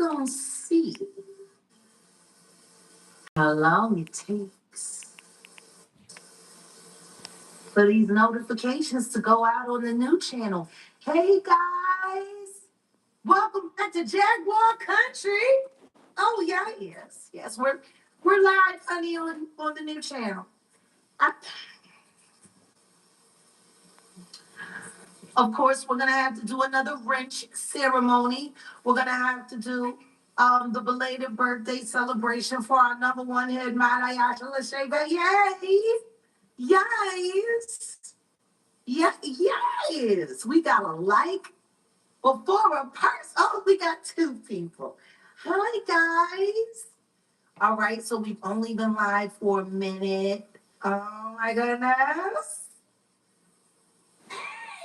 gonna see how long it takes for these notifications to go out on the new channel. Hey guys, welcome back to Jaguar Country. Oh yeah, yes, we're live, honey, on the new channel. I, of course, we're gonna have to do another wrench ceremony. We're gonna have to do the belated birthday celebration for our number one hit, Mariachi Lachey. Yay! Yes! Yeah, yes! We got a like before a person. Oh, we got two people. Hi, guys. All right, so we've only been live for a minute. Oh my goodness.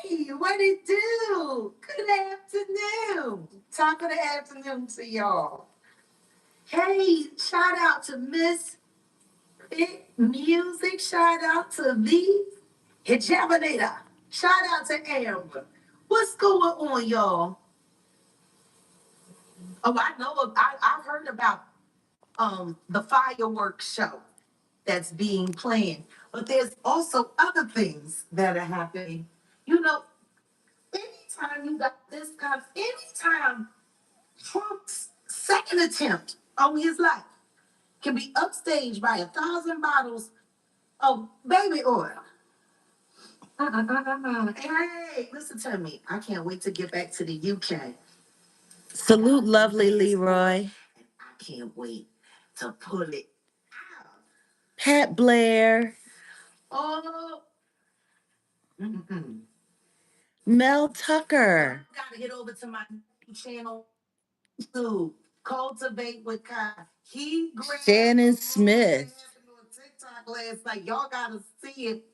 Hey, what it do? Good afternoon. Top of the afternoon to y'all. Hey, shout out to Miss Fit Music. Shout out to the Hijabinator. Shout out to Amber. What's going on, y'all? Oh, I know. I've heard about the fireworks show that's being planned, but there's also other things that are happening. You know, anytime you got this kind of, anytime Trump's second attempt on his life can be upstaged by 1,000 bottles of baby oil. Hey, listen to me. I can't wait to get back to the UK. Salute, lovely Leroy. I can't wait to pull it out. Pat Blair. Oh, Mel Tucker. Gotta get over to my channel to cultivate with Kai. Shannon Smith. TikTok last night. Y'all gotta see it.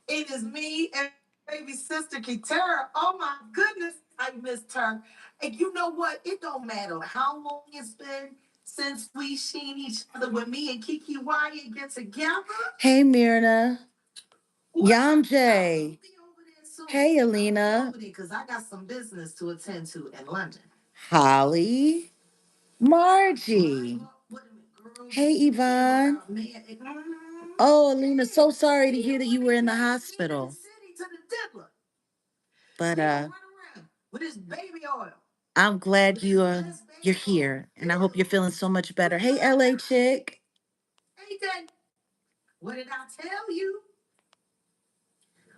It is me and baby sister Kitara. Oh my goodness, I missed her. And you know what? It don't matter how long it's been since we seen each other when me and Kiki Wyatt get together. Hey Myrna. Yamjay. Hey Alina. Because I got some business to attend to in London. Holly. Margie. Hey Yvonne. Oh, Alina, so sorry to hear that you were in the hospital. But I'm glad you're here, and I hope you're feeling so much better. Hey, LA chick. Hey, Dad. What did I tell you?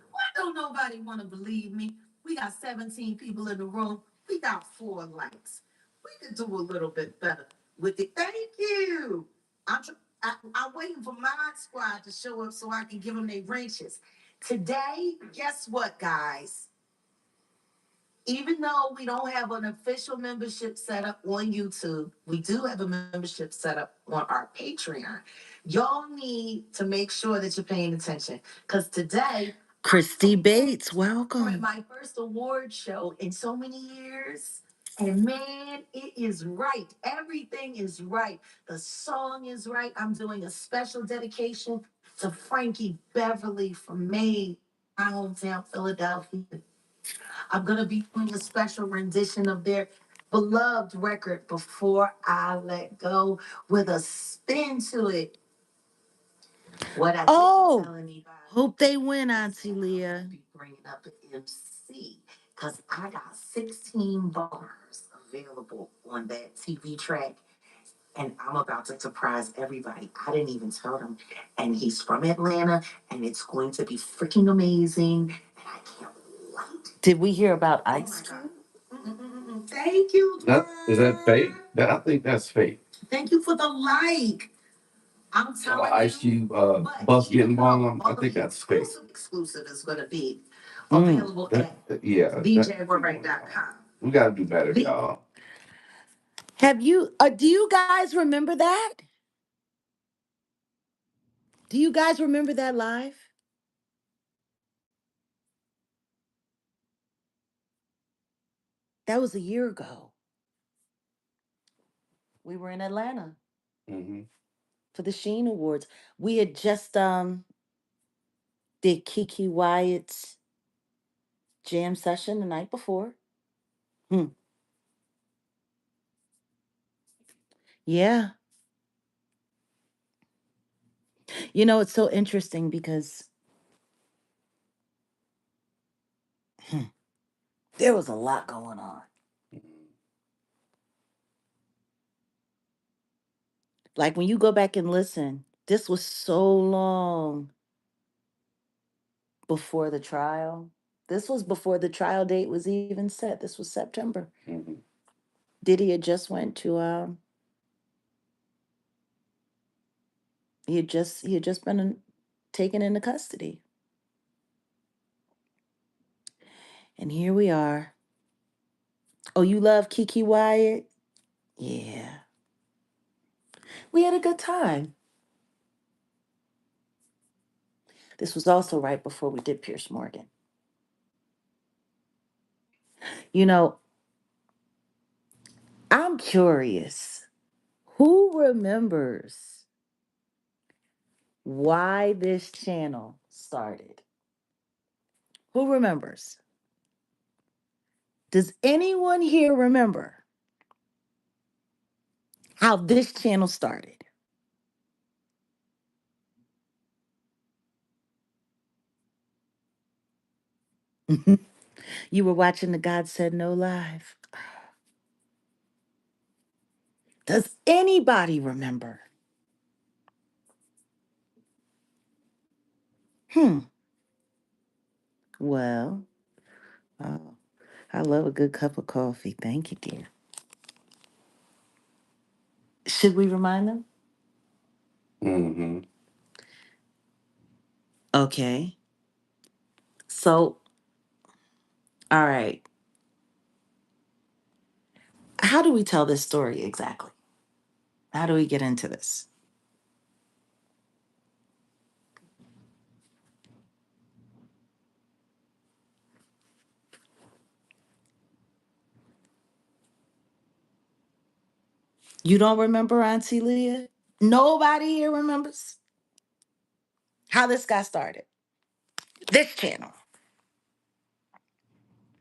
Why don't nobody want to believe me? We got 17 people in the room. We got 4 likes. We could do a little bit better with it. Thank you. I'm waiting for my squad to show up so I can give them their wrenches. Today, guess what, guys? Even though we don't have an official membership set up on YouTube, we do have a membership set up on our Patreon. Y'all need to make sure that you're paying attention because today, Christy Bates, welcome. My first award show in so many years. And man, it is right. Everything is right. The song is right. I'm doing a special dedication to Frankie Beverly from Maine, my hometown, Philadelphia. I'm going to be doing a special rendition of their beloved record, Before I Let Go, with a spin to it. What I didn't tell anybody. Hope they win, Auntie Leah. Be bringing up an MC because I got 16 bars available on that TV track. And I'm about to surprise everybody. I didn't even tell them. And he's from Atlanta, and it's going to be freaking amazing. And I can't wait. Did we hear about Ice Cube? Thank you. Is that fake? I think that's fake. Thank you for the like. I'm telling you. Ice Cube bus getting bombed. I think that's fake. Exclusive is going to be available at DJWright.com. We got to do better, y'all. Have you, do you guys remember that? Do you guys remember that live? That was a year ago. We were in Atlanta for the Sheen Awards. We had just did Kiki Wyatt's jam session the night before. Yeah. You know, it's so interesting because hmm, there was a lot going on. Like when you go back and listen, this was so long before the trial. This was before the trial date was even set. This was September. Mm-hmm. Diddy had just went to he had just been taken into custody. And here we are. Oh, you love Kiki Wyatt? Yeah. We had a good time. This was also right before we did Pierce Morgan. You know, I'm curious. Who remembers why this channel started? Who remembers? Does anyone here remember how this channel started? You were watching the God Said No live. Does anybody remember? Hmm. Well, oh, I love a good cup of coffee. Thank you, dear. Should we remind them? Mm-hmm. Okay. So, all right. How do we tell this story exactly? How do we get into this? You don't remember, Auntie Leah? Nobody here remembers how this got started. This channel.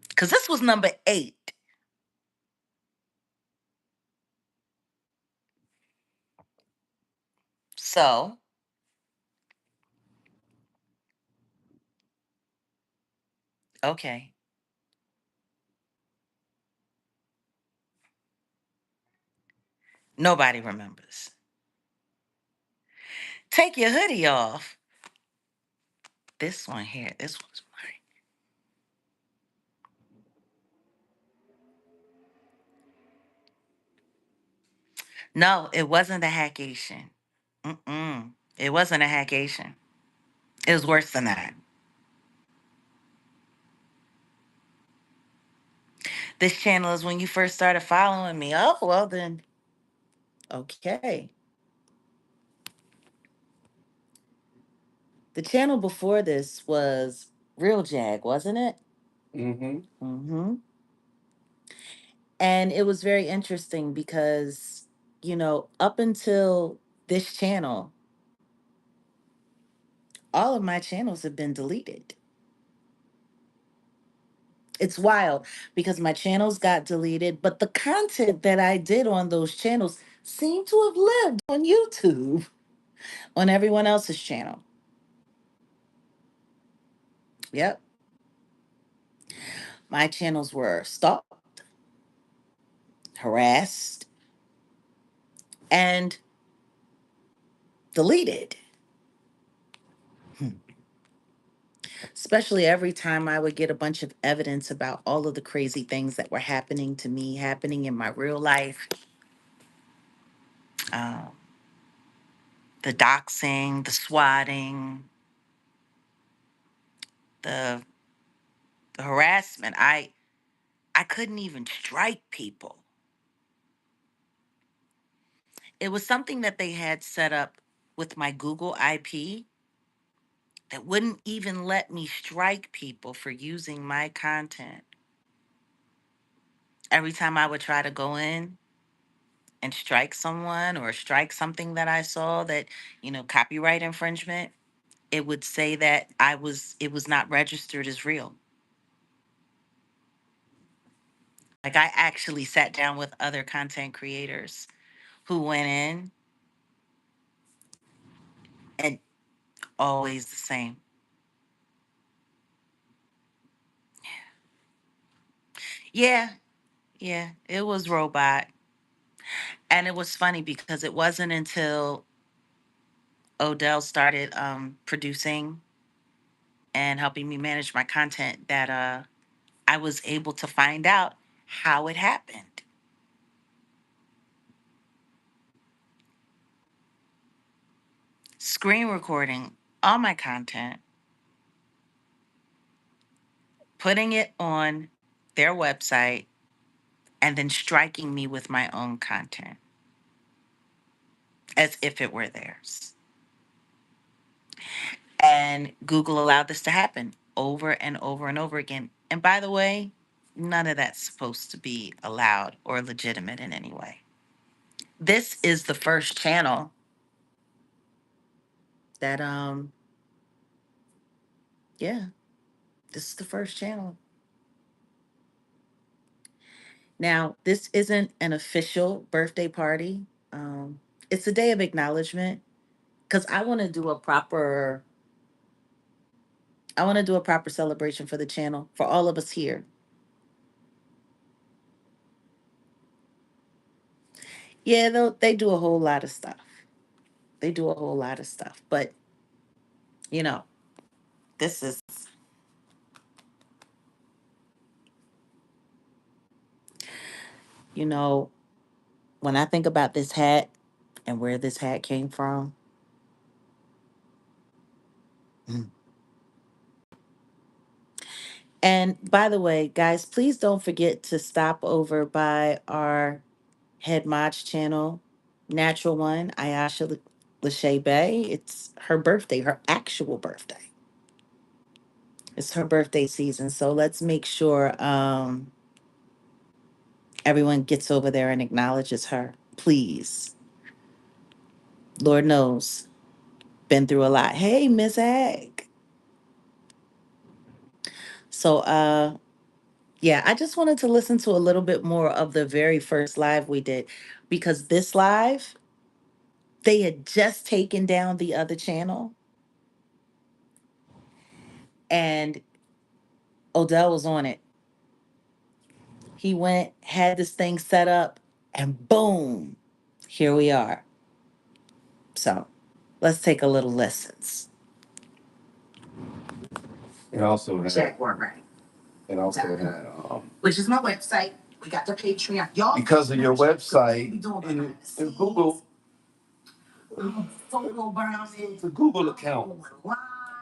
Because this was number 8. So, okay. Nobody remembers. Take your hoodie off. This one here. This one's mine. No, it wasn't a hackation. Mm-mm. It wasn't a hackation. It was worse than that. This channel is when you first started following me. Oh, well then. Okay. The channel before this was Real Jag, wasn't it? Mm-hmm. Mm-hmm. And it was very interesting because, up until this channel, all of my channels have been deleted. It's wild because my channels got deleted, but the content that I did on those channels seemed to have lived on YouTube, on everyone else's channel. Yep. My channels were stalked, harassed, and deleted. Especially every time I would get a bunch of evidence about all of the crazy things that were happening to me, happening in my real life. Um, the doxing, the swatting, the the harassment. I couldn't even strike people. It was something that they had set up with my Google IP that wouldn't even let me strike people for using my content. Every time I would try to go in and strike someone or strike something that I saw that, copyright infringement, it would say that it was not registered as real. Like I actually sat down with other content creators who went in and always the same. Yeah, yeah, it was robot. And it was funny because it wasn't until Odell started producing and helping me manage my content that I was able to find out how it happened. Screen recording all my content, putting it on their website, and then striking me with my own content as if it were theirs. And Google allowed this to happen over and over and over again. And by the way, none of that's supposed to be allowed or legitimate in any way. This is the first channel that yeah, this is the first channel. Now, this isn't an official birthday party. Um it's a day of acknowledgement cuz I want to do a proper celebration for the channel for all of us here. Yeah, they do a whole lot of stuff. They do a whole lot of stuff, but you know, this is, you know, when I think about this hat and where this hat came from. Mm. And by the way, guys, please don't forget to stop over by our head mod channel, Natural One, Ayasha Lachey Bay. It's her birthday, her actual birthday. It's her birthday season. So let's make sure everyone gets over there and acknowledges her. Please. Lord knows, been through a lot. Hey, Miss Ag. So yeah, I just wanted to listen to a little bit more of the very first live we did because this live, they had just taken down the other channel and Odell was on it. He went, had this thing set up, and boom, here we are. So let's take a little listens. It also had, Jaguar Wright. it also had, Which is my website. We got the Patreon. Y'all because of your website and Google, photo browsing. the Google account,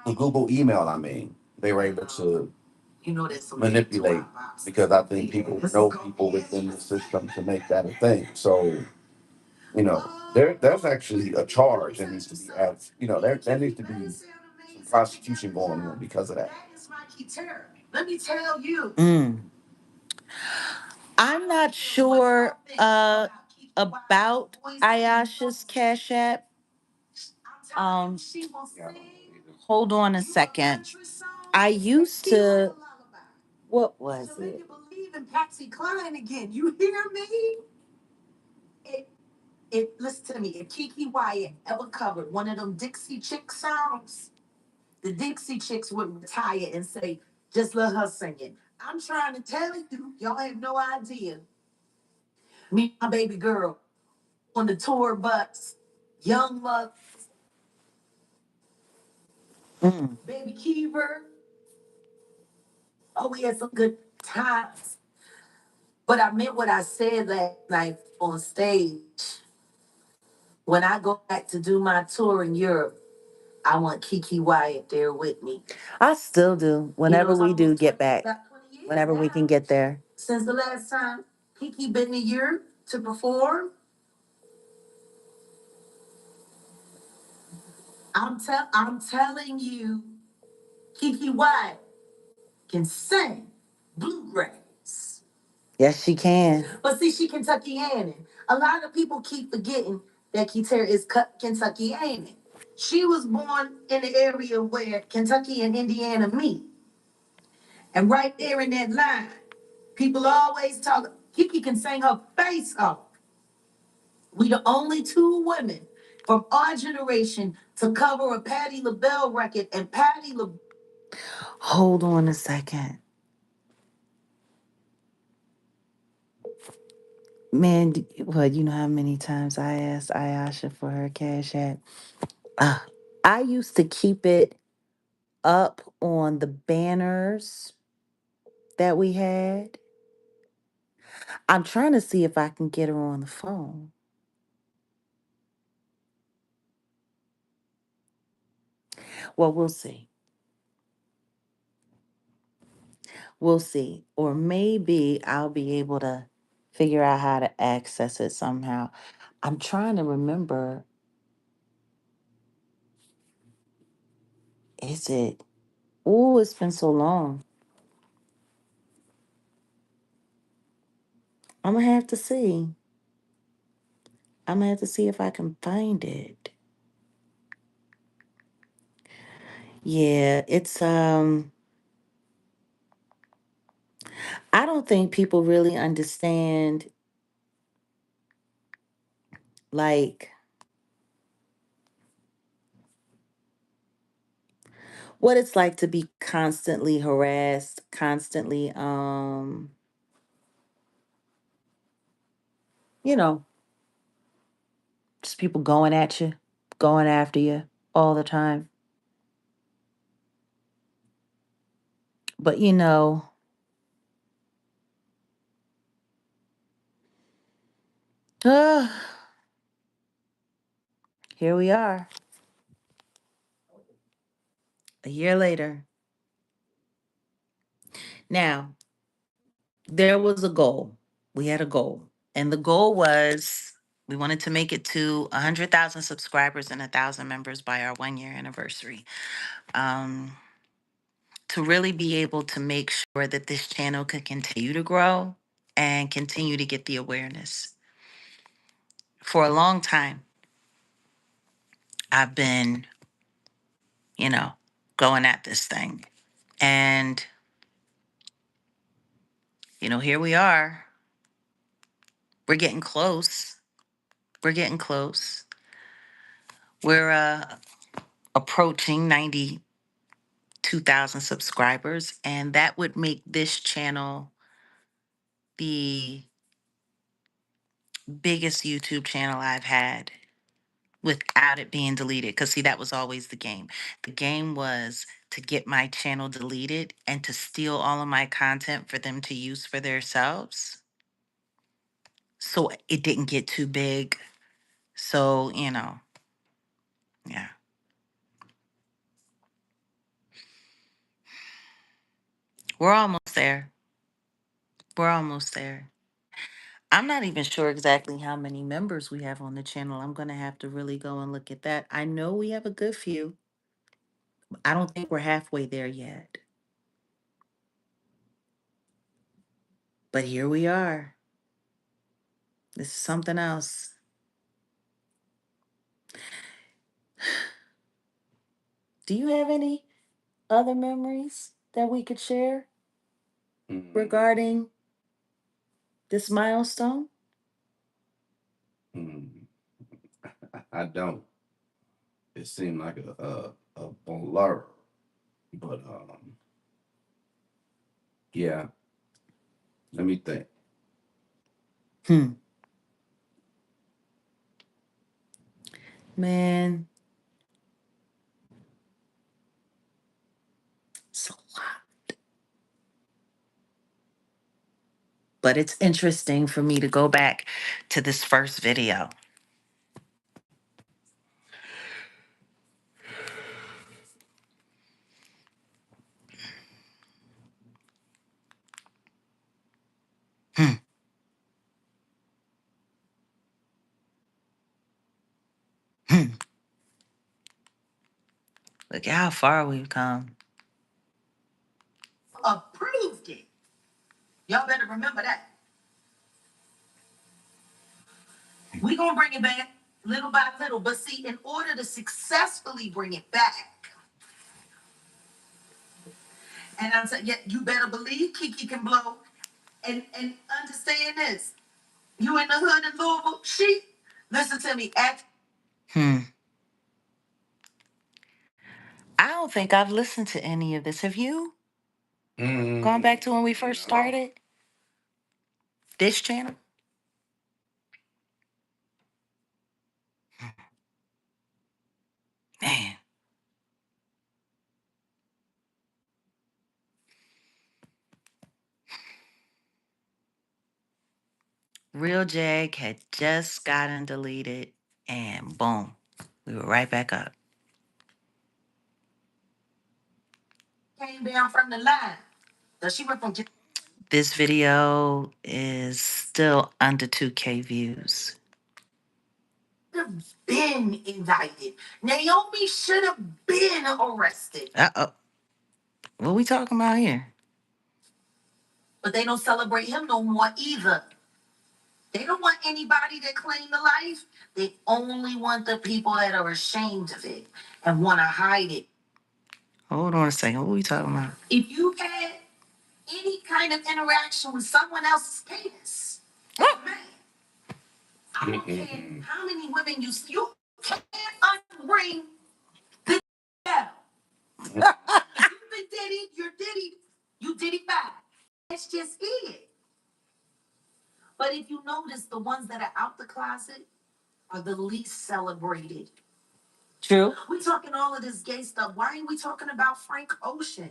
the Google email, I mean, they were able to manipulate because I think people know people within the system to make that a thing. So, there's actually a charge that needs to be there needs to be some prosecution going on because of that. Let me tell you. I'm not sure about Ayasha's Cash App. Um, hold on a second. I used to. What was it? Believe in Patsy Cline again. You hear me? It, listen to me. If Kiki Wyatt ever covered one of them Dixie Chick songs, the Dixie Chicks would retire and say, "Just let her sing it." I'm trying to tell you, y'all have no idea. Me, my baby girl, on the tour bus, young love, baby Keever. Oh, we had some good times. But I meant what I said last night on stage. When I go back to do my tour in Europe, I want Kiki Wyatt there with me. I still do. Whenever we do get back, whenever we can get there. Since the last time Kiki been to Europe to perform, I'm telling you, Kiki Wyatt can sing bluegrass. Yes, she can. But see, she Kentuckiana. A lot of people keep forgetting that Kitara is Kentuckiana. She was born in the area where Kentucky and Indiana meet. And right there in that line, people always talk, Kiki can sing her face off. We the only two women from our generation to cover a Patti LaBelle record, and Patti LaBelle. Hold on a second. Man, what, you know how many times I asked Ayasha for her cash app? Uh, I used to keep it up on the banners that we had. I'm trying to see if I can get her on the phone. Well, we'll see. We'll see. Or maybe I'll be able to figure out how to access it somehow. I'm trying to remember. Is it? Oh, it's been so long. I'm gonna have to see. I'm gonna have to see if I can find it. Yeah, it's I don't think people really understand like what it's like to be constantly harassed, constantly you know, just people going at you, going after you all the time. But uh, here we are, a year later. Now, there was a goal. We had a goal. And the goal was we wanted to make it to 100,000 subscribers and 1,000 members by our 1 year anniversary. Um, to really be able to make sure that this channel could continue to grow and continue to get the awareness. For a long time, I've been, you know, going at this thing. And, here we are. We're getting close. We're getting close. We're approaching 92,000 subscribers, and that would make this channel the biggest YouTube channel I've had without it being deleted. Because, see, that was always the game. The game was to get my channel deleted and to steal all of my content for them to use for themselves. So it didn't get too big. So, yeah. We're almost there. We're almost there. I'm not even sure exactly how many members we have on the channel. I'm going to have to really go and look at that. I know we have a good few. I don't think we're halfway there yet. But here we are. This is something else. Do you have any other memories that we could share regarding this milestone? Mm, I don't. It seemed like a blur, but yeah. Let me think. Hmm. Man, it's a lot. But it's interesting for me to go back to this first video. Hmm. Hmm. Look at how far we've come. Approved it. Y'all better remember that. We're going to bring it back little by little. But see, in order to successfully bring it back, and I'm saying, yeah, you better believe Kiki can blow. And understand this. You in the hood in Louisville, she Listen to me. Hmm. I don't think I've listened to any of this. Have you? Going back to when we first started this channel? Man, Real Jag had just gotten deleted, and boom, we were right back up. Came down from the line. So she went from. This video is still under 2K views. Have been indicted. Naomi should have been arrested. Uh-oh. What are we talking about here? But they don't celebrate him no more either. They don't want anybody that claim the life. They only want the people that are ashamed of it and want to hide it. Hold on a second. What are we talking about? If you had any kind of interaction with someone else's penis, man, I don't care how many women you can't unring the hell. You've been Diddy, you're Diddy, you Diddy back. That's just it. But if you notice, the ones that are out the closet are the least celebrated. True. We talking all of this gay stuff. Why ain't we talking about Frank Ocean?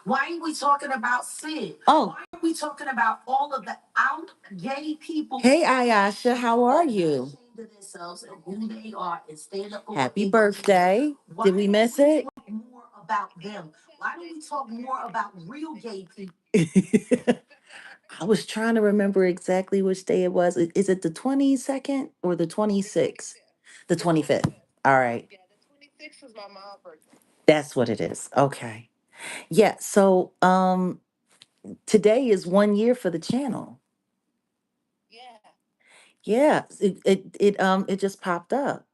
Why ain't we talking about Sid? Oh. Why are we talking about all of the out gay people? Hey, Ayasha, how are you? Happy birthday. Did we miss it? More about them. Why don't we talk more about real gay people? I was trying to remember exactly which day it was. Is it the 22nd or the 26th? The 25th. All right. Yeah, the 26th was my mom's birthday. That's what it is. Okay. Yeah, so today is 1 year for the channel. Yeah, it just popped up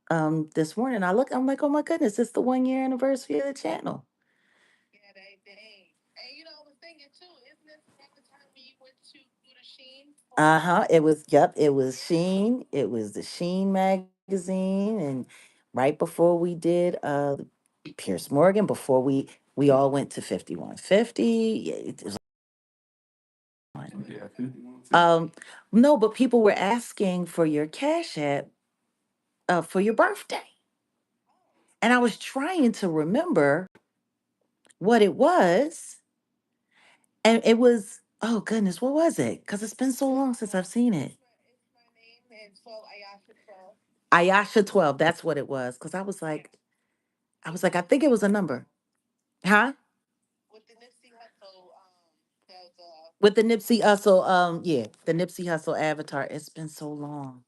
this morning. I'm like, oh my goodness, it's the 1 year anniversary of the channel. Yeah, they. And I was thinking too, isn't this around the time when you went to do the Sheen? Uh-huh. It was Sheen. It was the Sheen magazine. And right before we did Pierce Morgan, before we all went to 5150. Yeah, it was um no, but people were asking for your Cash App for your birthday. And I was trying to remember what it was. And it was, oh goodness, what was it? Because it's been so long since I've seen it. Ayasha 12, that's what it was. Because I think it was a number. Huh? With the Nipsey Hussle, yeah, the Nipsey Hussle avatar. It's been so long.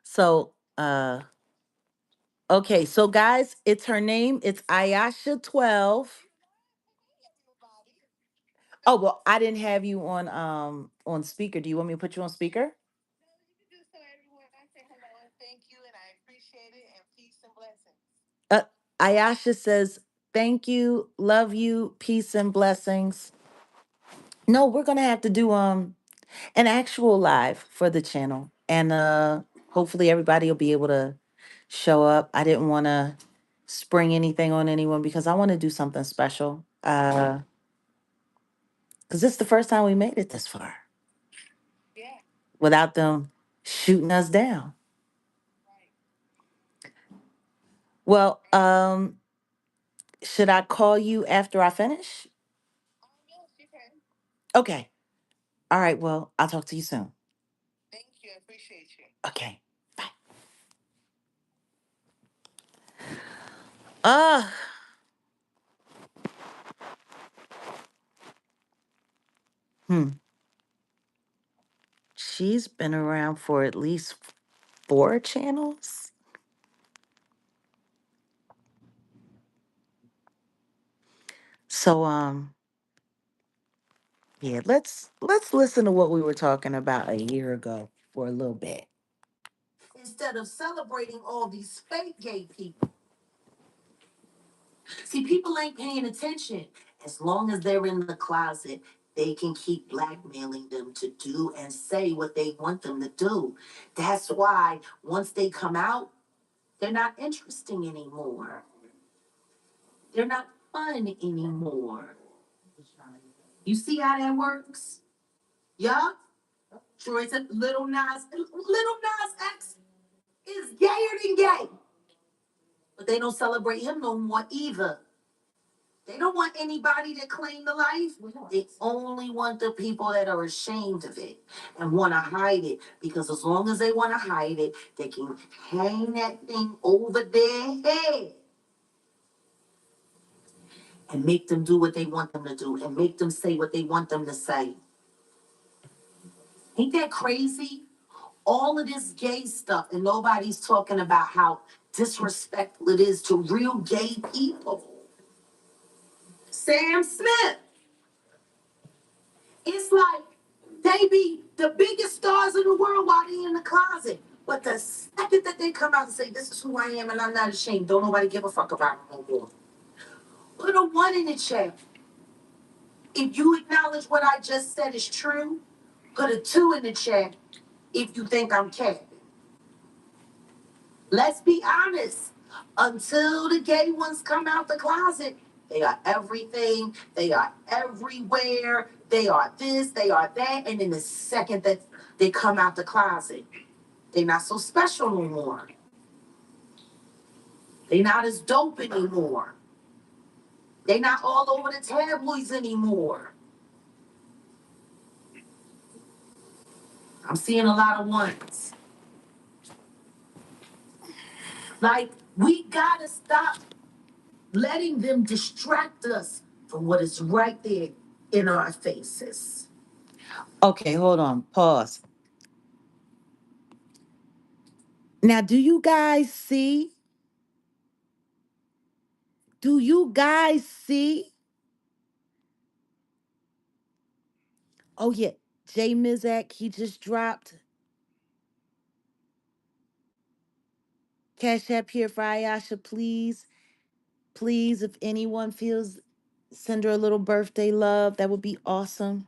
So, okay, so guys, it's her name. It's Ayasha 12. Oh, well, I didn't have you on speaker. Do you want me to put you on speaker? Uh, Ayasha says, thank you, love you, peace and blessings. No, we're gonna have to do an actual live for the channel. And hopefully everybody will be able to show up. I didn't wanna spring anything on anyone because I want to do something special. Because this is the first time we made it this far. Without them shooting us down. Well, should I call you after I finish? Okay. All right. Well, I'll talk to you soon. Okay. Bye. Uh, hmm. She's been around for at least 4 channels. So yeah, let's listen to what we were talking about a year ago for a little bit. Instead of celebrating all these fake gay people. See, people ain't paying attention as long as they're in the closet. They can keep blackmailing them to do and say what they want them to do. That's why once they come out, they're not interesting anymore. They're not fun anymore. You see how that works? Yeah? Troy said Little Nas X is gayer than gay. But they don't celebrate him no more either. They don't want anybody to claim the life. They only want the people that are ashamed of it and want to hide it. Because as long as they want to hide it, they can hang that thing over their head and make them do what they want them to do and make them say what they want them to say. Ain't that crazy? All of this gay stuff, and nobody's talking about how disrespectful it is to real gay people. Sam Smith. It's like they be the biggest stars in the world while they in the closet. But the second that they come out and say, "This is who I am and I'm not ashamed," don't nobody give a fuck about them no more. Put a one in the chat. If you acknowledge what I just said is true, put a two in the chat if you think I'm capping. Let's be honest. Until the gay ones come out the closet, they are everything. They are everywhere. They are this, they are that. And then the second that they come out the closet, they're not so special no more. They're not as dope anymore. They're not all over the tabloids anymore. I'm seeing a lot of ones. Like, we gotta stop letting them distract us from what is right there in our faces. Okay, hold on. Pause. Now, do you guys see? Do you guys see? Oh, yeah. Jay Mizak, he just dropped Cash App here for Ayasha, please. Please, if anyone feels, send her a little birthday love. That would be awesome.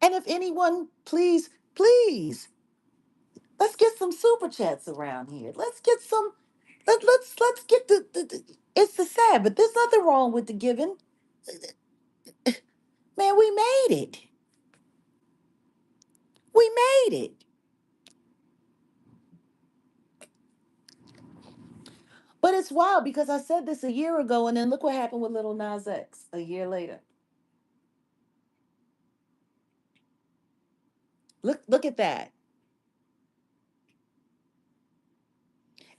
And if anyone, please, please, let's get some super chats around here. Let's get some. Let's get the. It's the sad, but there's nothing wrong with the giving. Man, we made it. We made it. But it's wild because I said this a year ago, and then look what happened with Little Nas X a year later. Look at that.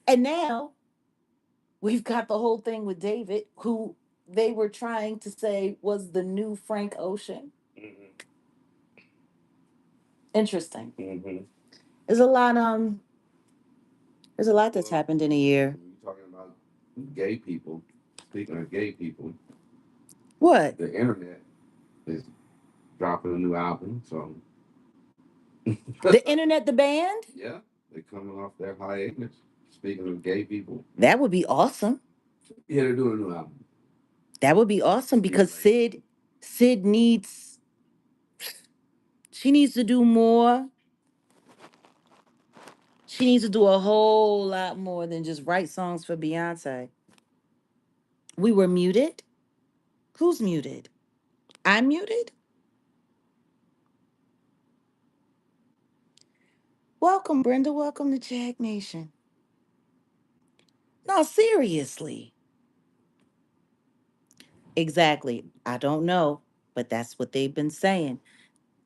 And now we've got the whole thing with David, who they were trying to say was the new Frank Ocean. Mm-hmm. Interesting. Mm-hmm. There's a lot. There's a lot that's happened in a year. You're talking about gay people. Speaking of gay people, what? The internet is dropping a new album. So the internet, the band. Yeah, they're coming off their hiatus. Speaking of gay people, that would be awesome. Yeah, they're doing a new album. That would be awesome because Sid needs. She needs to do more. She needs to do a whole lot more than just write songs for Beyonce. We were muted. Who's muted? I'm muted. Welcome, Brenda. Welcome to Jag Nation. No, seriously. Exactly. I don't know, but that's what they've been saying.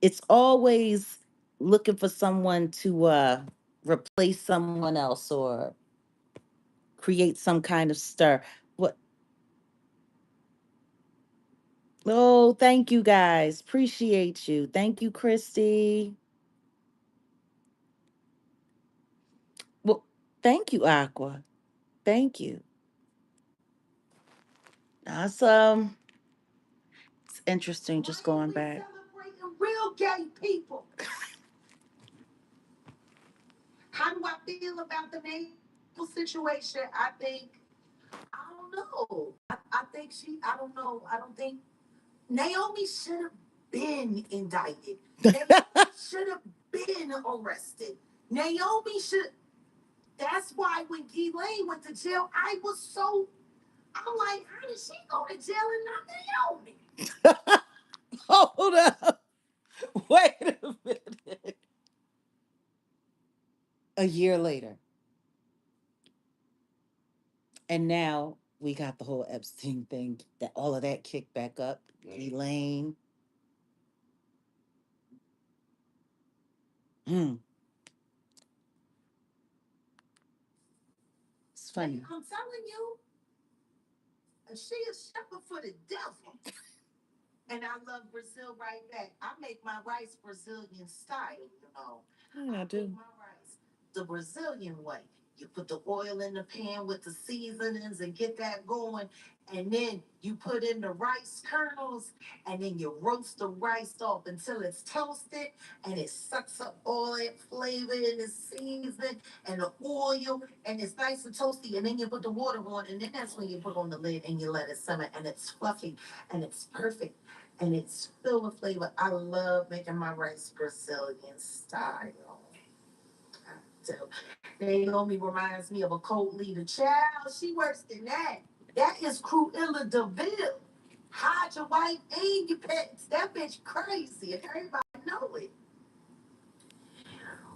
It's always looking for someone to replace someone else or create some kind of stir. What? Oh, thank you guys. Appreciate you. Thank you, Christy. Well, thank you, Aqua. Thank you. Awesome. It's interesting just going back. Celebrating real gay people. How do I feel about the naval situation? I don't know. I think I don't know. I don't think Naomi should have been indicted. Naomi should have been arrested. Naomi should. That's why when Ghislaine went to jail, I was so. I'm like, how did she go to jail and not Naomi? Hold up. Wait a minute. A year later. And now we got the whole Epstein thing, that all of that kicked back up. Elaine. Mm, it's funny. I'm telling you, she is shepherd for the devil. And I love Brazil right back. I make my rice Brazilian style, you know. Yeah, I do. Make my rice the Brazilian way. You put the oil in the pan with the seasonings and get that going. And then you put in the rice kernels and then you roast the rice off until it's toasted and it sucks up all that flavor and the season and the oil and it's nice and toasty. And then you put the water on and then that's when you put on the lid and you let it simmer and it's fluffy and it's perfect and it's filled with flavor. I love making my rice Brazilian style. So Naomi reminds me of a cult leader. Child, she worse than that. That is Cruella de Vil. Hide your wife and your pets. That bitch crazy, and everybody know it.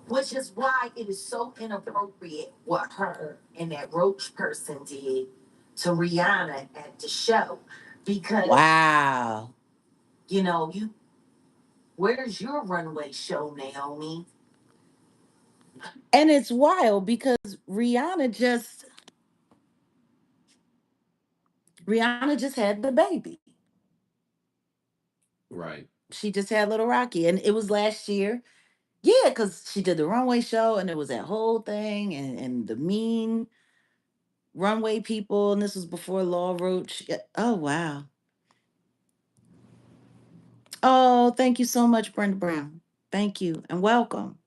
Which is why it is so inappropriate what her and that Roach person did to Rihanna at the show. Because wow. You know, where's your runway show, Naomi? And it's wild because Rihanna just had the baby. Right. She just had Little Rocky, and it was last year. Yeah, because she did the runway show, and it was that whole thing, and the mean runway people, and this was before Law Roach. Yeah. Oh wow. Oh, thank you so much, Brenda Brown. Thank you and welcome.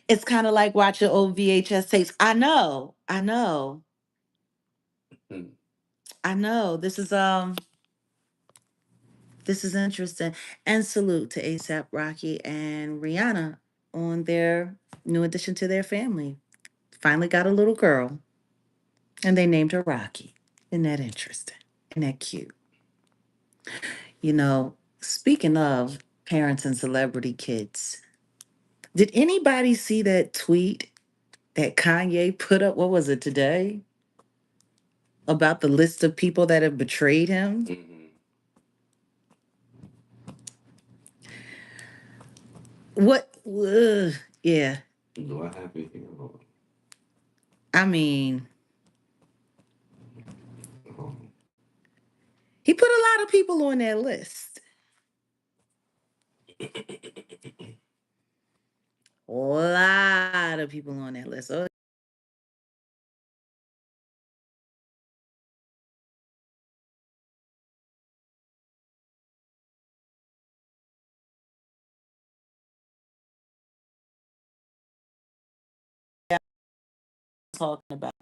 It's kind of like watching old VHS tapes. I know. I know. Hmm. I know. This is interesting. And salute to ASAP Rocky and Rihanna on their new addition to their family. Finally got a little girl, and they named her Rocky. Isn't that interesting? Isn't that cute? You know, speaking of parents and celebrity kids, did anybody see that tweet that Kanye put up? What was it today? About the list of people that have betrayed him? Mm-hmm. What? Yeah. Do I have anything about I mean, oh. he put a lot of people on that list. A lot of people on that list. Oh, yeah, I'm talking about.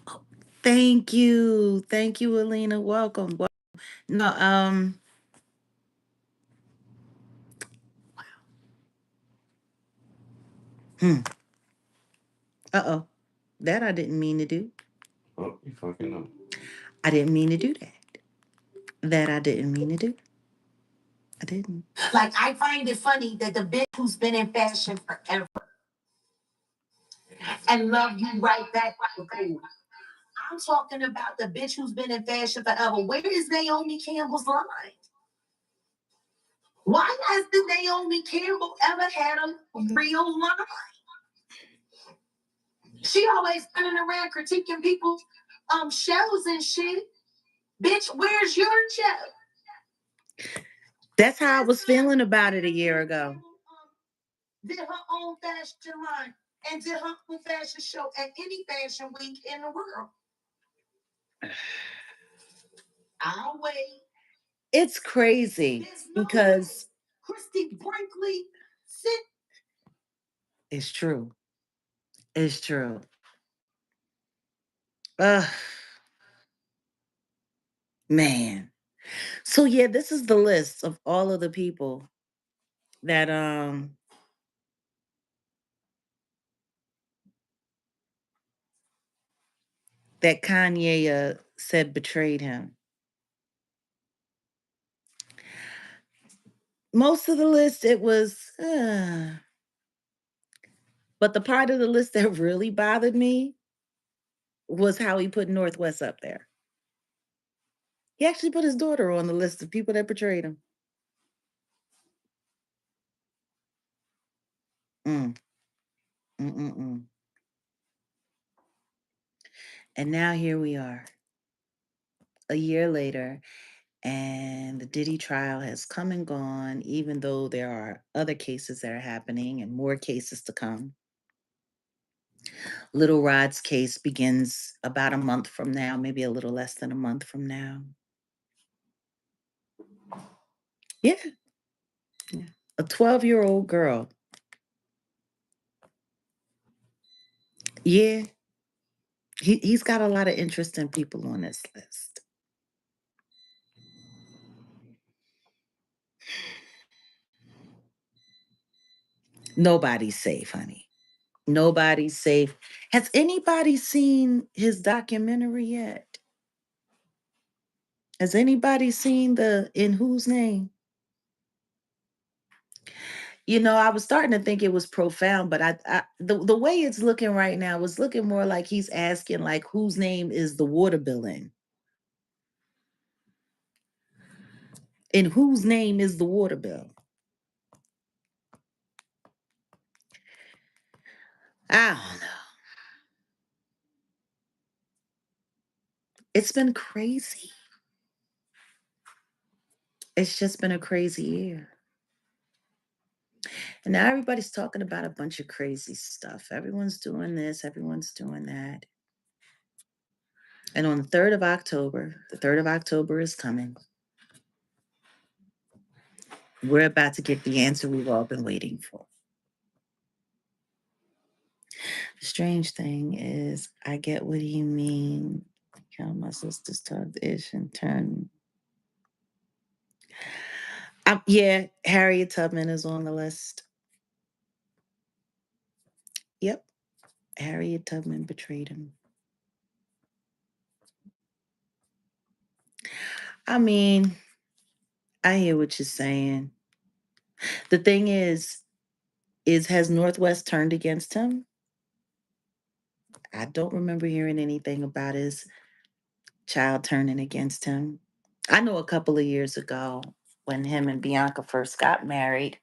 Oh, thank you, Alina. Welcome. No, hmm. Uh-oh. That I didn't mean to do. Oh, you fucking up. I didn't mean to do that. That I didn't mean to do. I didn't. Like, I find it funny that the bitch who's been in fashion forever and love you right back like a fool. I'm talking about the bitch who's been in fashion forever. Where is Naomi Campbell's line? Why hasn't Naomi Campbell ever had a real line? She always running around critiquing people's shows and shit. Bitch, where's your show? That's how I was feeling about it a year ago. Did her own fashion line and did her own fashion show at any fashion week in the world. I'll wait. It's crazy because Christy Brinkley sit. It's true. It's true. Ugh, man. So yeah, this is the list of all of the people that that Kanye said betrayed him. Most of the list it was but the part of the list that really bothered me was how he put Northwest up there. He actually put his daughter on the list of people that betrayed him. Mm, mm. And now here we are, a year later, and the Diddy trial has come and gone, even though there are other cases that are happening and more cases to come. Little Rod's case begins about a month from now, maybe a little less than a month from now. Yeah, yeah. A 12-year-old girl. Yeah, he's got a lot of interesting people on this list. Nobody's safe, honey. Nobody's safe. Has anybody seen his documentary yet? Has anybody seen the In Whose Name? I was starting to think it was profound, but the way it's looking right now was looking more like he's asking like whose name is the water bill in whose name is the water bill? I don't know. It's been crazy. It's just been a crazy year. And now everybody's talking about a bunch of crazy stuff. Everyone's doing this, everyone's doing that. And on the 3rd of October is coming. We're about to get the answer we've all been waiting for. The strange thing is, I get what you mean. How my sisters talk ish and turn. Yeah, Harriet Tubman is on the list. Yep, Harriet Tubman betrayed him. I mean, I hear what you're saying. The thing is has Northwest turned against him? I don't remember hearing anything about his child turning against him. I know a couple of years ago when him and Bianca first got married,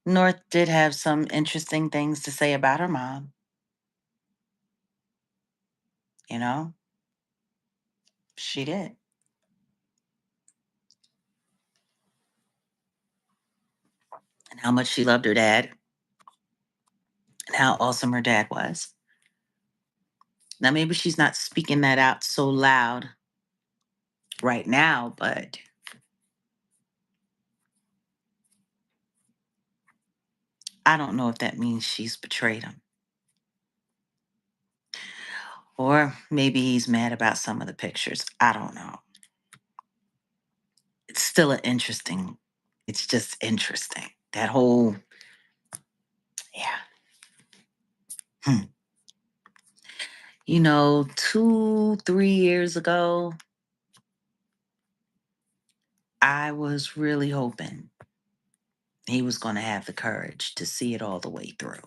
North did have some interesting things to say about her mom, you know? She did. And how much she loved her dad and how awesome her dad was. Now maybe she's not speaking that out so loud right now, but I don't know if that means she's betrayed him. Or maybe he's mad about some of the pictures. I don't know. It's still it's just interesting. That whole, yeah. Hmm. 2, 3 years ago, I was really hoping he was going to have the courage to see it all the way through.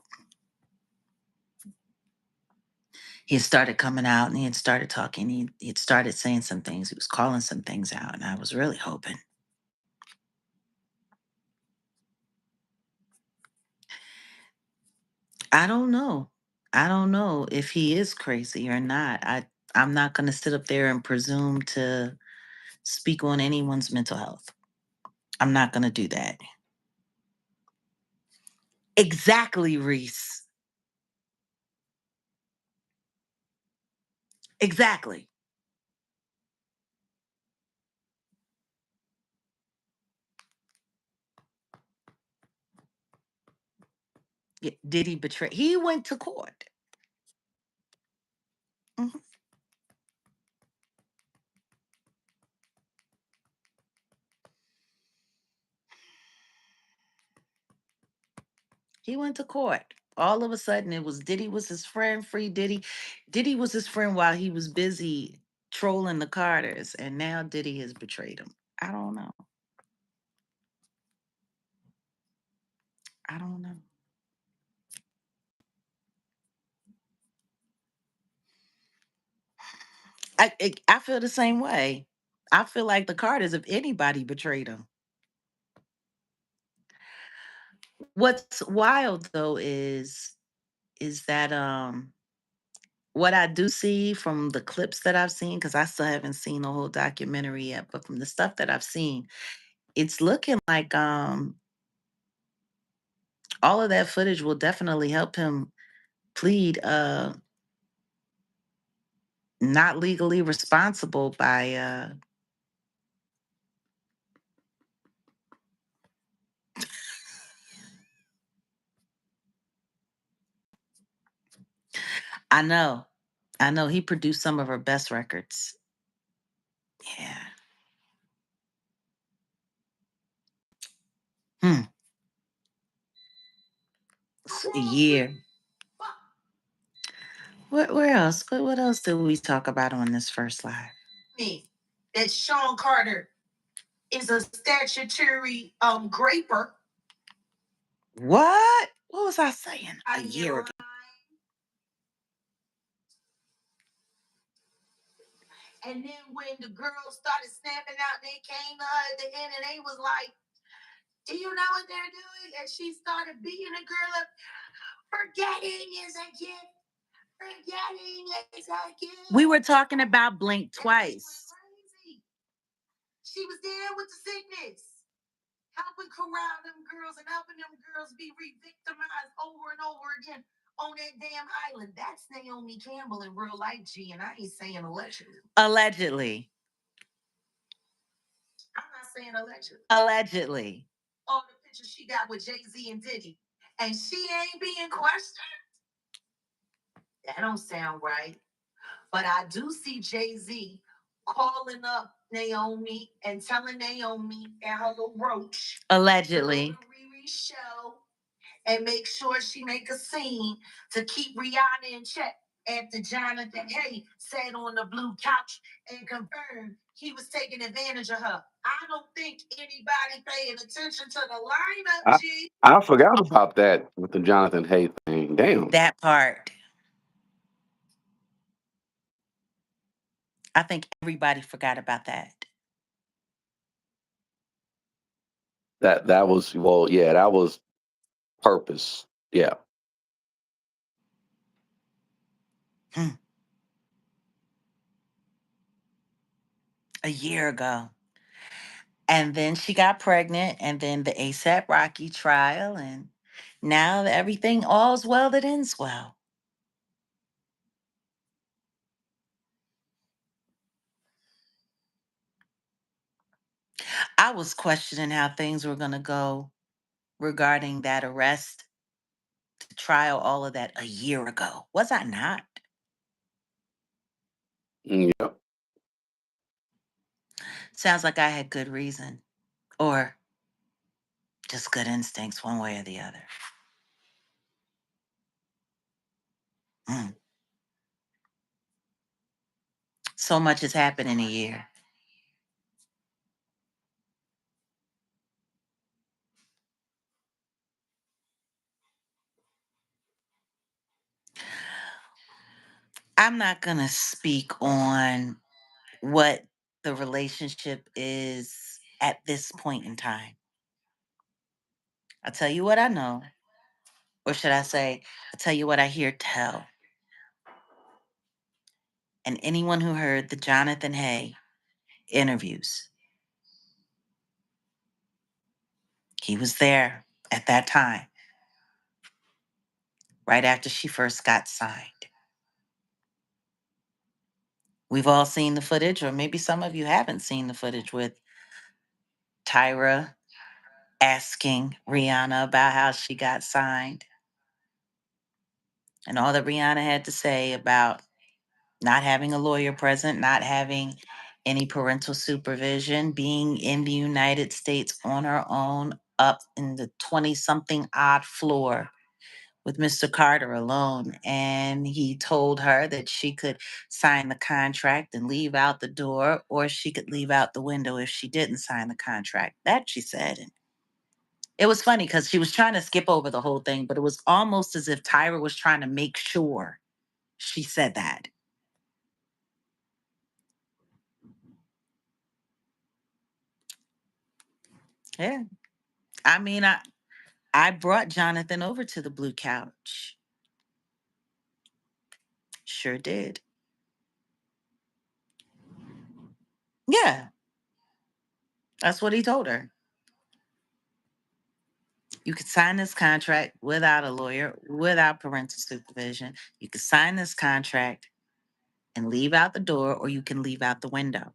He had started coming out and he had started talking. He had started saying some things. He was calling some things out. And I was really hoping. I don't know. I don't know if he is crazy or not. I'm not going to sit up there and presume to speak on anyone's mental health. I'm not going to do that. Exactly, Reese. Exactly. Did he betray? He went to court. Mhm. He went to court. All of a sudden, it was Diddy was his friend, free Diddy. Diddy was his friend while he was busy trolling the Carters, and now Diddy has betrayed him. I don't know. I don't know. I feel the same way. I feel like the Carters, if anybody, betrayed him. What's wild though is that what I do see from the clips that I've seen, because I still haven't seen the whole documentary yet, but from the stuff that I've seen, it's looking like all of that footage will definitely help him plead not legally responsible by I know. I know he produced some of her best records. Yeah. Hmm. It's a year. Where else? What else did we talk about on this first live? Me. That Sean Carter is a statutory graper. What? What was I saying a year ago? And then when the girls started snapping out, they came to her at the end and they was like, do you know what they're doing? And she started beating the girl up. Forgetting is a gift. Forgetting is a gift. We were talking about Blink twice. She was there with the sickness, helping corral them girls and helping them girls be re-victimized over and over again on that damn island. That's Naomi Campbell in real life, G, and I ain't saying allegedly. Allegedly. I'm not saying allegedly. Allegedly. All the pictures she got with Jay-Z and Diddy, and she ain't being questioned. That don't sound right. But I do see Jay-Z calling up Naomi and telling Naomi and her little roach allegedly to Riri show and make sure she make a scene to keep Rihanna in check after Jonathan Hay sat on the blue couch and confirmed he was taking advantage of her. I don't think anybody paying attention to the lineup, I, G. I forgot about that with the Jonathan Hay thing. Damn. That part. I think everybody forgot about that. That was, well, yeah, that was purpose. Yeah. Hmm. A year ago. And then she got pregnant, and then the ASAP Rocky trial, and now everything all's well that ends well. I was questioning how things were going to go regarding that arrest, trial, all of that a year ago. Was I not? Yeah. Sounds like I had good reason or just good instincts, one way or the other. Mm. So much has happened in a year. I'm not going to speak on what the relationship is at this point in time. I'll tell you what I know, or should I say, I'll tell you what I hear tell. And anyone who heard the Jonathan Hay interviews, he was there at that time, right after she first got signed. We've all seen the footage, or maybe some of you haven't seen the footage with Tyra asking Rihanna about how she got signed and all that Rihanna had to say about Not having a lawyer present, not having any parental supervision, being in the United States on her own, up in the 20 something odd floor with Mr. Carter alone. And he told her that she could sign the contract and leave out the door, or she could leave out the window if she didn't sign the contract. That she said. And it was funny because she was trying to skip over the whole thing, but it was almost as if Tyra was trying to make sure she said that. Yeah. I mean, I brought Jonathan over to the blue couch. Sure did. Yeah, that's what he told her. You could sign this contract without a lawyer, without parental supervision. You could sign this contract and leave out the door, or you can leave out the window.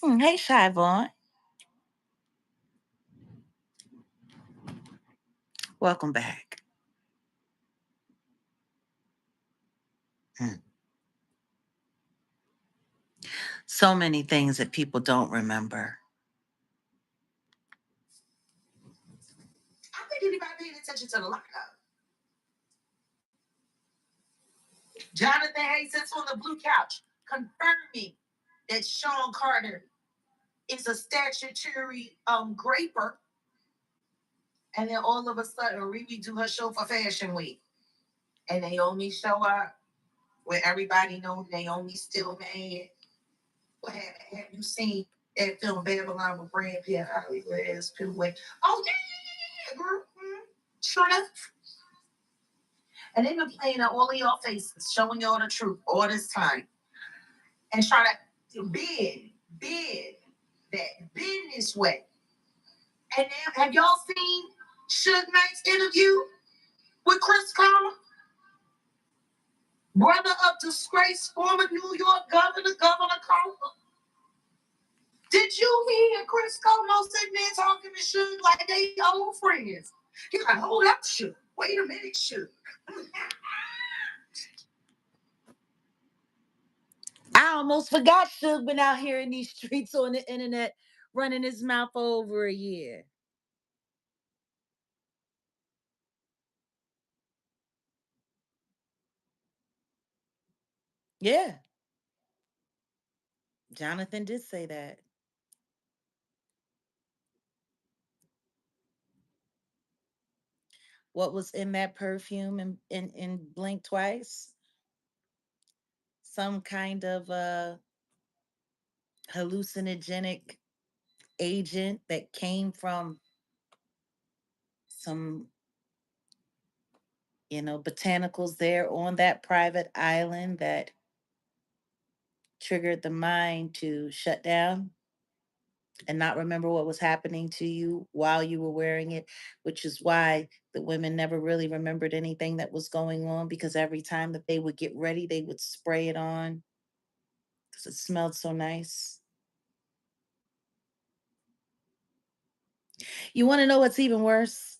Hey, Shy Vaughn. Welcome back. Hmm. So many things that people don't remember. I think anybody paying attention to the lockup. Jonathan Hayes sits on the blue couch, confirming that Sean Carter is a statutory graper. And then all of a sudden, Riri do her show for Fashion Week. And Naomi show up where everybody knows Naomi's still mad. Have you seen that film Babylon with Brad Pitt, Hollywood as Pitway? Oh, yeah, girl. Shrimp. And they've been playing at all of y'all faces, showing y'all the truth all this time. And trying to bid that been this way. And now, have y'all seen Suge Knight's interview with Chris Kama? Brother of disgraced former New York Governor Kama. Did you hear Chris Como sitting there talking to Suge like they old friends? He's like, hold up, Suge. Wait a minute, Suge. I almost forgot Suge been out here in these streets on the internet running his mouth for over a year. Yeah, Jonathan did say that. What was in that perfume in Blink Twice? Some kind of hallucinogenic agent that came from some, botanicals there on that private island that triggered the mind to shut down and not remember what was happening to you while you were wearing it, which is why the women never really remembered anything that was going on, because every time that they would get ready, they would spray it on because it smelled so nice. You want to know what's even worse?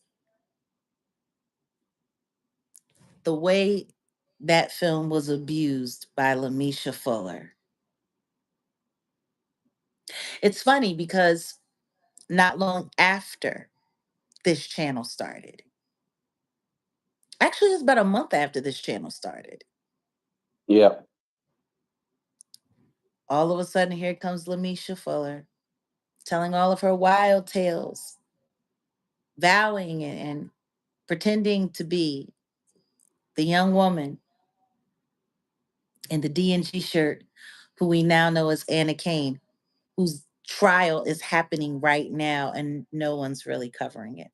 The way that film was abused by Lamisha Fuller. It's funny because not long after this channel started, actually, it's about a month after this channel started, Yeah. all of a sudden, here comes Lamisha Fuller telling all of her wild tales, vowing and pretending to be the young woman in the D&G shirt who we now know as Anna Kane, whose trial is happening right now and no one's really covering it.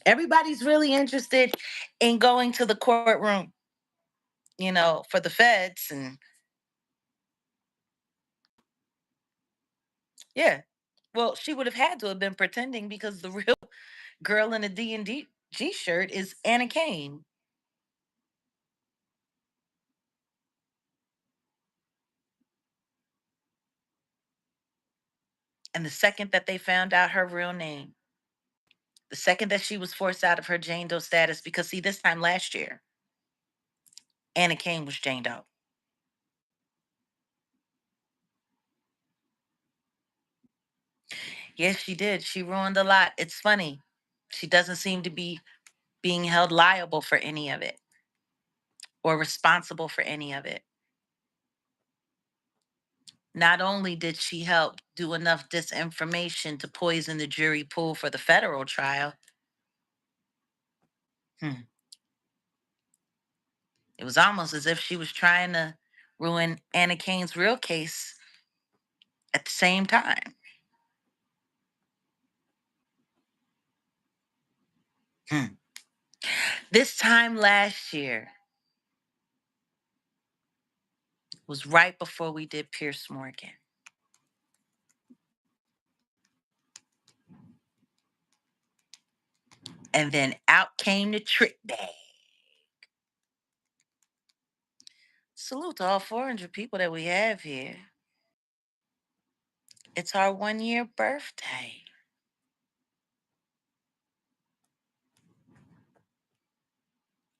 Everybody's really interested in going to the courtroom, for the feds. And yeah, well, she would have had to have been pretending because the real girl in the D&D shirt is Anna Kane. And the second that they found out her real name, the second that she was forced out of her Jane Doe status, because see, this time last year, Anna Kane was Jane Doe. Yes, she did. She ruined a lot. It's funny. She doesn't seem to be being held liable for any of it or responsible for any of it. Not only did she help do enough disinformation to poison the jury pool for the federal trial, hmm, it was almost as if she was trying to ruin Anna Kane's real case at the same time. Hmm. This time last year was right before we did Pierce Morgan. And then out came the trick bag. Salute to all 400 people that we have here. It's our 1 year birthday.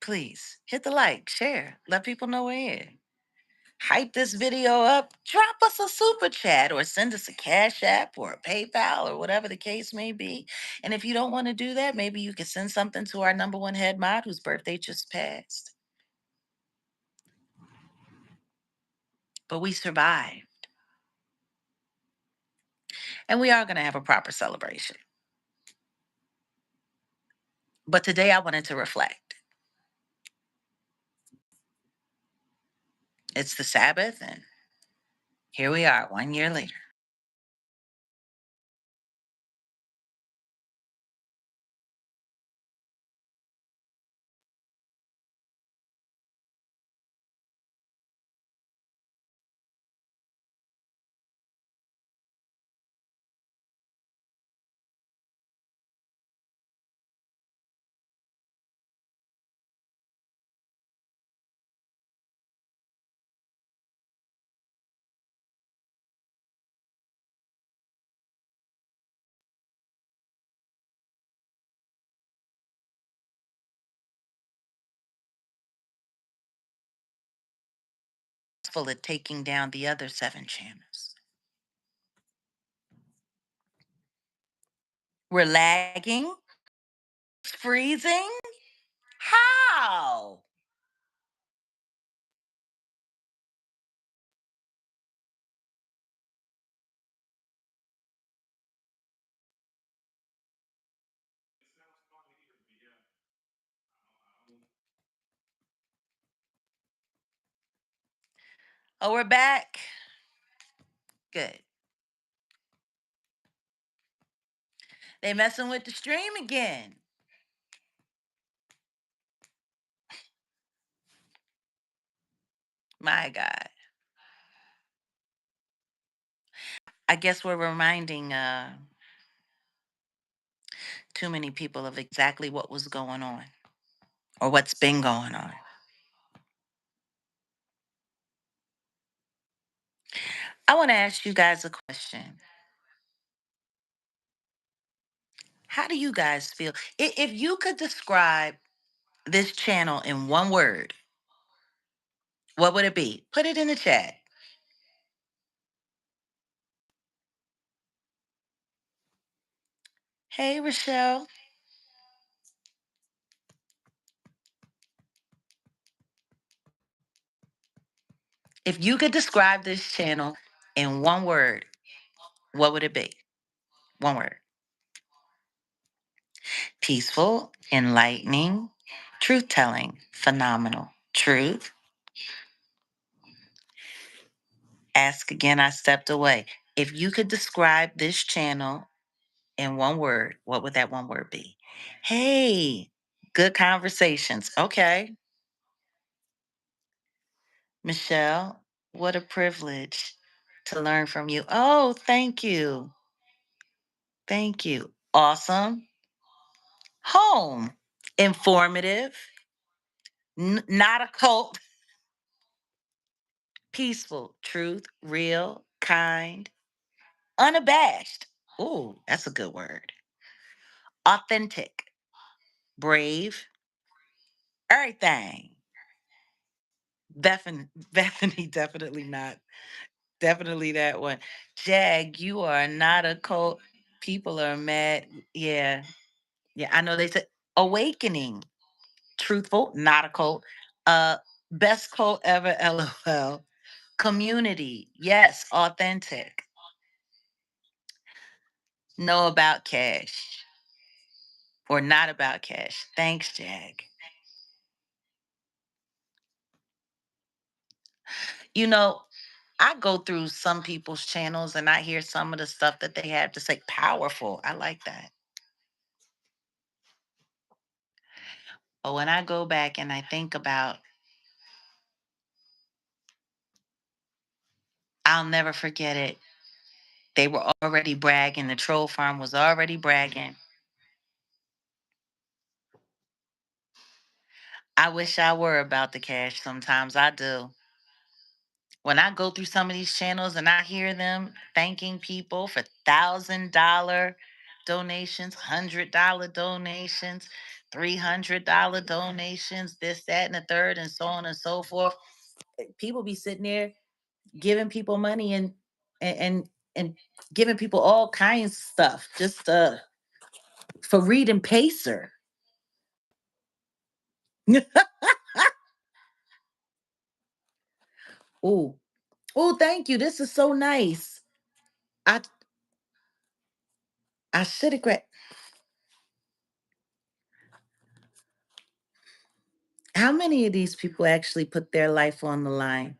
Please hit the like, share, let people know we're here. Hype this video up, drop us a super chat or send us a Cash App or a PayPal or whatever the case may be. And if you don't want to do that, maybe you can send something to our number one head mod whose birthday just passed. But we survived. And we are going to have a proper celebration. But today I wanted to reflect. It's the Sabbath, and here we are 1 year later. Full of taking down the other 7 channels. We're lagging, freezing. How? Oh, we're back. Good. They messing with the stream again. My God. I guess we're reminding too many people of exactly what was going on or what's been going on. I want to ask you guys a question. How do you guys feel? If you could describe this channel in one word, what would it be? Put it in the chat. Hey, Rochelle. If you could describe this channel in one word, what would it be? One word. Peaceful, enlightening, truth telling, phenomenal. Truth. Ask again, I stepped away. If you could describe this channel in one word, what would that one word be? Hey, good conversations. Okay. Michelle, what a privilege to learn from you. Oh, thank you. Thank you. Awesome. Home. Informative. Not a cult. Peaceful. Truth. Real. Kind. Unabashed. Ooh, that's a good word. Authentic. Brave. Everything. Bethany, definitely not. Definitely that one. Jag, you are not a cult. People are mad. Yeah. Yeah. I know they said awakening. Truthful, not a cult. Uh best cult ever, LOL. Community. Yes, authentic. Know about cash. Or not about cash. Thanks, Jag. You know, I go through some people's channels and I hear some of the stuff that they have to say. Powerful. I like that. But when I go back and I think about, I'll never forget it. They were already bragging. The troll farm was already bragging. I wish I were about the cash sometimes. I do. When I go through some of these channels and I hear them thanking people for $1,000 donations, $100 donations, $300 donations, this, that, and the third, and so on and so forth. People be sitting there giving people money and and giving people all kinds of stuff just for reading Pacer. Oh, oh, thank you. This is so nice. I I should have grabbed. How many of these people actually put their life on the line?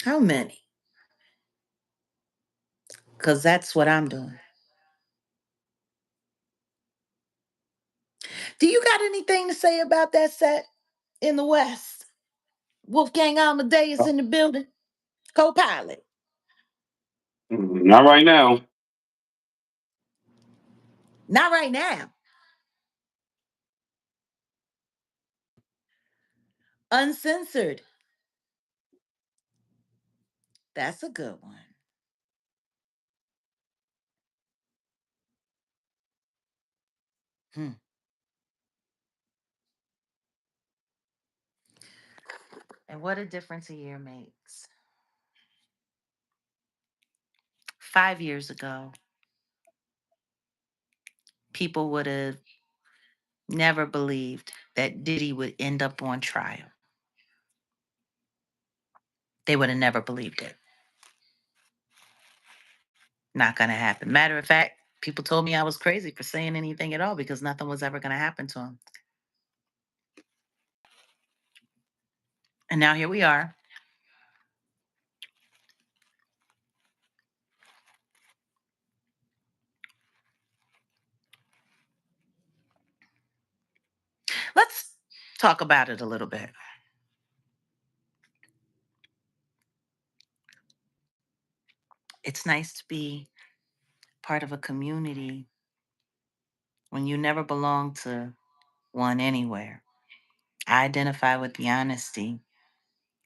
How many? Because that's what I'm doing. Do you got anything to say about that set in the West? Wolfgang Amadeus in the building. Co-pilot. Not right now. Not right now. Uncensored. That's a good one. Hmm. And what a difference a year makes. 5 years ago, people would have never believed that Diddy would end up on trial. They would have never believed it. Not going to happen. Matter of fact, people told me I was crazy for saying anything at all because nothing was ever going to happen to him. And now here we are. Let's talk about it a little bit. It's nice to be part of a community when you never belong to one anywhere. I identify with the honesty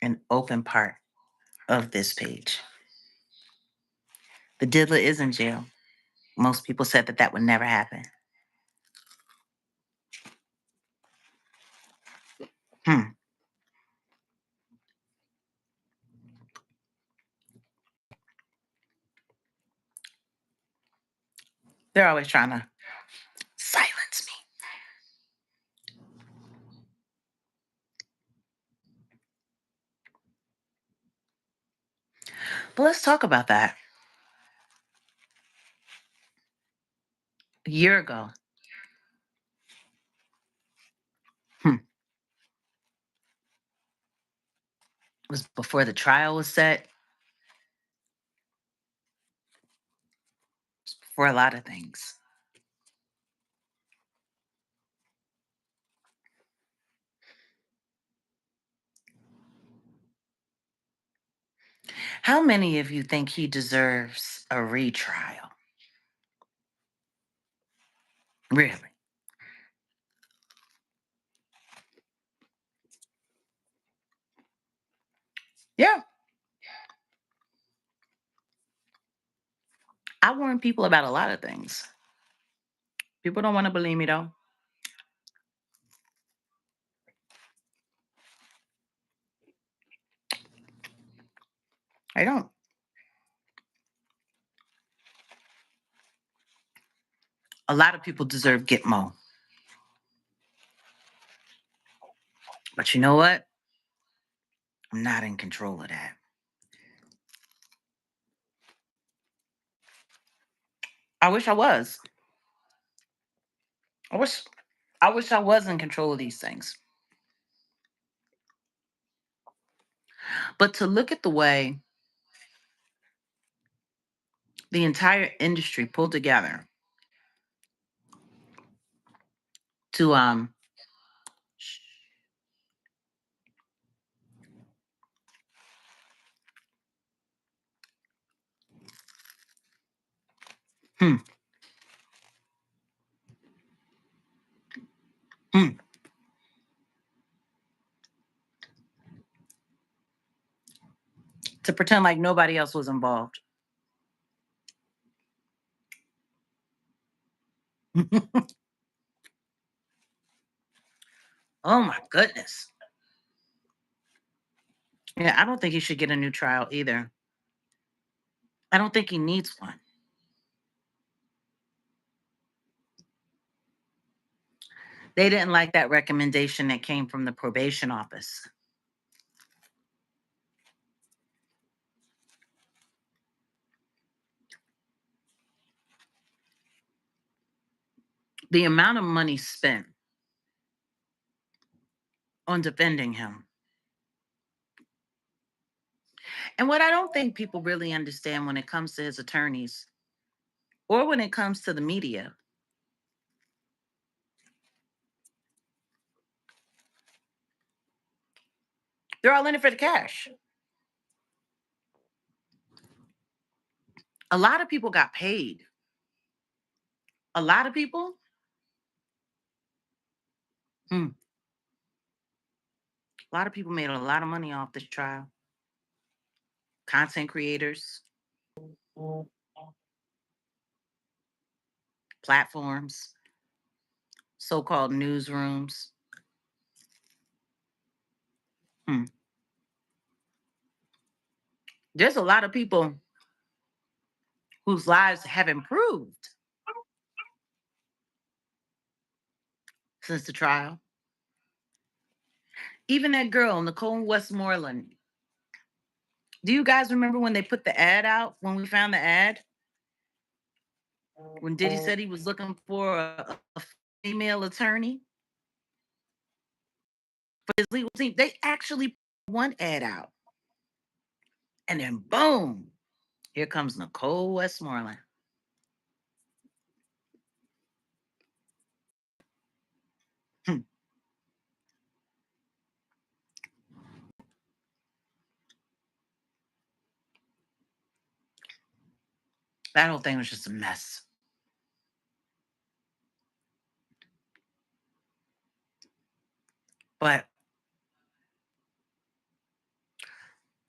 and open part of this page. The diddler is in jail. Most people said that that would never happen. Hmm. They're always trying to silence me. But let's talk about that. A year ago, hmm, was before the trial was set, for a lot of things. How many of you think he deserves a retrial? Really? Yeah. I warn people about a lot of things. People don't want to believe me though. I don't. A lot of people deserve Gitmo. But you know what? I'm not in control of that. I wish I was. I wish I was in control of these things. But to look at the way the entire industry pulled together to hmm, hmm, to pretend like nobody else was involved. Oh my goodness. Yeah, I don't think he should get a new trial either. I don't think he needs one. They didn't like that recommendation that came from the probation office. The amount of money spent on defending him. And what I don't think people really understand when it comes to his attorneys or when it comes to the media, they're all in it for the cash. A lot of people got paid. A lot of people, hmm, a lot of people made a lot of money off this trial. Content creators, platforms, so-called newsrooms. Hmm. There's a lot of people whose lives have improved since the trial. Even that girl, Nicole Westmoreland. Do you guys remember when they put the ad out, when we found the ad? When Diddy said he was looking for a female attorney for his legal team, they actually put one ad out. And then boom, here comes Nicole Westmoreland. Hmm. That whole thing was just a mess. But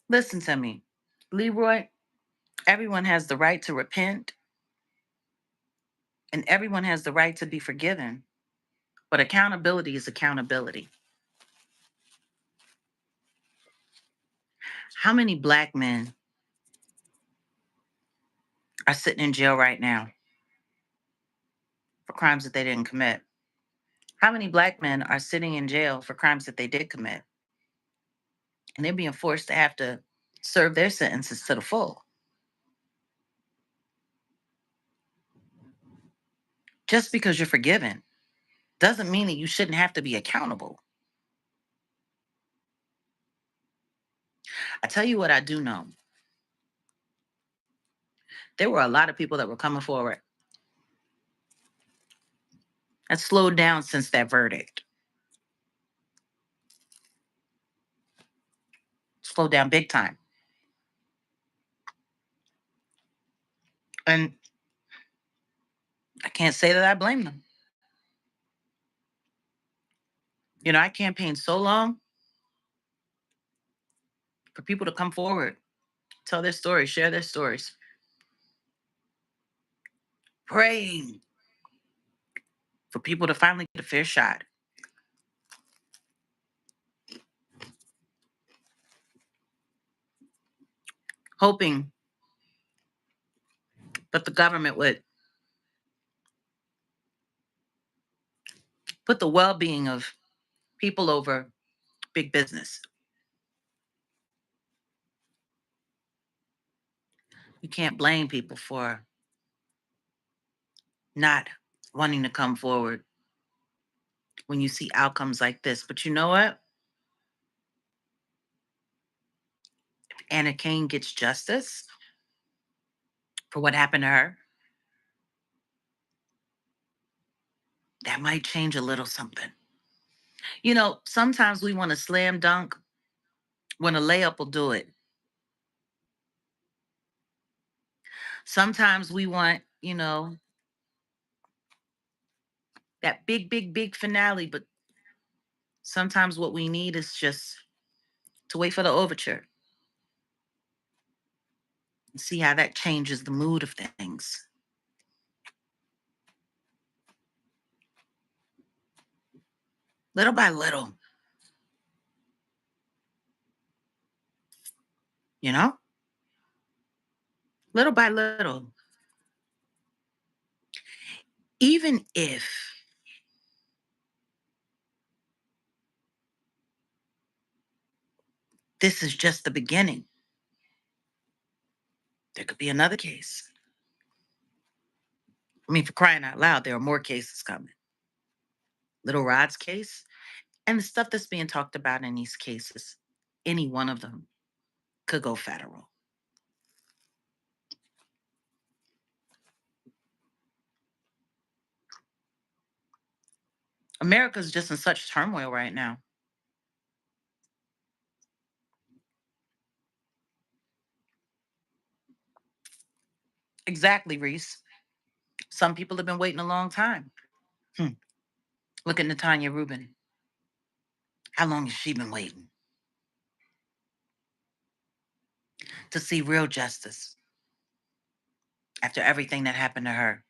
listen to me, Leroy, everyone has the right to repent and everyone has the right to be forgiven. But accountability is accountability. How many black men are sitting in jail right now for crimes that they didn't commit? How many black men are sitting in jail for crimes that they did commit? And they're being forced to have to serve their sentences to the full. Just because you're forgiven doesn't mean that you shouldn't have to be accountable. I tell you what I do know. There were a lot of people that were coming forward. That slowed down since that verdict. Slowed down big time. And I can't say that I blame them. You know, I campaigned so long for people to come forward, tell their stories, share their stories, praying for people to finally get a fair shot. hoping that the government would put the well being of people over big business. You can't blame people for not wanting to come forward when you see outcomes like this. But you know what? If Anna Kane gets justice for what happened to her, that might change a little something. You know, sometimes we want to slam dunk when a layup will do it. Sometimes we want, that big, big, big finale, but sometimes what we need is just to wait for the overture and see how that changes the mood of things. Little by little, you know? Little by little. Even if this is just the beginning, there could be another case. I mean, for crying out loud, there are more cases coming. Little Rod's case and the stuff that's being talked about in these cases, any one of them could go federal. America's just in such turmoil right now. Exactly, Reese. Some people have been waiting a long time. Hmm. Look at Natanya Rubin. How long has she been waiting to see real justice after everything that happened to her?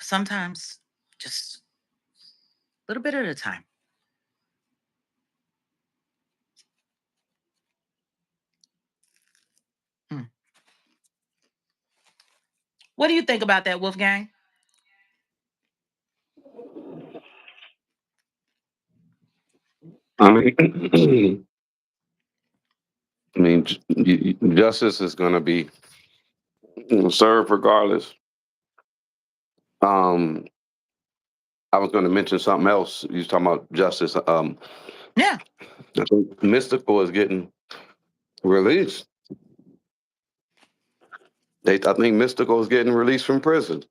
Sometimes, just a little bit at a time. Hmm. What do you think about that, Wolfgang? I mean, I mean, justice is going to be served regardless. Um, I was going to mention something else. You was talking about justice. Yeah, I think Mystical is getting released. I think Mystical is getting released from prison.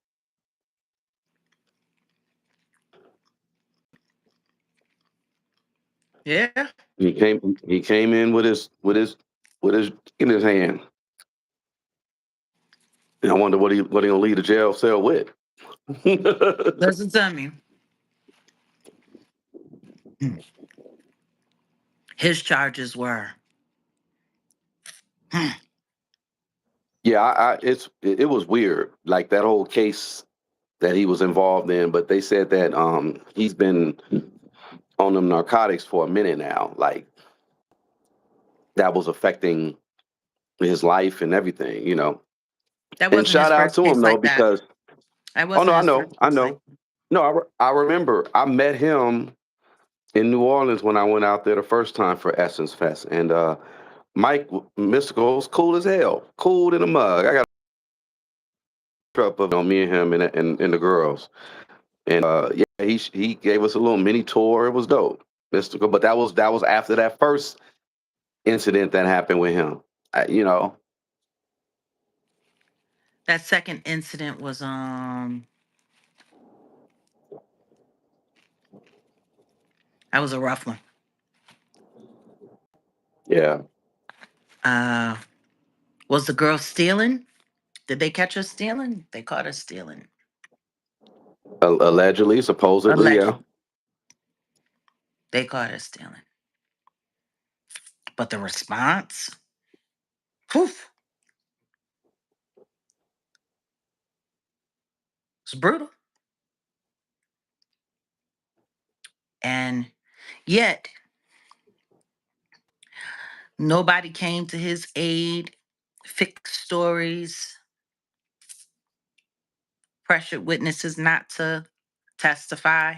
yeah. He came in with his in his hand. And I wonder what he gonna leave the jail cell with. Listen to me. Hmm. His charges were. Hmm. Yeah, it was weird, like that whole case that he was involved in. But they said that he's been on them narcotics for a minute now, like that was affecting his life and everything. That And wasn't his shout out first to him case though, like that. because That oh no, wasn't I his know, first I case like know. No, I remember I met him in New Orleans when I went out there the first time for Essence Fest, and Mike Mystical's cool as hell, cool in a mug. I got a truck of me and him and the girls, and yeah, he gave us a little mini tour. It was dope, Mystical. But that was after that first incident that happened with him. I. that second incident was that was a rough one. Yeah, Uh was the girl stealing? Did they catch her stealing? They caught her stealing. allegedly, supposedly, yeah. Allegedly. They caught her stealing. But the response, whew, was brutal. And yet, Nobody came to his aid, fixed stories, pressured witnesses not to testify.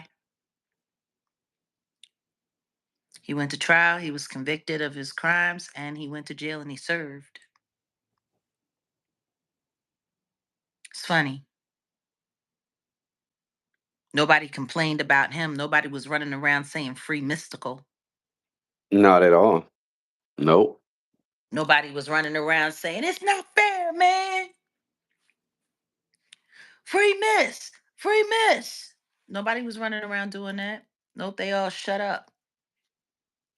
He went to trial, he was convicted of his crimes, and he went to jail and he served. It's funny. Nobody complained about him. Nobody was running around saying free mystical. Not at all. Nope. Nobody was running around saying it's not fair, man. Free miss, free miss. Nobody was running around doing that. Nope, they all shut up.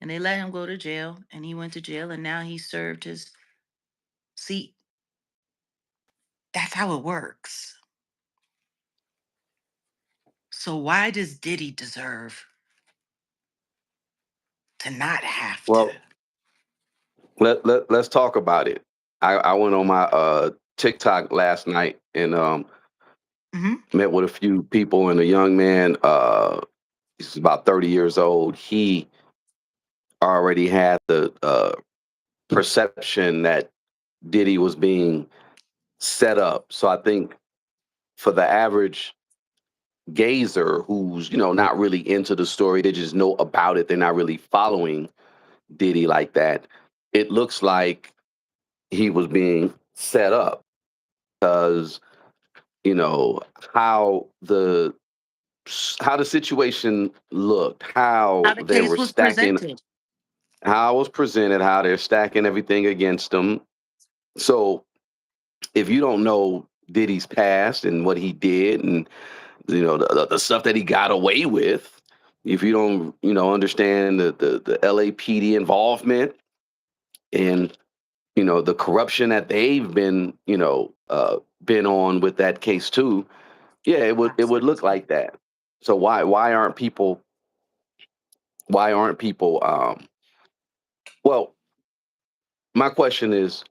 And they let him go to jail, and he went to jail, and now he served his seat. That's how it works. So why does Diddy deserve to not have to? Well, let's talk about it. I went on my TikTok last night and Hmm. met with a few people, and a young man, he's about 30 years old. He already had the perception that Diddy was being set up. So I think for the average gazer who's, not really into the story, they just know about it, they're not really following Diddy like that. It looks like he was being set up because, you know, how the how the situation looked, How how the they case were was stacking, presented. how it was presented, how they're stacking everything against them. So if you don't know Diddy's past and what he did, and the stuff that he got away with, if you don't understand the LAPD involvement and the corruption that they've been on with that case too, yeah, it would look like that. So why aren't people well, my question is,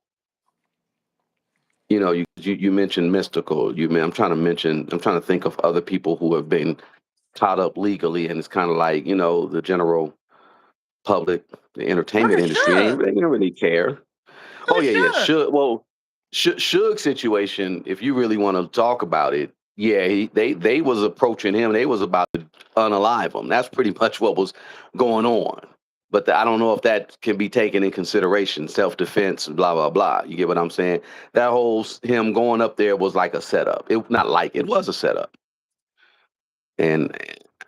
you mentioned mystical. I'm trying to think of other people who have been caught up legally, and it's kind of like, the general public, the Look entertainment at industry ain't Suge. they don't really care. Look Oh at yeah, yeah. Suge. Suge situation. If you really want to talk about it, yeah, they was approaching him. They was about to unalive him. That's pretty much what was going on. But I don't know if that can be taken in consideration. Self defense, blah blah blah. You get what I'm saying? That whole him going up there was like a setup. It not like it was a setup. And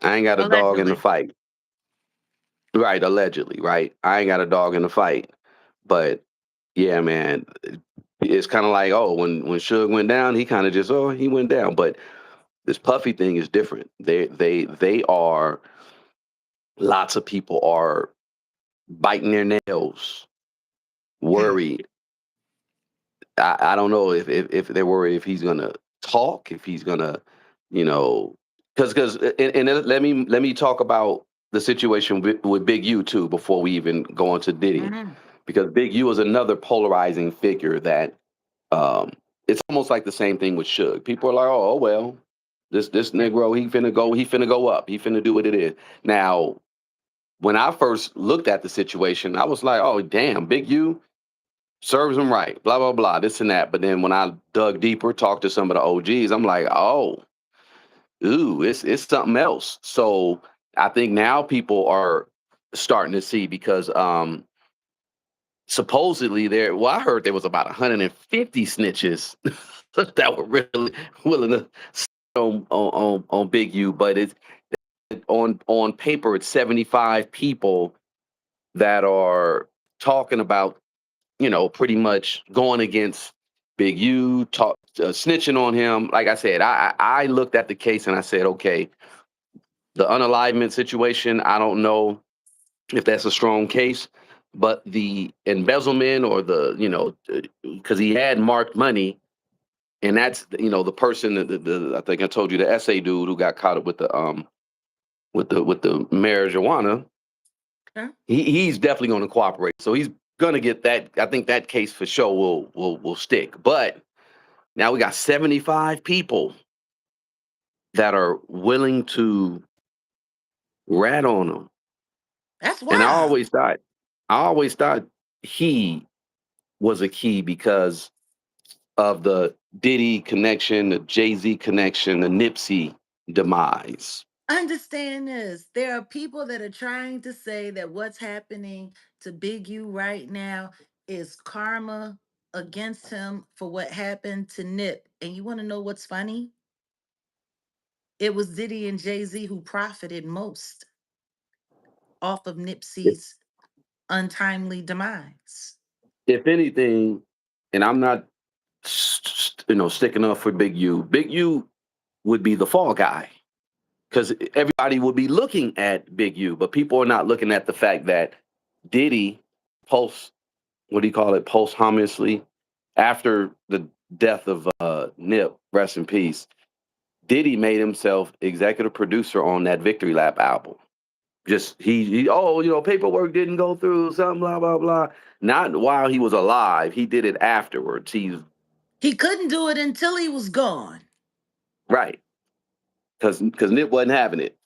I ain't got a dog in the Allegedly. fight. Right, allegedly, right? I ain't got a dog in the fight. But yeah, man, it's kind of like, oh, when Suge went down, he kind of just, oh, he went down. But this Puffy thing is different. They are, lots of people are biting their nails, Hmm. worried. I don't know if they're worried if he's gonna talk, if he's gonna, you know, because and let me talk about the situation with Big U too before we even go on to Diddy, Hmm. because Big U is another polarizing figure that um it's almost like the same thing with Suge. People are like, oh well, this Negro, he finna go up, he finna do what it is. Now, when I first looked at the situation, I was like, oh damn, Big U serves him right, blah blah blah, this and that. But then when I dug deeper, talked to some of the OGs, I'm like, oh, ooh, it's something else. So I think now people are starting to see, because supposedly I heard there was about 150 snitches that were really willing to on Big U, but it's on paper it's 75 people that are talking about, pretty much going against Big U, snitching on him. Like I said, I looked at the case and I said, okay, the unalivement situation, I don't know if that's a strong case, but the embezzlement, or because he had marked money, and that's the person that I think I told you, the essay dude who got caught up with the marijuana. Okay. He's definitely going to cooperate. So he's going to get that. I think that case for sure will stick. But now we got 75 people that are willing to rat on him. That's And wild. I always thought he was a key because of the Diddy connection, the Jay-Z connection, the Nipsey demise. Understand this. There are people that are trying to say that what's happening to Big U right now is karma against him for what happened to Nip. And you want to know what's funny? It was Diddy and Jay-Z who profited most off of If, Nipsey's untimely demise. if anything, and I'm not, sticking up for Big U. Big U would be the fall guy because everybody would be looking at Big U, but people are not looking at the fact that Diddy post, what do you call it, posthumously, after the death of Nip, rest in peace. Diddy made himself executive producer on that Victory Lap album. Just oh, paperwork didn't go through, something, blah blah blah. Not while he was alive. He did it afterwards. He's He couldn't do it until he was gone. right because Nip wasn't having it.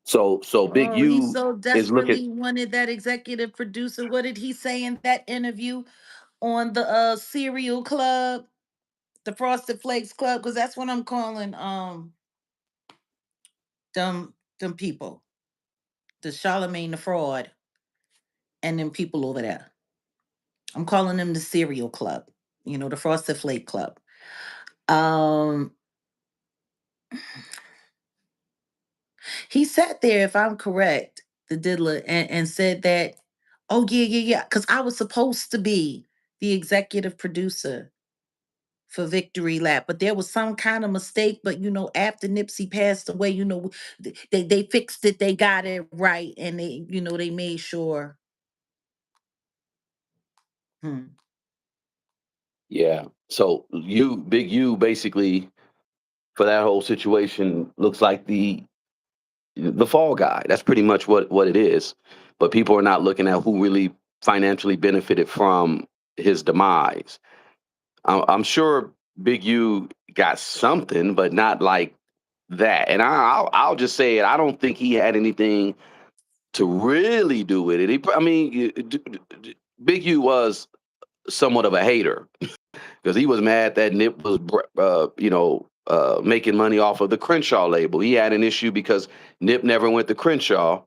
So Big Oh, he U so is looking. desperately wanted that executive producer. What did he say in that interview on the cereal club, the Frosted Flakes Club? Because that's what I'm calling them people, the Charlemagne the fraud, and them people over there. I'm calling them the cereal club. The Frosted Flake Club. Um, he sat there, if I'm correct, the diddler, and said that, oh yeah, yeah, yeah, because I was supposed to be the executive producer for Victory Lap, but there was some kind of mistake. But after Nipsey passed away, they fixed it, they got it right, and they made sure. Hmm. Yeah. So Big U, basically for that whole situation looks like the fall guy. That's pretty much what it is. But people are not looking at who really financially benefited from his demise. I'm sure Big U got something, but not like that. And I'll just say it. I don't think he had anything to really do with it. I mean, Big U was somewhat of a hater because he was mad that Nip was, making money off of the Crenshaw label. He had an issue because Nip never went to Crenshaw.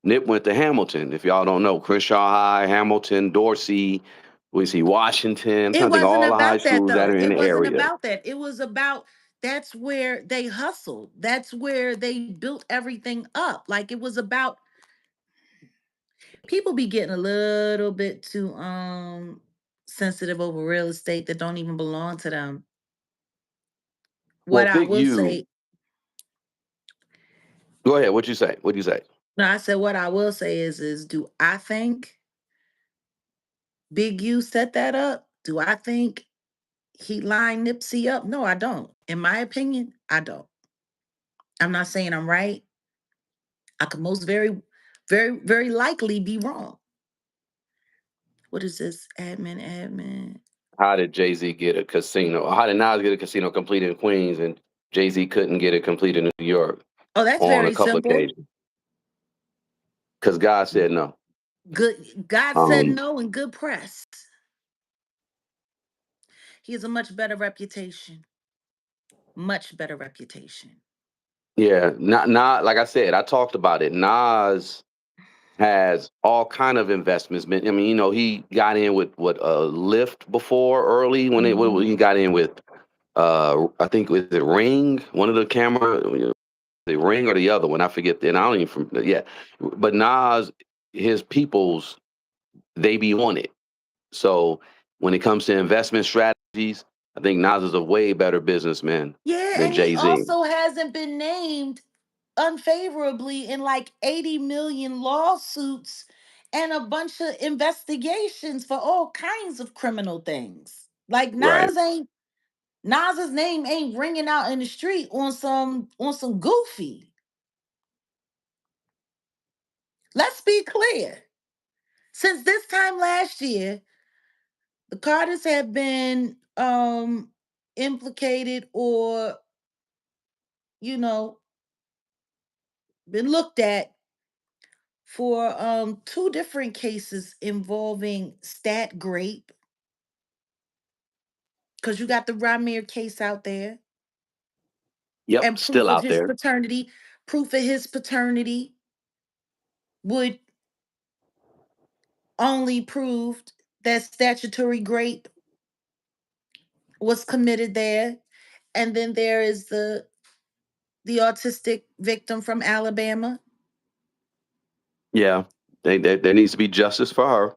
Nip went to Hamilton. If y'all don't know, Crenshaw High, Hamilton, Dorsey, we see Washington. I'm It trying to think of wasn't all the high about that schools that though. are in It the wasn't area. about that. It was about that's where they hustled. That's where they built everything up. Like it was about people be getting a little bit too sensitive over real estate that don't even belong to them. Well, What I Big will U, say, go ahead. What you say? What do you say? no, I said what I will say is do I think Big U set that up? Do I think he lined Nipsey up? No, I don't. In my opinion, I don't. I'm not saying I'm right. I could most very, very, very likely be wrong. What is this? Admin. How did Jay Z get a casino? How did Nas get a casino completed in Queens and Jay Z couldn't get it completed in New York Oh, that's on a very couple simple. occasions? Because God said no. Good. God said Um, no and good press. He has a much better reputation. Much better reputation. yeah, not like I said. I talked about it. Nas has all kind of investments. I mean, he got in with what Lyft before early when Hmm. he got in with I think was it Ring, one of the camera, the Ring or the other one, I forget. And I don't even yeah, but Nas, his peoples, they be on it. So when it comes to investment strategies, I think Nas is a way better businessman Yeah, than and he Jay Z. also hasn't been named unfavorably in like 80 million lawsuits and a bunch of investigations for all kinds of criminal things. Like Right. Nas's name ain't ringing out in the street on some goofy. Let's be clear. Since this time last year, the Carters have been implicated or you know been looked at for two different cases involving Stat Grape, because you got the Ramir case out there, Yep, and proof still of out his there. paternity. Proof of his paternity would only proved that statutory grape was committed there. And then there is the autistic victim from Alabama. Yeah, there needs to be justice for her.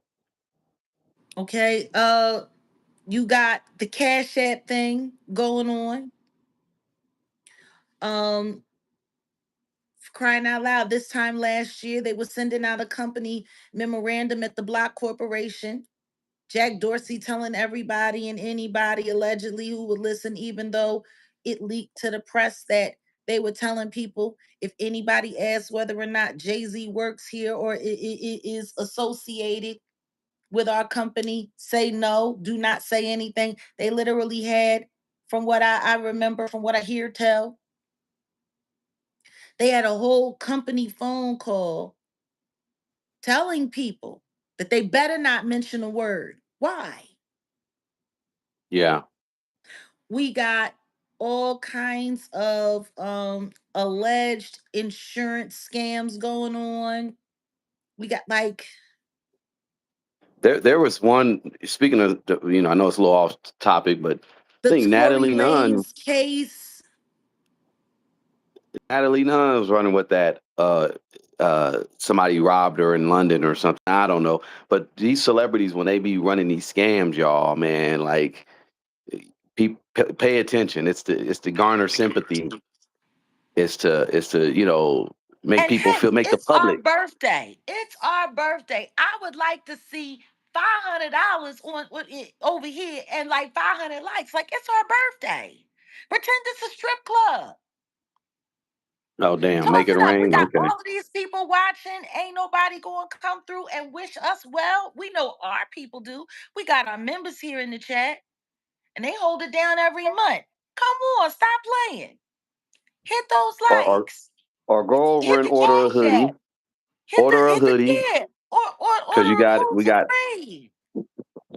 Okay. You got the Cash App thing going on. Um, crying out loud. This time last year, they were sending out a company memorandum at the Block Corporation. Jack Dorsey telling everybody and anybody allegedly who would listen, even though it leaked to the press, that they were telling people if anybody asks whether or not Jay-Z works here or it is associated with our company, say no, do not say anything. They literally had, from what I remember, from what I hear tell, they had a whole company phone call telling people that they better not mention a word. Why? Yeah, We got all kinds of alleged insurance scams going on. We got like there was one. Speaking of, I know it's a little off topic, but I the think Tory Lanez case. Natalie Nunn was running with that. Somebody robbed her in London or something. I don't know. But these celebrities, when they be running these scams, y'all, man, like, pay attention. It's to garner sympathy. It's to make And people feel, hey, make the it's our public. birthday. It's our birthday. I would like to see $500 over here and like 500 likes. Like it's our birthday. Pretend it's a strip club. Oh damn, Toss make it it up. We rain. got Okay. all of these people watching. Ain't nobody going to come through and wish us well. We know our people do. We got our members here in the chat, and they hold it down every month. Come on, stop playing. Hit those Or or likes. or go over Hit and the order a cash hoodie. app. Order a Hit the hoodie yeah. Or because you order a got we cruelty got free.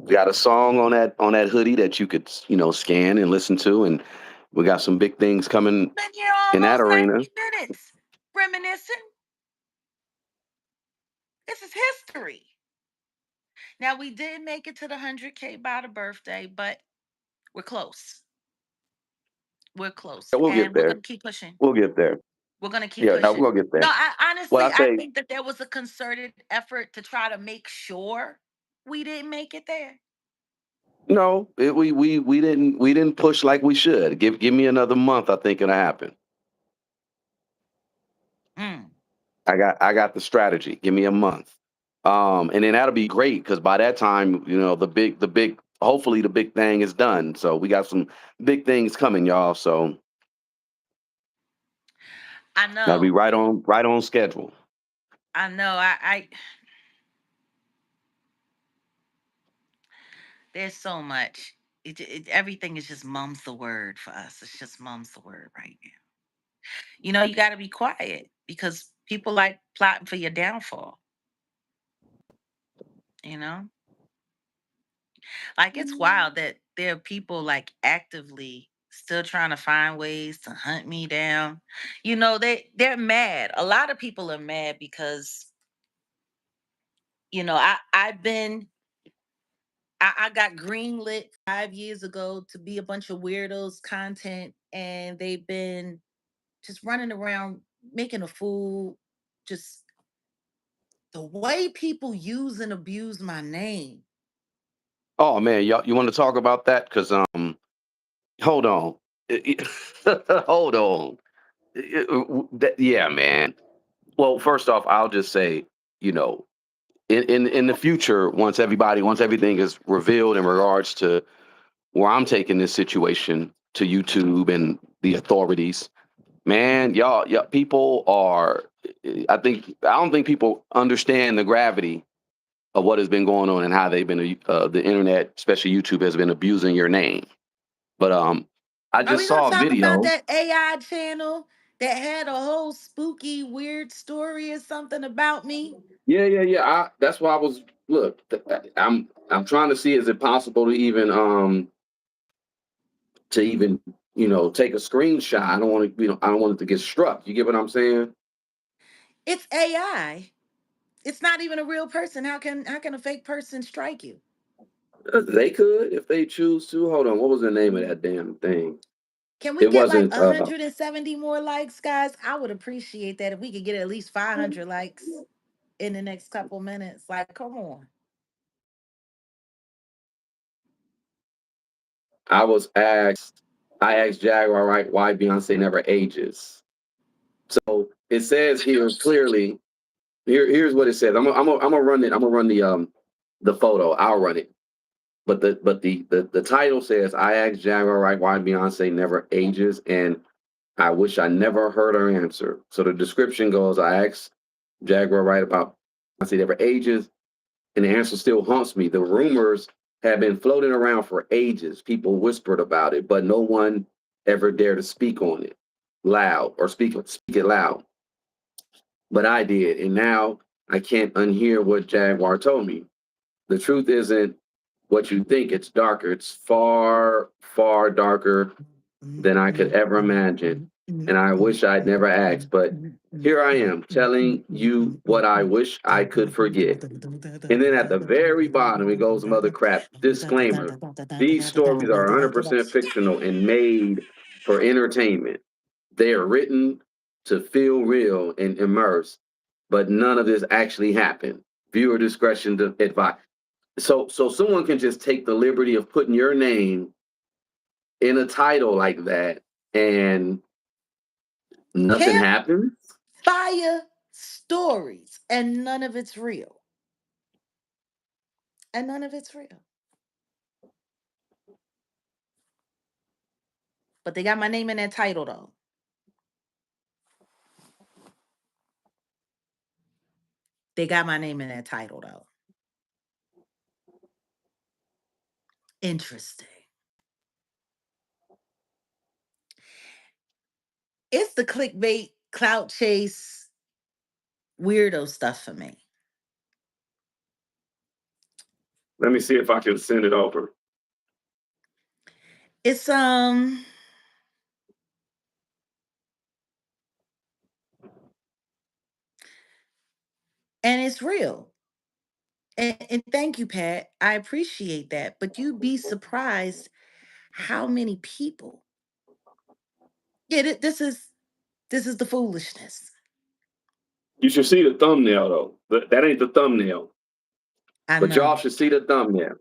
got a song on that hoodie that you could scan and listen to, and we got some big things coming Been here in that almost arena. 90 minutes. Reminiscing. This is history. Now we did make it to the 100K by the birthday, but we're close. We're close. We'll get And we're there. gonna keep pushing. We'll get there. We're gonna keep Yeah, no, pushing. we'll get No, there. I Well, honestly I I say think that there was a concerted effort to try to make sure we didn't make it there. no. We didn't push like we should. Give me another month. I think it'll happen. Mm. I got the strategy. Give me a month. And then that'll be great because by that time, the big hopefully the big thing is done. So we got some big things coming, y'all. So I gotta be know. right on schedule. I know. I there's so much. Everything is just mum's the word for us. It's just mum's the word right now. You got to be quiet because people like plotting for your downfall. You know, like it's wild that there are people like actively still trying to find ways to hunt me down. They're mad. A lot of people are mad because I got greenlit 5 years ago to be a bunch of weirdos content, and they've been just running around making a fool. Just the way people use and abuse my name. Oh man, y'all, you want to talk about that? Because hold on, hold on. Yeah, man. Well, first off, I'll just say, you know, in the future, once everything is revealed in regards to where I'm taking this situation to YouTube and the authorities, man, y'all, people are. I don't think people understand the gravity of what has been going on and how they've been the internet, especially YouTube, has been abusing your name. But I Are just we gonna saw a talk about video. that AI channel that had a whole spooky, weird story or something about me. Yeah. That's why I was look. I'm trying to see is it possible to even take a screenshot. I don't want to I don't want it to get struck. You get what I'm saying? It's AI. It's not even a real person. How can a fake person strike you? They could if they choose to. Hold on, what was the name of that damn thing? Can we It get like wasn't. 170 more likes, guys? I would appreciate that if we could get at least 500 likes in the next couple minutes. Like, come on. I was asked. I asked Jaguar Wright why Beyonce never ages. So it says here clearly. Here's what it says. I'm gonna run it. I'm gonna run the photo. I'll run it. But the title says I asked Jaguar Wright why Beyonce never ages, and I wish I never heard her answer. So the description goes, I asked Jaguar Wright about Beyonce never ages, and the answer still haunts me. The rumors have been floating around for ages. People whispered about it, but no one ever dared to speak on it loud or speak it loud. But I did, and now I can't unhear what Jaguar told me. The truth isn't what you think. It's darker. It's far, far darker than I could ever imagine. And I wish I'd never asked, but here I am telling you what I wish I could forget. And then at the very bottom, it goes some other crap. Disclaimer: these stories are 100% fictional and made for entertainment. They are written to feel real and immerse, but none of this actually happened. Viewer discretion to advise. So someone can just take the liberty of putting your name in a title like that and nothing happens. Campfire stories, and none of it's real. And none of it's real. But they got my name in that title, though. They got my name in that title, though. Interesting. It's the clickbait, clout chase, weirdo stuff for me. Let me see if I can send it over. It's and it's real. And thank you, Pat. I appreciate that. But you'd be surprised how many people. Yeah, this is the foolishness. You should see the thumbnail though. That ain't the thumbnail, I but y'all know. should see the thumbnail.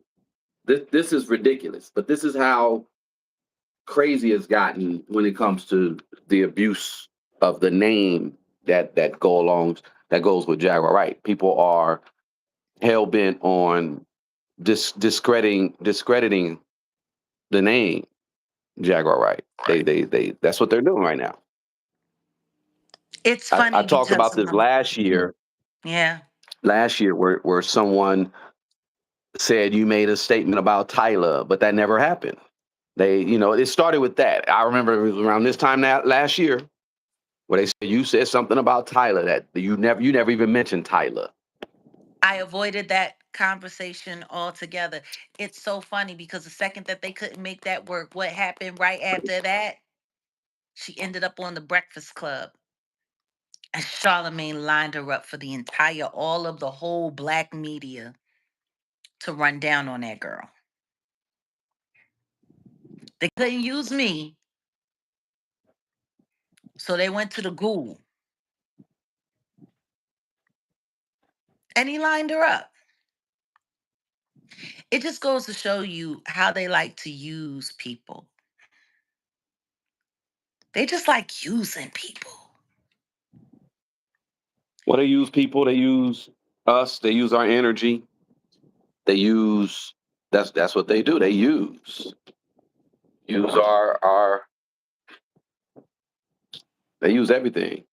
This is ridiculous, but this is how crazy it's gotten when it comes to the abuse of the name that goes with Jaguar Wright. People are hell bent on discrediting the name Jaguar Wright. They that's what they're doing right now. It's I funny talked because about this yeah. last year where someone said you made a statement about Tyler, but that never happened. It started with that. I remember it was around this time last year where they said you said something about Tyler that you never even mentioned Tyler. I avoided that conversation altogether. It's so funny because the second that they couldn't make that work, what happened right after that? She ended up on the Breakfast Club. And Charlemagne lined her up for all of the whole black media to run down on that girl. They couldn't use me, so they went to the ghoul. And he lined her up. It just goes to show you how they like to use people. They just like using people. Well, they use people, they use us, they use our energy, they use that's what they do. They use our they use everything.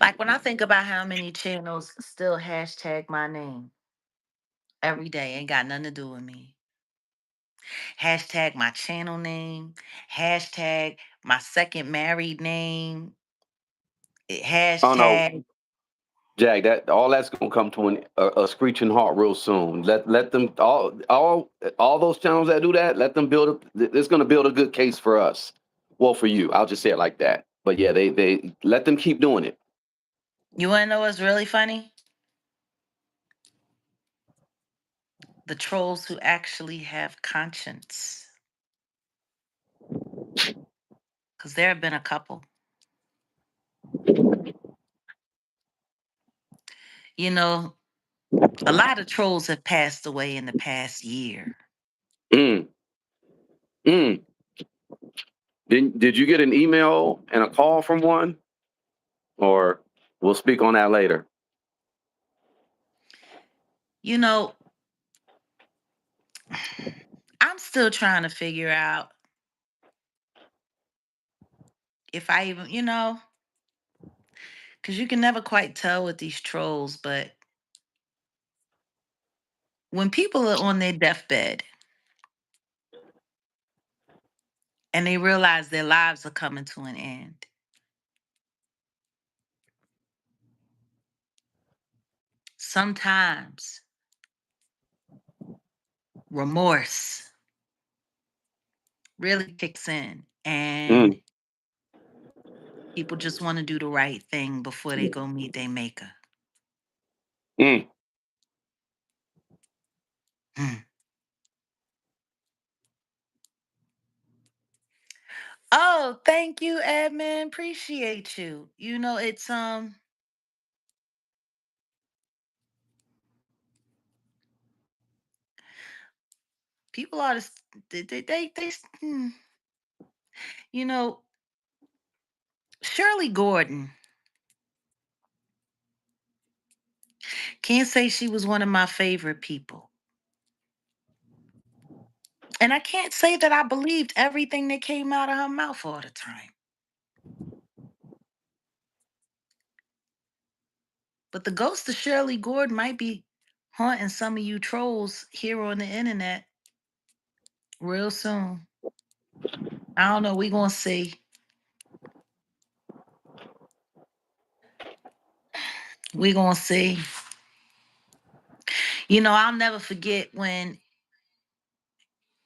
Like when I think about how many channels still hashtag my name every day, ain't got nothing to do with me. Hashtag my channel name, hashtag my second married name, Oh no, hashtag. Jack, that all that's gonna come to a screeching halt real soon. Let them all those channels that do that. Let them build. It's gonna build a good case for us. Well, for you, I'll just say it like that. But yeah, they let them keep doing it. You want to know what's really funny? The trolls who actually have conscience. Because there have been a couple. You know, a lot of trolls have passed away in the past year. Mm, mm. Did you get an email and a call from one, or we'll speak on that later? You know, I'm still trying to figure out if I even, because you can never quite tell with these trolls, but when people are on their deathbed and they realize their lives are coming to an end, sometimes remorse really kicks in and Mm, people just want to do the right thing before they go meet their maker. mm. Hmm. Oh, thank you, Edmund. Appreciate you. It's people are just you know, Shirley Gordon. Can't say she was one of my favorite people. And I can't say that I believed everything that came out of her mouth all the time. But the ghost of Shirley Gordon might be haunting some of you trolls here on the internet real soon. I don't know. We gonna see. We gonna see. I'll never forget when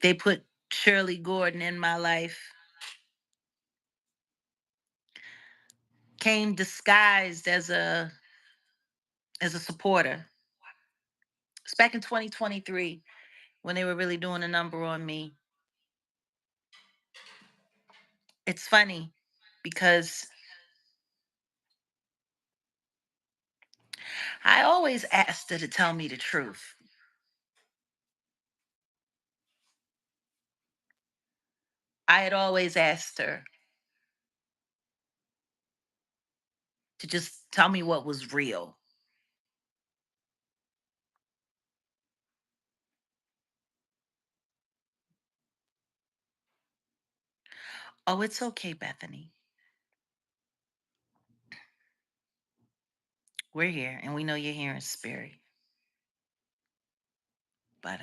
they put Shirley Gordon in my life. Came disguised as a supporter. It's back in 2023 when they were really doing a number on me. It's funny because I always asked her to tell me the truth. I had always asked her to just tell me what was real. Oh, it's okay, Bethany. We're here and we know you're here in spirit. But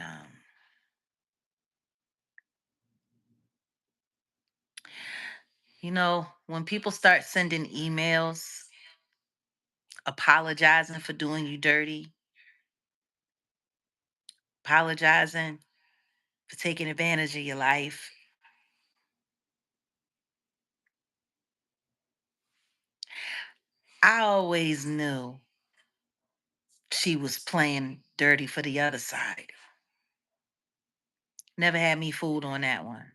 when people start sending emails apologizing for doing you dirty, apologizing for taking advantage of your life, I always knew she was playing dirty for the other side. Never had me fooled on that one.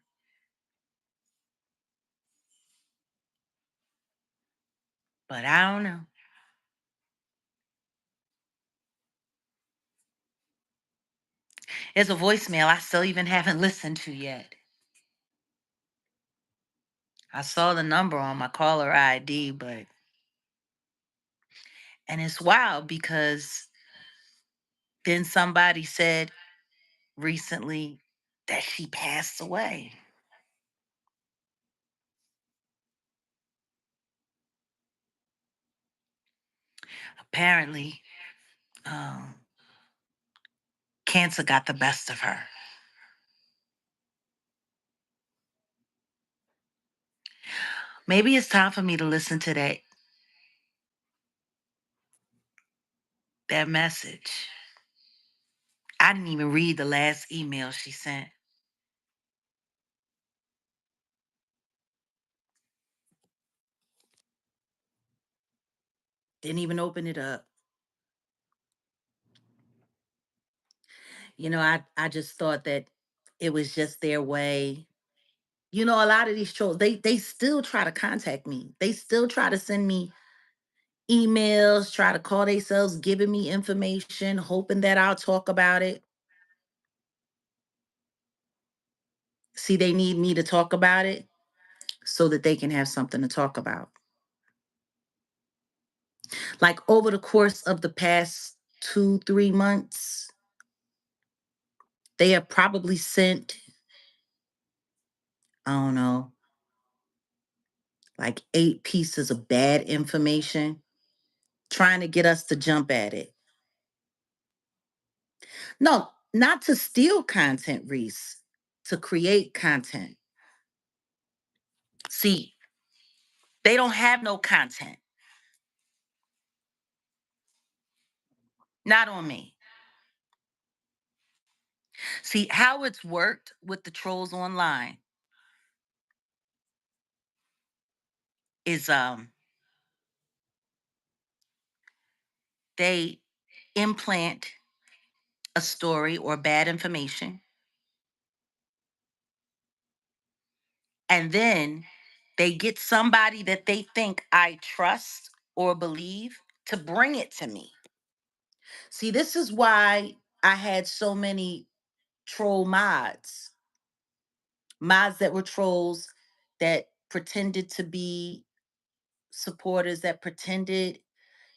But I don't know. There's a voicemail I still even haven't listened to yet. I saw the number on my caller ID, and it's wild because then somebody said recently that she passed away. Apparently, um, cancer got the best of her. Maybe it's time for me to listen to that message. I didn't even read the last email she sent. Didn't even open it up. I just thought that it was just their way. A lot of these trolls, they still try to contact me. They still try to send me emails, try to call themselves, giving me information, hoping that I'll talk about it. See, they need me to talk about it so that they can have something to talk about. Like over the course of the past 2, 3 months, they have probably sent, I don't know, like 8 pieces of bad information, trying to get us to jump at it. No, not to steal content, Reese, to create content. See, they don't have no content. Not on me. See, how it's worked with the trolls online is they implant a story or bad information, and then they get somebody that they think I trust or believe to bring it to me. See, this is why I had so many troll mods that were trolls, that pretended to be supporters, that pretended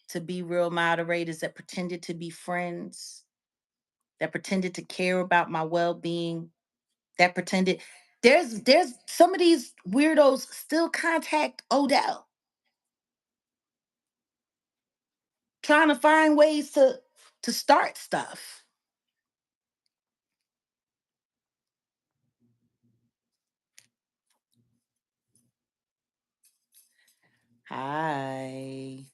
to be real moderators, that pretended to be friends, that pretended to care about my well-being, that pretended. There's some of these weirdos still contact Odell, trying to find ways to start stuff. Hi.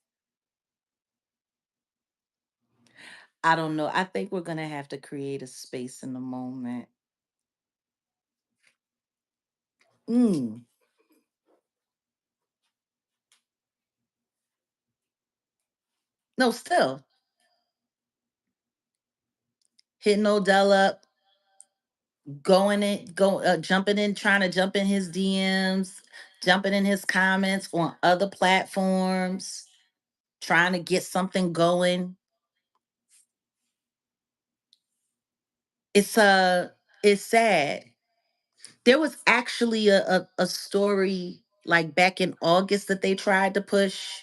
I don't know. I think we're gonna have to create a space in the moment. Mm. No, still hitting Odell up, jumping in, trying to jump in his DMs, jumping in his comments on other platforms, trying to get something going. It's it's sad. There was actually a story like back in August that they tried to push,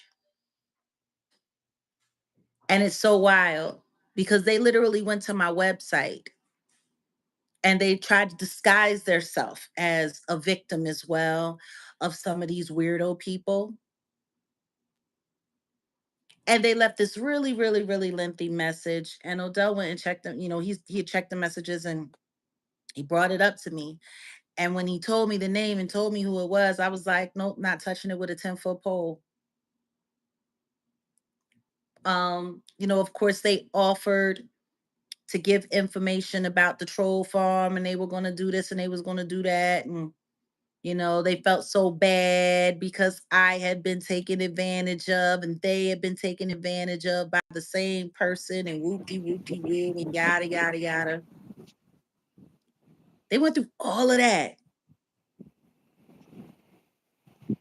and it's so wild because they literally went to my website and they tried to disguise themselves as a victim as well of some of these weirdo people. And they left this really, really, really lengthy message. And Odell went and checked them. He had checked the messages and he brought it up to me. And when he told me the name and told me who it was, I was like, nope, not touching it with a 10-foot pole. Of course, they offered to give information about the troll farm, and they were going to do this and they was going to do that. And they felt so bad because I had been taken advantage of and they had been taken advantage of by the same person, and whoopty whoopty woo and yada yada yada. They went through all of that.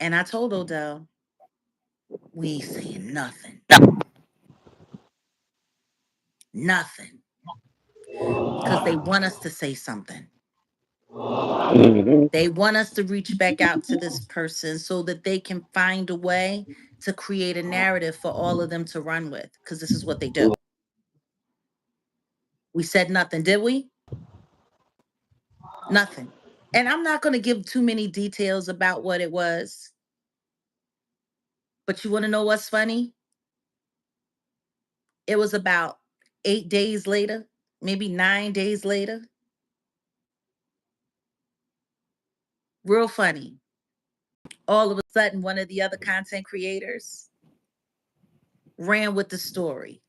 And I told Odell, we ain't saying nothing. Nothing. Because they want us to say something. Mhm. They want us to reach back out to this person so that they can find a way to create a narrative for all of them to run with. Because this is what they do. We said nothing, did we? Nothing. And I'm not going to give too many details about what it was. But you want to know what's funny? It was about 8 days later, maybe 9 days later. Real funny. All of a sudden, one of the other content creators ran with the story.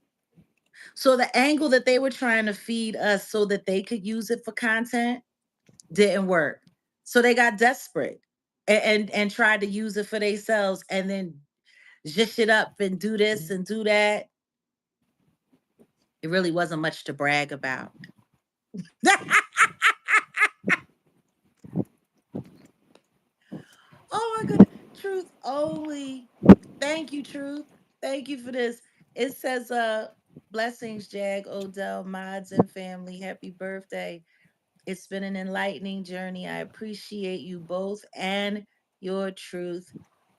So the angle that they were trying to feed us so that they could use it for content didn't work. So they got desperate and tried to use it for themselves and then zhish it up and do this and do that. It really wasn't much to brag about. Oh my goodness. Truth only. Thank you, Truth. Thank you for this. It says blessings, Jag, Odell, mods, and family. Happy birthday. It's been an enlightening journey. I appreciate you both and your truth.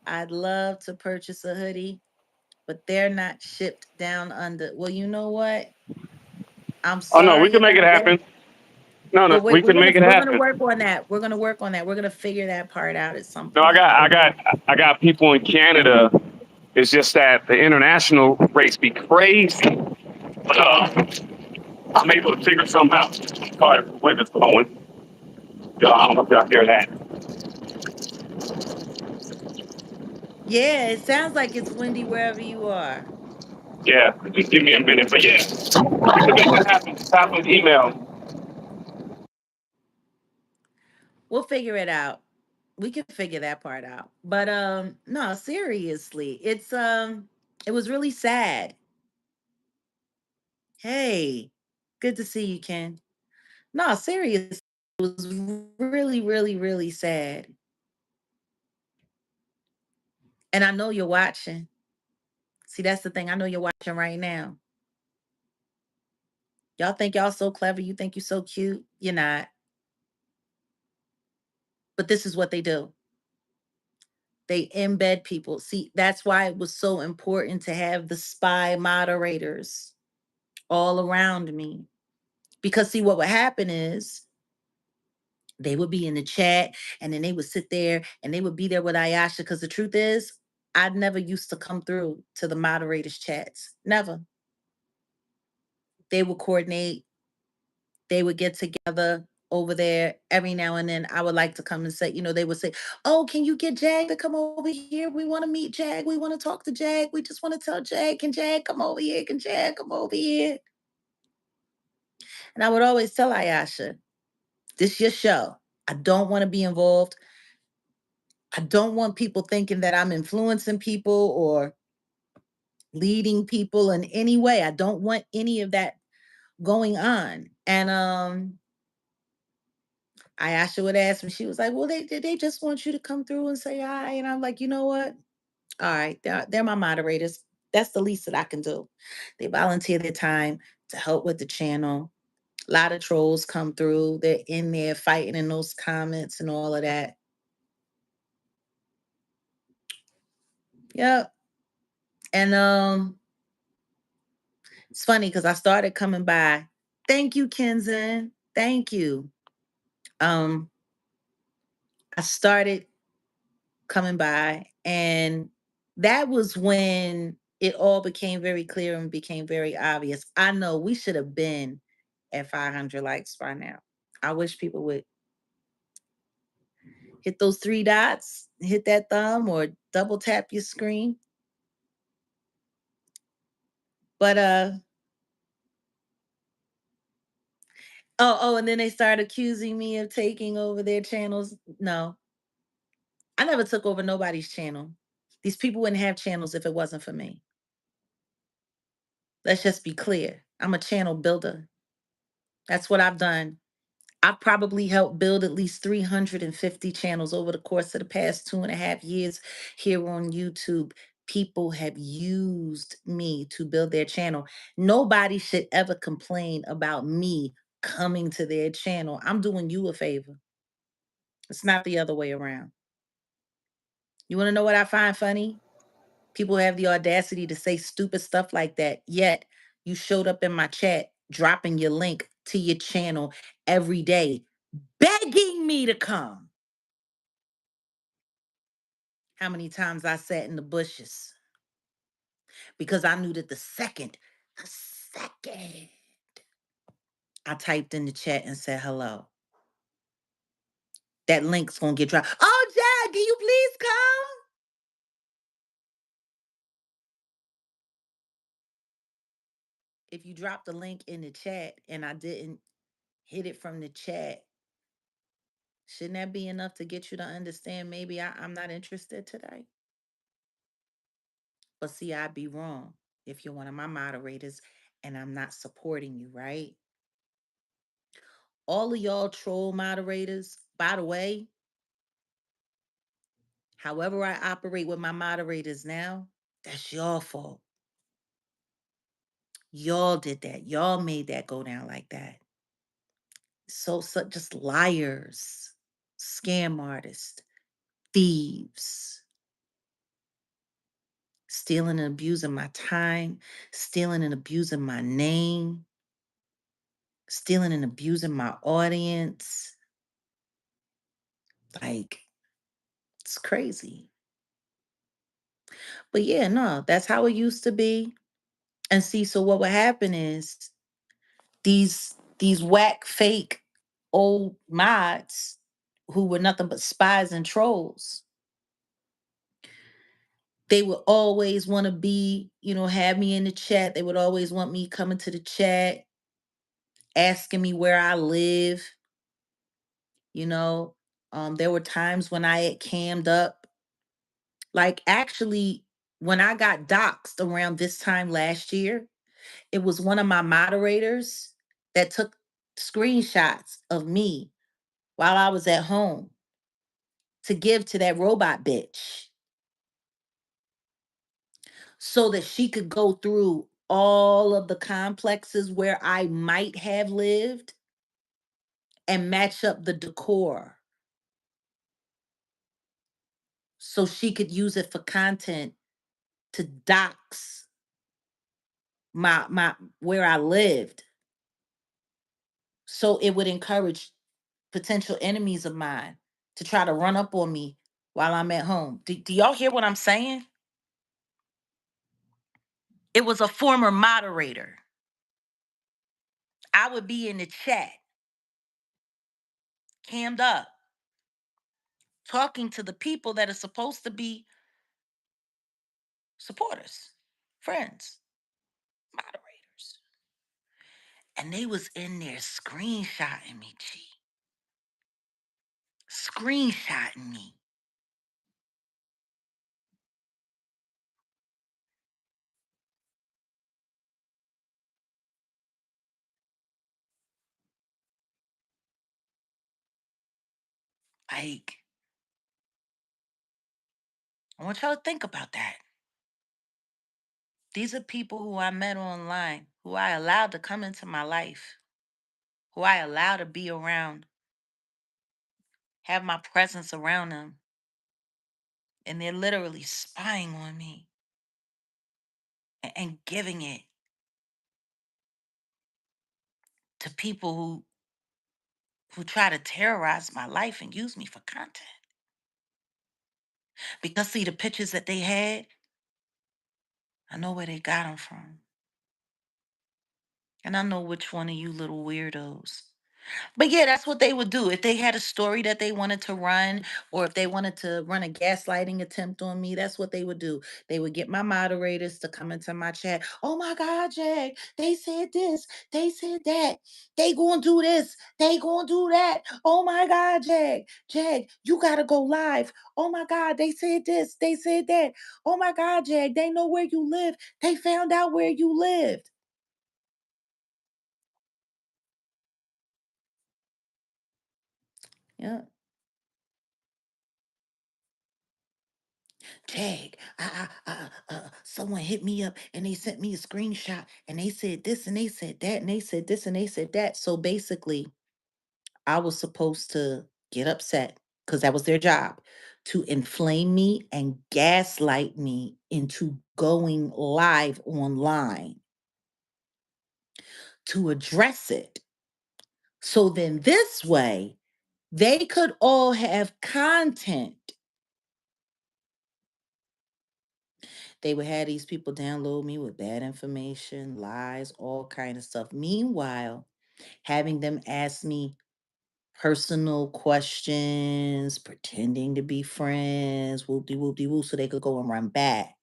I'd love to purchase a hoodie, but they're not shipped down under. Well, you know what? I'm Oh no, we sorry can make it about that. happen. No, But no, we can make it we're gonna happen. work on that. We're gonna work on that. We're gonna figure that part out at some No, point. I got people in Canada. It's just that the international rates be crazy. But I'm able to figure something out. Sorry, the wind is blowing. I don't know if y'all hear that. Yeah, it sounds like it's windy wherever you are. Yeah, just give me a minute. But yeah, we can make it happen. Top of email. We'll figure it out. We can figure that part out. But no, seriously. It was really sad. Hey, good to see you, Ken. No, seriously. It was really, really, really sad. And I know you're watching. See, that's the thing. I know you're watching right now. Y'all think y'all so clever. You think you're so cute. You're not. But this is what they do. They embed people. See, that's why it was so important to have the spy moderators all around me. Because see, what would happen is they would be in the chat and then they would sit there and they would be there with Ayasha. Because the truth is, I never used to come through to the moderators' chats. Never. They would coordinate, they would get together over there every now and then. I would like to come and say, they would say, "Oh, can you get Jag to come over here? We want to meet Jag. We want to talk to Jag. We just want to tell Jag, can Jag come over here? Can Jag come over here?" And I would always tell Ayasha, "This your show. I don't want to be involved. I don't want people thinking that I'm influencing people or leading people in any way. I don't want any of that going on." And Ayasha would ask me, she was like, "Well, they just want you to come through and say hi." And I'm like, "You know what? All right, they're my moderators. That's the least that I can do." They volunteer their time to help with the channel. A lot of trolls come through. They're in there fighting in those comments and all of that. Yep. And it's funny because I started coming by. Thank you, Kenzen. Thank you. Um, I started coming by, and that was when it all became very clear and became very obvious. I know we should have been at 500 likes by now. I wish people would hit those three dots, hit that thumb, or double tap your screen. But oh, and then they started accusing me of taking over their channels. No, I never took over nobody's channel. These people wouldn't have channels if it wasn't for me. Let's just be clear. I'm a channel builder. That's what I've done. I've probably helped build at least 350 channels over the course of the past 2.5 years here on YouTube. People have used me to build their channel. Nobody should ever complain about me coming to their channel. I'm doing you a favor. It's not the other way around. You want to know what I find funny? People have the audacity to say stupid stuff like that. Yet you showed up in my chat, dropping your link to your channel every day, begging me to come. How many times I sat in the bushes because I knew that the second I typed in the chat and said hello, That link's gonna get dropped. Oh, Jack, can you please come? If you drop the link in the chat and I didn't hit it from the chat, shouldn't that be enough to get you to understand maybe I'm not interested today? But see, I'd be wrong if you're one of my moderators and I'm not supporting you, right? All of y'all troll moderators, by the way, however I operate with my moderators now, that's your fault. Y'all did that. Y'all made that go down like that. So just liars, scam artists, thieves, stealing and abusing my time, stealing and abusing my name, stealing and abusing my audience. Like, it's crazy. But yeah, no, that's how it used to be. And see, so what would happen is these whack fake old mods who were nothing but spies and trolls, they would always want to be, have me in the chat. They would always want me coming to the chat, asking me where I live. You know, there were times when I had cammed up. Like, actually, when I got doxxed around this time last year, it was one of my moderators that took screenshots of me while I was at home to give to that robot bitch so that she could go through all of the complexes where I might have lived and match up the decor so she could use it for content to dox my where I lived, so it would encourage potential enemies of mine to try to run up on me while I'm at home. Do y'all hear what I'm saying? It was a former moderator. I would be in the chat, cammed up, talking to the people that are supposed to be supporters, friends, moderators. And they was in there screenshotting me, G. Screenshotting me. Like, I want y'all to think about that. These are people who I met online, who I allowed to come into my life, who I allowed to be around, have my presence around them. And they're literally spying on me and giving it to people who try to terrorize my life and use me for content. Because see, the pictures that they had, I know where they got them from. And I know which one of you little weirdos. But yeah, that's what they would do. If they had a story that they wanted to run, or if they wanted to run a gaslighting attempt on me, that's what they would do. They would get my moderators to come into my chat. Oh my God, Jag, they said this, they said that. They gonna do this, they gonna do that. Oh my God, Jag, you gotta go live. Oh my God, they said this, they said that. Oh my God, Jag, they know where you live. They found out where you lived. Yeah. Tag, someone hit me up and they sent me a screenshot and they said this and they said that and they said this and they said that. So basically, I was supposed to get upset because that was their job, to inflame me and gaslight me into going live online to address it. So then this way, they could all have content. They would have these people download me with bad information, lies, all kind of stuff. Meanwhile, having them ask me personal questions, pretending to be friends, whoop de whoop de whoop, so they could go and run back.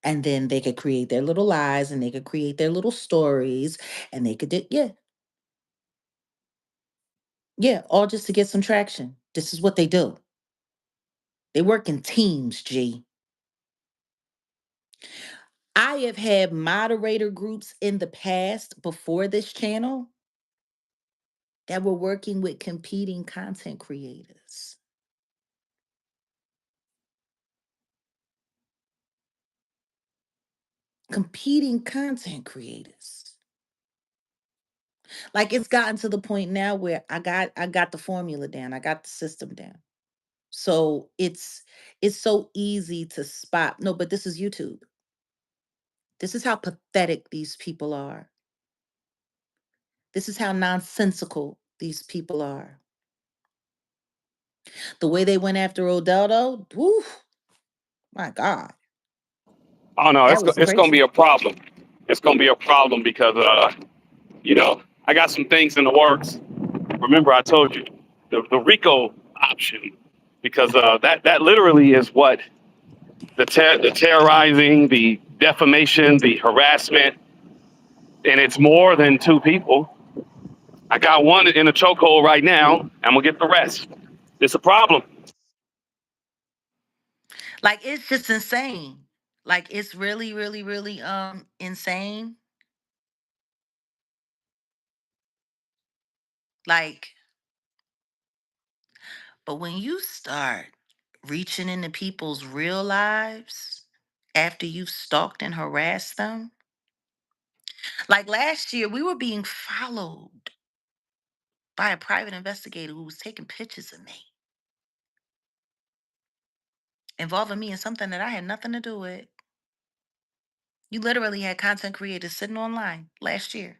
And then they could create their little lies and they could create their little stories and they could do, yeah, yeah, all just to get some traction. This is what they do. They work in teams, G. I have had moderator groups in the past before this channel that were working with competing content creators. Competing content creators. Like it's gotten to the point now where I got the formula down. I got the system down. So it's so easy to spot. No, but this is YouTube. This is how pathetic these people are. This is how nonsensical these people are. The way they went after Odell, though, whew, my God, Oh no, that was it's gonna be crazy. a problem. It's gonna be a problem because I got some things in the works. Remember, I told you the RICO option because that literally is what the terrorizing, the defamation, the harassment, and it's more than two people. I got one in a chokehold right now. I'm gonna get the rest. It's a problem. Like it's just insane. Like it's really, really, really insane. Like, but when you start reaching into people's real lives after you've stalked and harassed them, like last year, we were being followed by a private investigator who was taking pictures of me, involving me in something that I had nothing to do with. You literally had content creators sitting online last year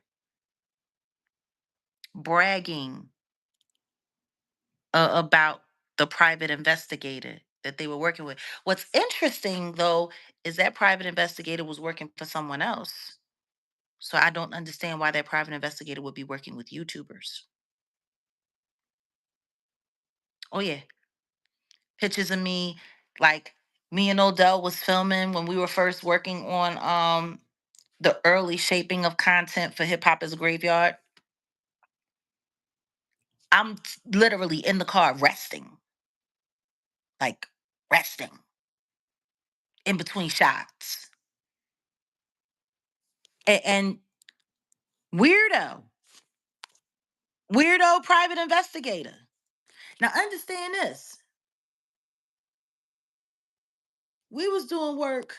bragging about the private investigator that they were working with. What's interesting, though, is that private investigator was working for someone else. So I don't understand why that private investigator would be working with YouTubers. Oh, yeah. Pictures of me, like me and Odell was filming when we were first working on the early shaping of content for Hip Hop is a Graveyard. I'm literally in the car resting, like resting in between shots. And weirdo, weirdo private investigator. Now understand this. We was doing work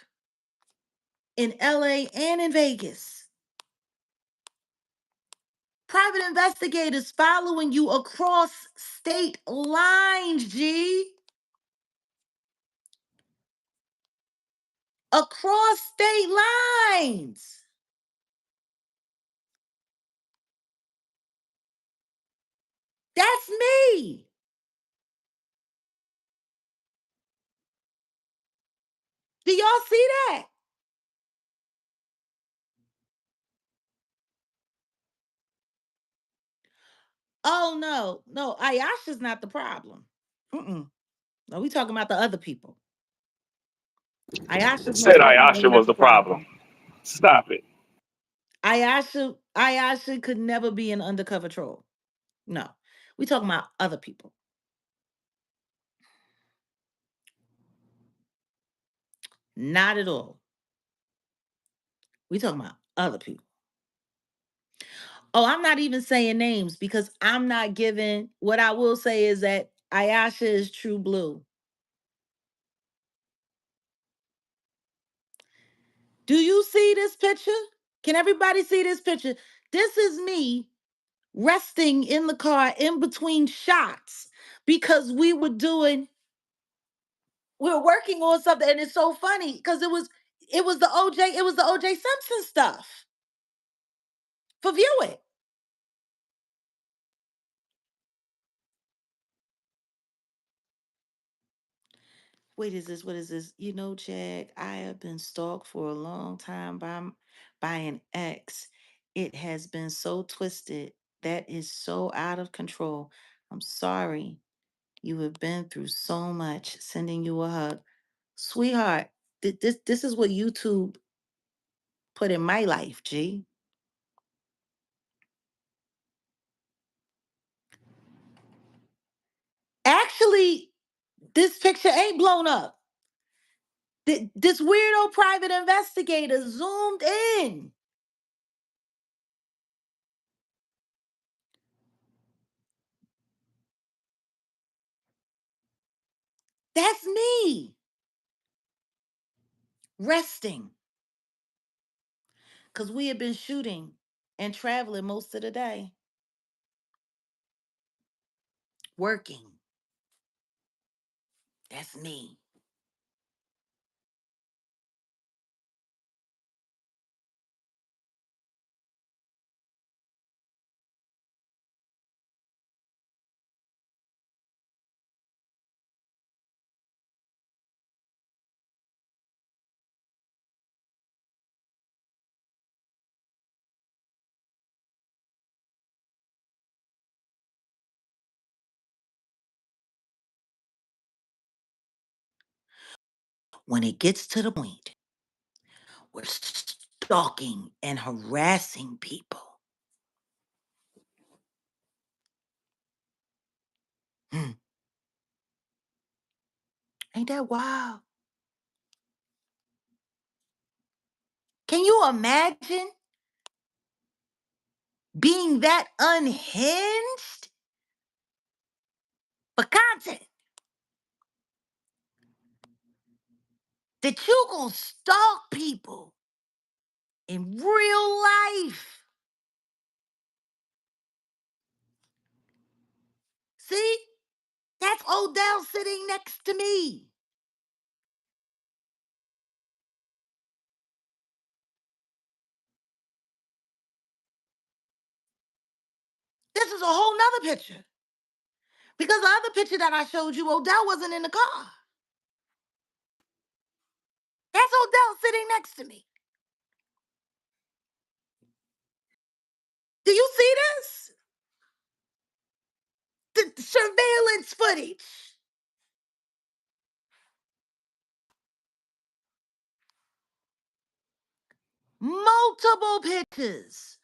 in LA and in Vegas. Private investigators following you across state lines, G. Across state lines. That's me. Do y'all see that? Oh no, no, Ayasha's not the problem. Mm-mm. No, we talking about the other people. Ayasha's Said most definitely Ayasha not was the the problem. problem. Stop it. Ayasha could never be an undercover troll. No. We talking about other people. Not at all. We talking about other people. Oh, I'm not even saying names because I'm not giving. What I will say is that Ayasha is true blue. Do you see this picture? Can everybody see this picture? This is me resting in the car in between shots because we were working on something, and it's so funny because it was the OJ Simpson stuff for View It. Wait, is this what is this? You know, Chad, I have been stalked for a long time by an ex, It has been so twisted. That is so out of control. I'm sorry. You have been through so much. Sending you a hug. Sweetheart, this is what YouTube put in my life, G. Actually, this picture ain't blown up. This weirdo private investigator zoomed in. That's me resting because we had been shooting and traveling most of the day, working. That's me. When it gets to the point where stalking and harassing people, hmm, ain't that wild? Can you imagine being that unhinged for content that you gonna stalk people in real life? See, that's Odell sitting next to me. This is a whole nother picture. Because the other picture that I showed you, Odell wasn't in the car. That's Odell sitting next to me. Do you see this? The surveillance footage. Multiple pictures.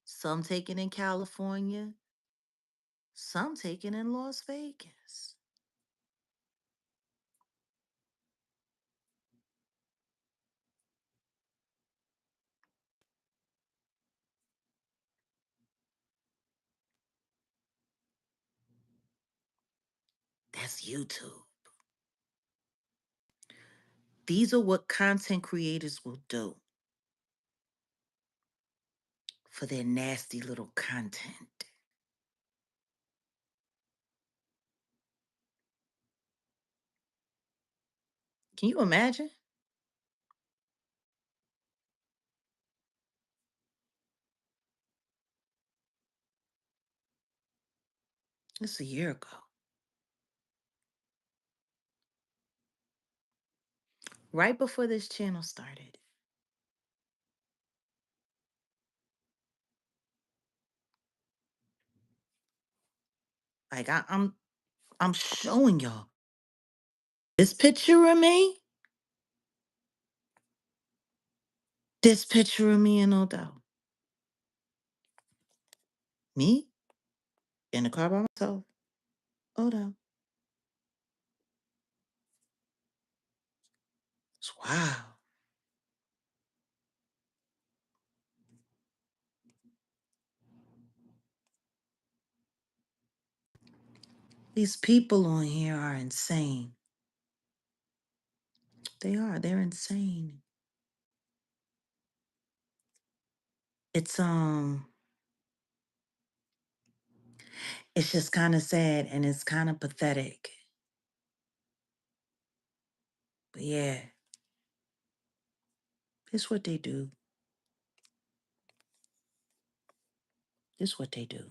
Some taken in California, some taken in Las Vegas. That's YouTube. These are what content creators will do for their nasty little content. Can you imagine? It's a year ago. Right before this channel started. Like I'm showing y'all this picture of me. This picture of me and Odell. Me in the car by myself. Odell. It's wow. These people on here are insane. They are. They're insane. It's just kind of sad and it's kind of pathetic. But yeah, it's what they do. It's what they do.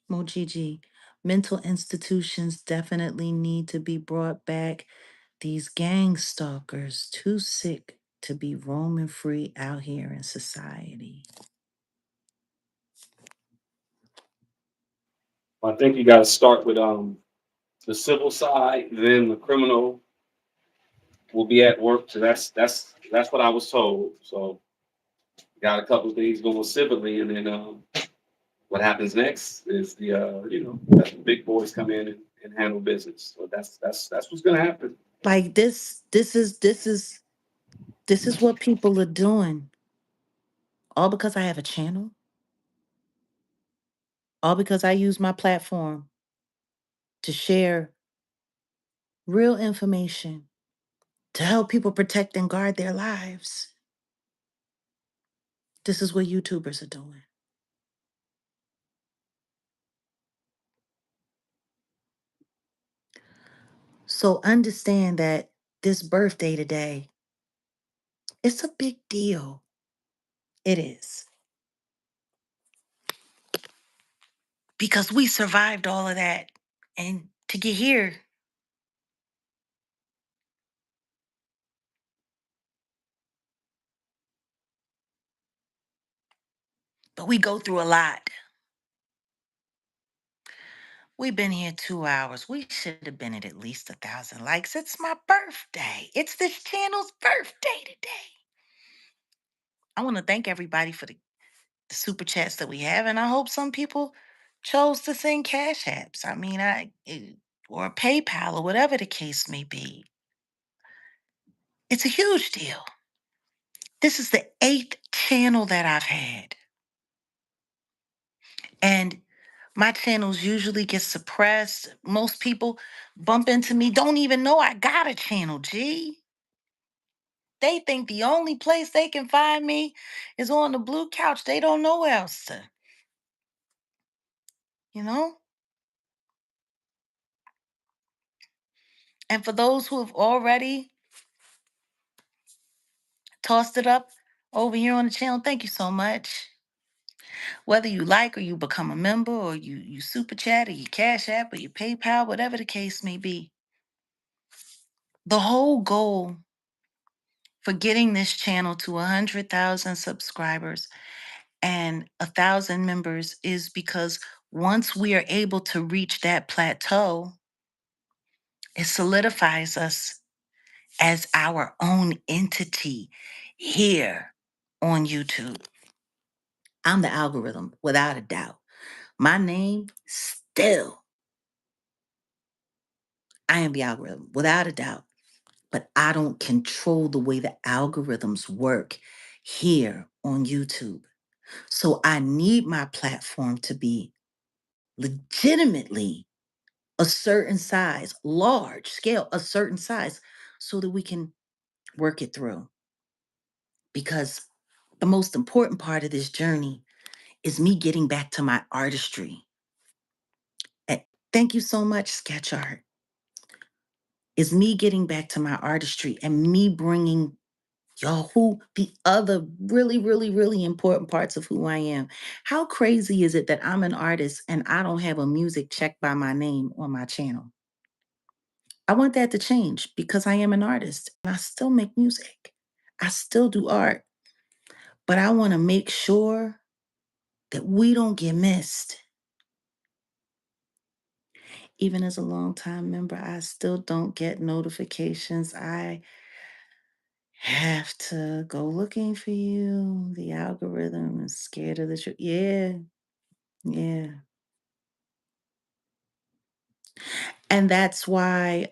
Mojiji, mental institutions definitely need to be brought back These gang stalkers too sick to be roaming free out here in society. I think you got to start with the civil side, then the criminal will be at work. So that's what I was told. So got a couple of things going civilly, and then what happens next is that the big boys come in and handle business. So that's what's gonna happen. Like this is what people are doing. All because I have a channel. All because I use my platform to share real information to help people protect and guard their lives. This is what YouTubers are doing. So understand that this birthday today, it's a big deal. It is. Because we survived all of that. And to get here, but we go through a lot. We've been here 2 hours. We should have been at least 1,000 likes. It's my birthday. It's this channel's birthday today. I want to thank everybody for the super chats that we have, and I hope some people chose to send cash apps. I mean, or PayPal or whatever the case may be. It's a huge deal. This is the 8th channel that I've had. And my channels usually get suppressed. Most people bump into me, don't even know I got a channel, G. They think the only place they can find me is on the blue couch. They don't know where else to, you know? And for those who have already tossed it up over here on the channel, thank you so much. Whether you like or you become a member or you super chat or you cash app or you PayPal, whatever the case may be. The whole goal for getting this channel to 100,000 subscribers and 1,000 members is because once we are able to reach that plateau, it solidifies us as our own entity here on YouTube. I'm the algorithm, without a doubt. My name, still, I am the algorithm, without a doubt. But I don't control the way the algorithms work here on YouTube. So I need my platform to be legitimately a certain size, large scale, a certain size, so that we can work it through. Because the most important part of this journey is me getting back to my artistry. And thank you so much, Sketch Art. Is me getting back to my artistry and me bringing y'all who the other really, really, really important parts of who I am. How crazy is it that I'm an artist and I don't have a music check by my name on my channel? I want that to change because I am an artist and I still make music. I still do art, but I want to make sure that we don't get missed. Even as a longtime member, I still don't get notifications. I have to go looking for you. The algorithm is scared of the truth. Yeah, yeah. And that's why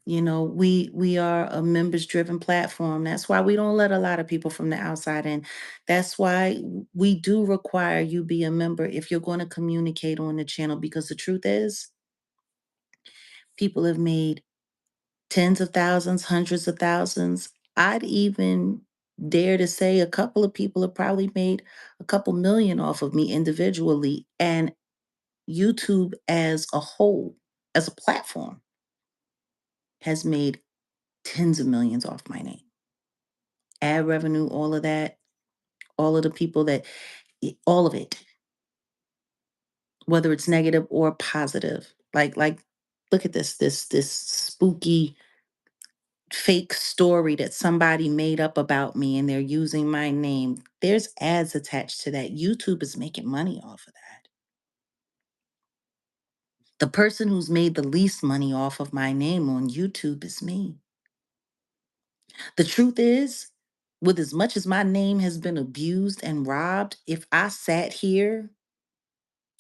we are a members driven platform. That's why we don't let a lot of people from the outside in. That's why we do require you be a member if you're going to communicate on the channel, because the truth is people have made tens of thousands, hundreds of thousands. I'd even dare to say a couple of people have probably made a couple million off of me individually, and YouTube as a whole, as a platform, has made tens of millions off my name. Ad revenue, all of that, all of the people all of it, whether it's negative or positive. Like Look at this spooky fake story that somebody made up about me and they're using my name. There's ads attached to that. YouTube is making money off of that. The person who's made the least money off of my name on YouTube is me. The truth is, with as much as my name has been abused and robbed, if I sat here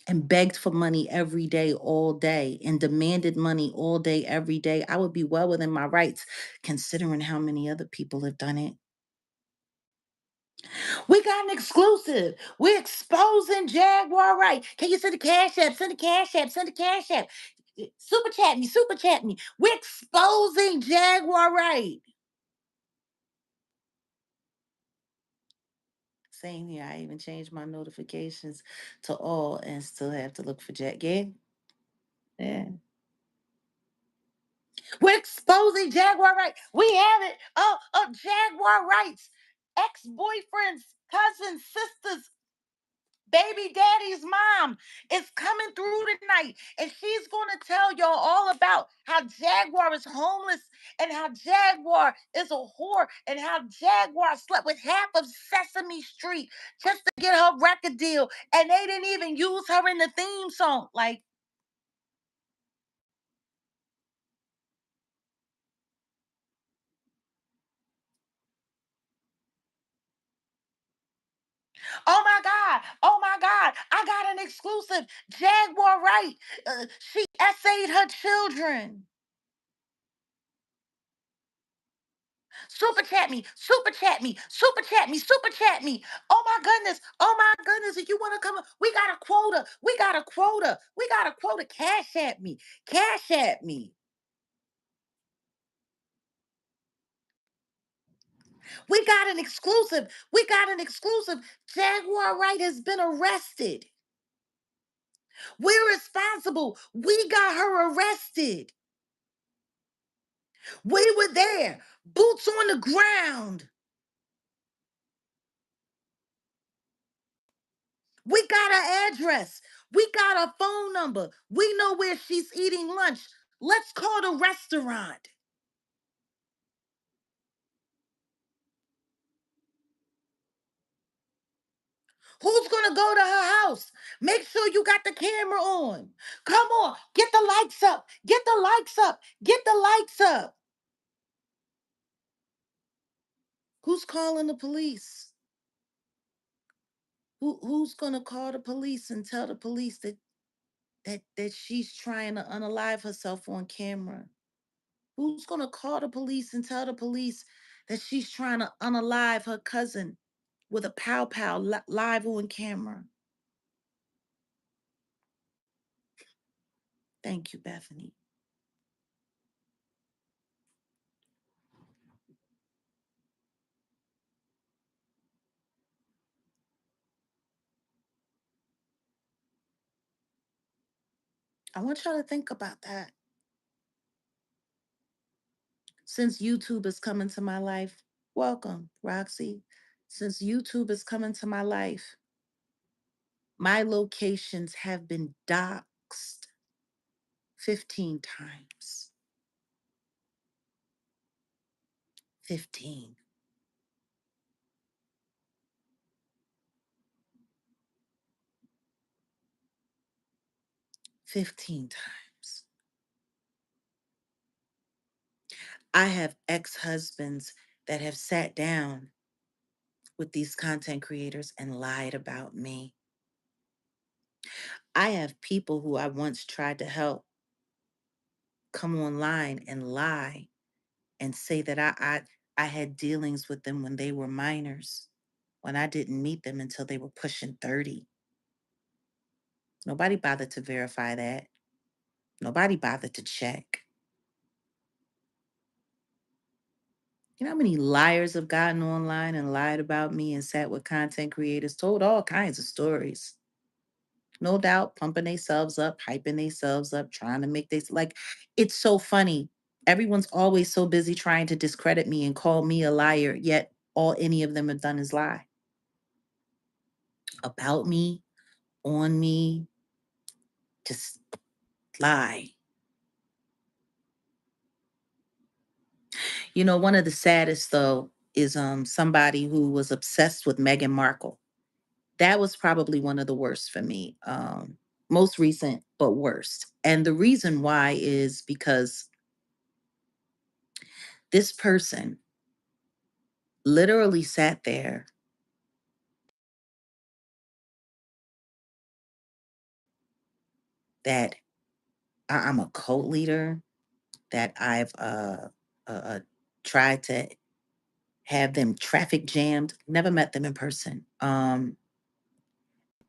and begged for money every day, all day, and demanded money all day, every day, I would be well within my rights, considering how many other people have done it. We got an exclusive. We're exposing Jaguar Wright. Can you send the cash app? Send the cash app. Send the cash app. Super chat me. Super chat me. We're exposing Jaguar Wright. Same here. I even changed my notifications to all and still have to look for Jack. Yeah. Yeah. We're exposing Jaguar Wright. We have it. Jaguar Wright's ex-boyfriends, cousins, sisters, baby daddy's mom is coming through tonight, and she's going to tell y'all all about how Jaguar is homeless and how Jaguar is a whore and how Jaguar slept with half of Sesame Street just to get her record deal, and they didn't even use her in the theme song. Like, oh my God, oh my God, I got an exclusive. Jaguar Wright, she essayed her children. Super chat me, super chat me, super chat me, super chat me. Oh my goodness, oh my goodness. If you want to come, we got a quota, we got a quota, we got a quota. Cash at me, cash at me. We got an exclusive, we got an exclusive. Jaguar Wright has been arrested. We're responsible. We got her arrested. We were there, boots on the ground. We got her address. We got her phone number. We know where she's eating lunch. Let's call the restaurant. Who's going to go to her house? Make sure you got the camera on. Come on, get the lights up. Get the lights up. Get the lights up. Who's calling the police? Who's going to call the police and tell the police that she's trying to unalive herself on camera? Who's going to call the police and tell the police that she's trying to unalive her cousin with a pow pow live on camera? Thank you, Bethany. I want y'all to think about that. Since YouTube is coming to my life, welcome, Roxy. Since YouTube is coming to my life, my locations have been doxxed 15 times. 15. 15 times. I have ex-husbands that have sat down with these content creators and lied about me. I have people who I once tried to help come online and lie and say that I had dealings with them when they were minors, when I didn't meet them until they were pushing 30. Nobody bothered to verify that. Nobody bothered to check. You know how many liars have gotten online and lied about me and sat with content creators, told all kinds of stories. No doubt, pumping themselves up, hyping themselves up, trying to make this like, it's so funny. Everyone's always so busy trying to discredit me and call me a liar, yet all any of them have done is lie about me, on me, just lie. You know, one of the saddest though is somebody who was obsessed with Meghan Markle. That was probably one of the worst for me. Most recent, but worst. And the reason why is because this person literally sat there that I'm a cult leader, that I've tried to have them traffic jammed, never met them in person.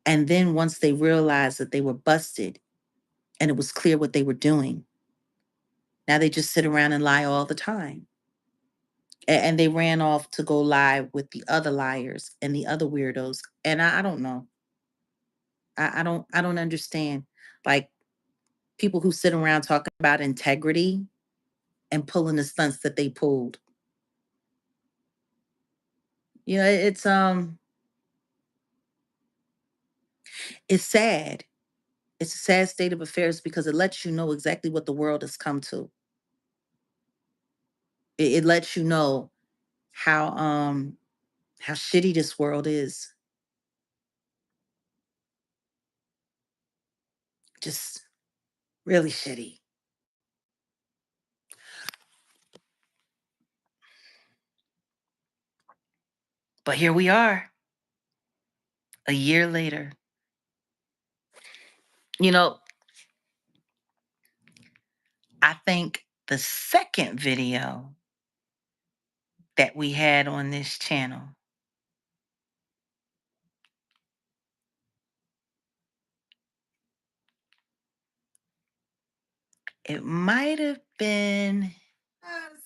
And then once they realized that they were busted and it was clear what they were doing, now they just sit around and lie all the time. And they ran off to go lie with the other liars and the other weirdos. And I don't know. I don't understand. Like people who sit around talking about integrity and pulling the stunts that they pulled. You know, it's sad. It's a sad state of affairs because it lets you know exactly what the world has come to. It lets you know how shitty this world is. Just really shitty. But here we are, a year later. You know, I think the second video that we had on this channel, it might have been. Yes,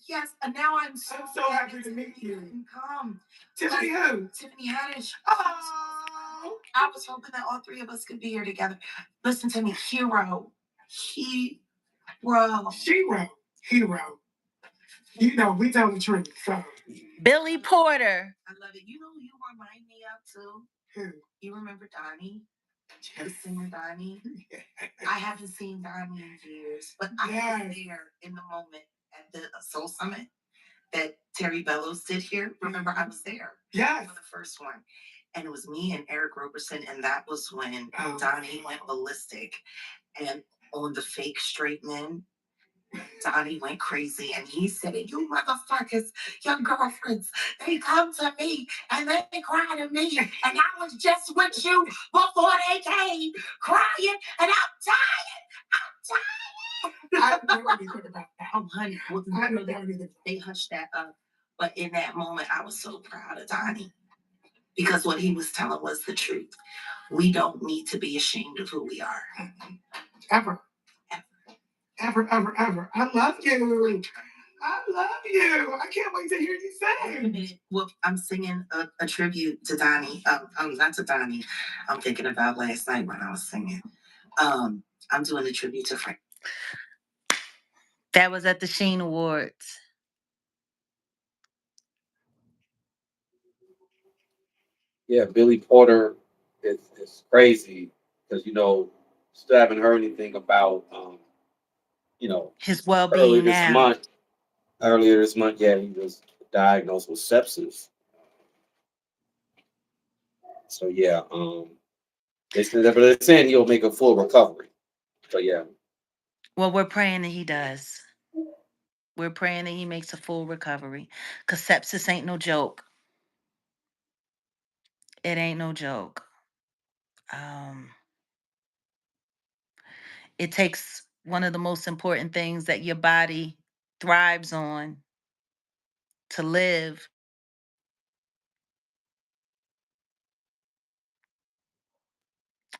yes. And now I'm so happy to meet you. Come. Tiffany who? Tiffany Haddish. Oh. I was hoping that all three of us could be here together. Listen to me, hero. Hero. Hero. You know, we tell the truth. So. Billy Porter. I love it. You know who you remind me of too? Who? You remember Donnie? The singer Donnie? I haven't seen Donnie in years, but I was there in the moment at the Soul Summit that Terry Bellows did here. Remember, I was there. Yes. For the first one. And it was me and Eric Roberson, and that was when Donnie went ballistic. And on the fake straight men, Donnie went crazy and he said, "You motherfuckers, your girlfriends, they come to me and they cry to me. And I was just with you before they came, crying, and I'm tired. I'm tired." I never even about that. Oh, honey, they hushed that up. But in that moment, I was so proud of Donnie because what he was telling was the truth. We don't need to be ashamed of who we are. Ever. Ever. I love you. I love you. I can't wait to hear you sing. Well, I'm singing a tribute to Donnie. Not to Donnie. I'm thinking about last night when I was singing. I'm doing a tribute to Frank. That was at the Sheen Awards. Yeah, Billy Porter is crazy because still haven't heard anything about you know His earlier well-being this now. month. Earlier this month, yeah, he was diagnosed with sepsis. So yeah, they're saying he'll make a full recovery. So yeah, Well, we're praying that he does. We're praying that he makes a full recovery. Because sepsis ain't no joke. It ain't no joke. Um, it takes one of the most important things that your body thrives on to live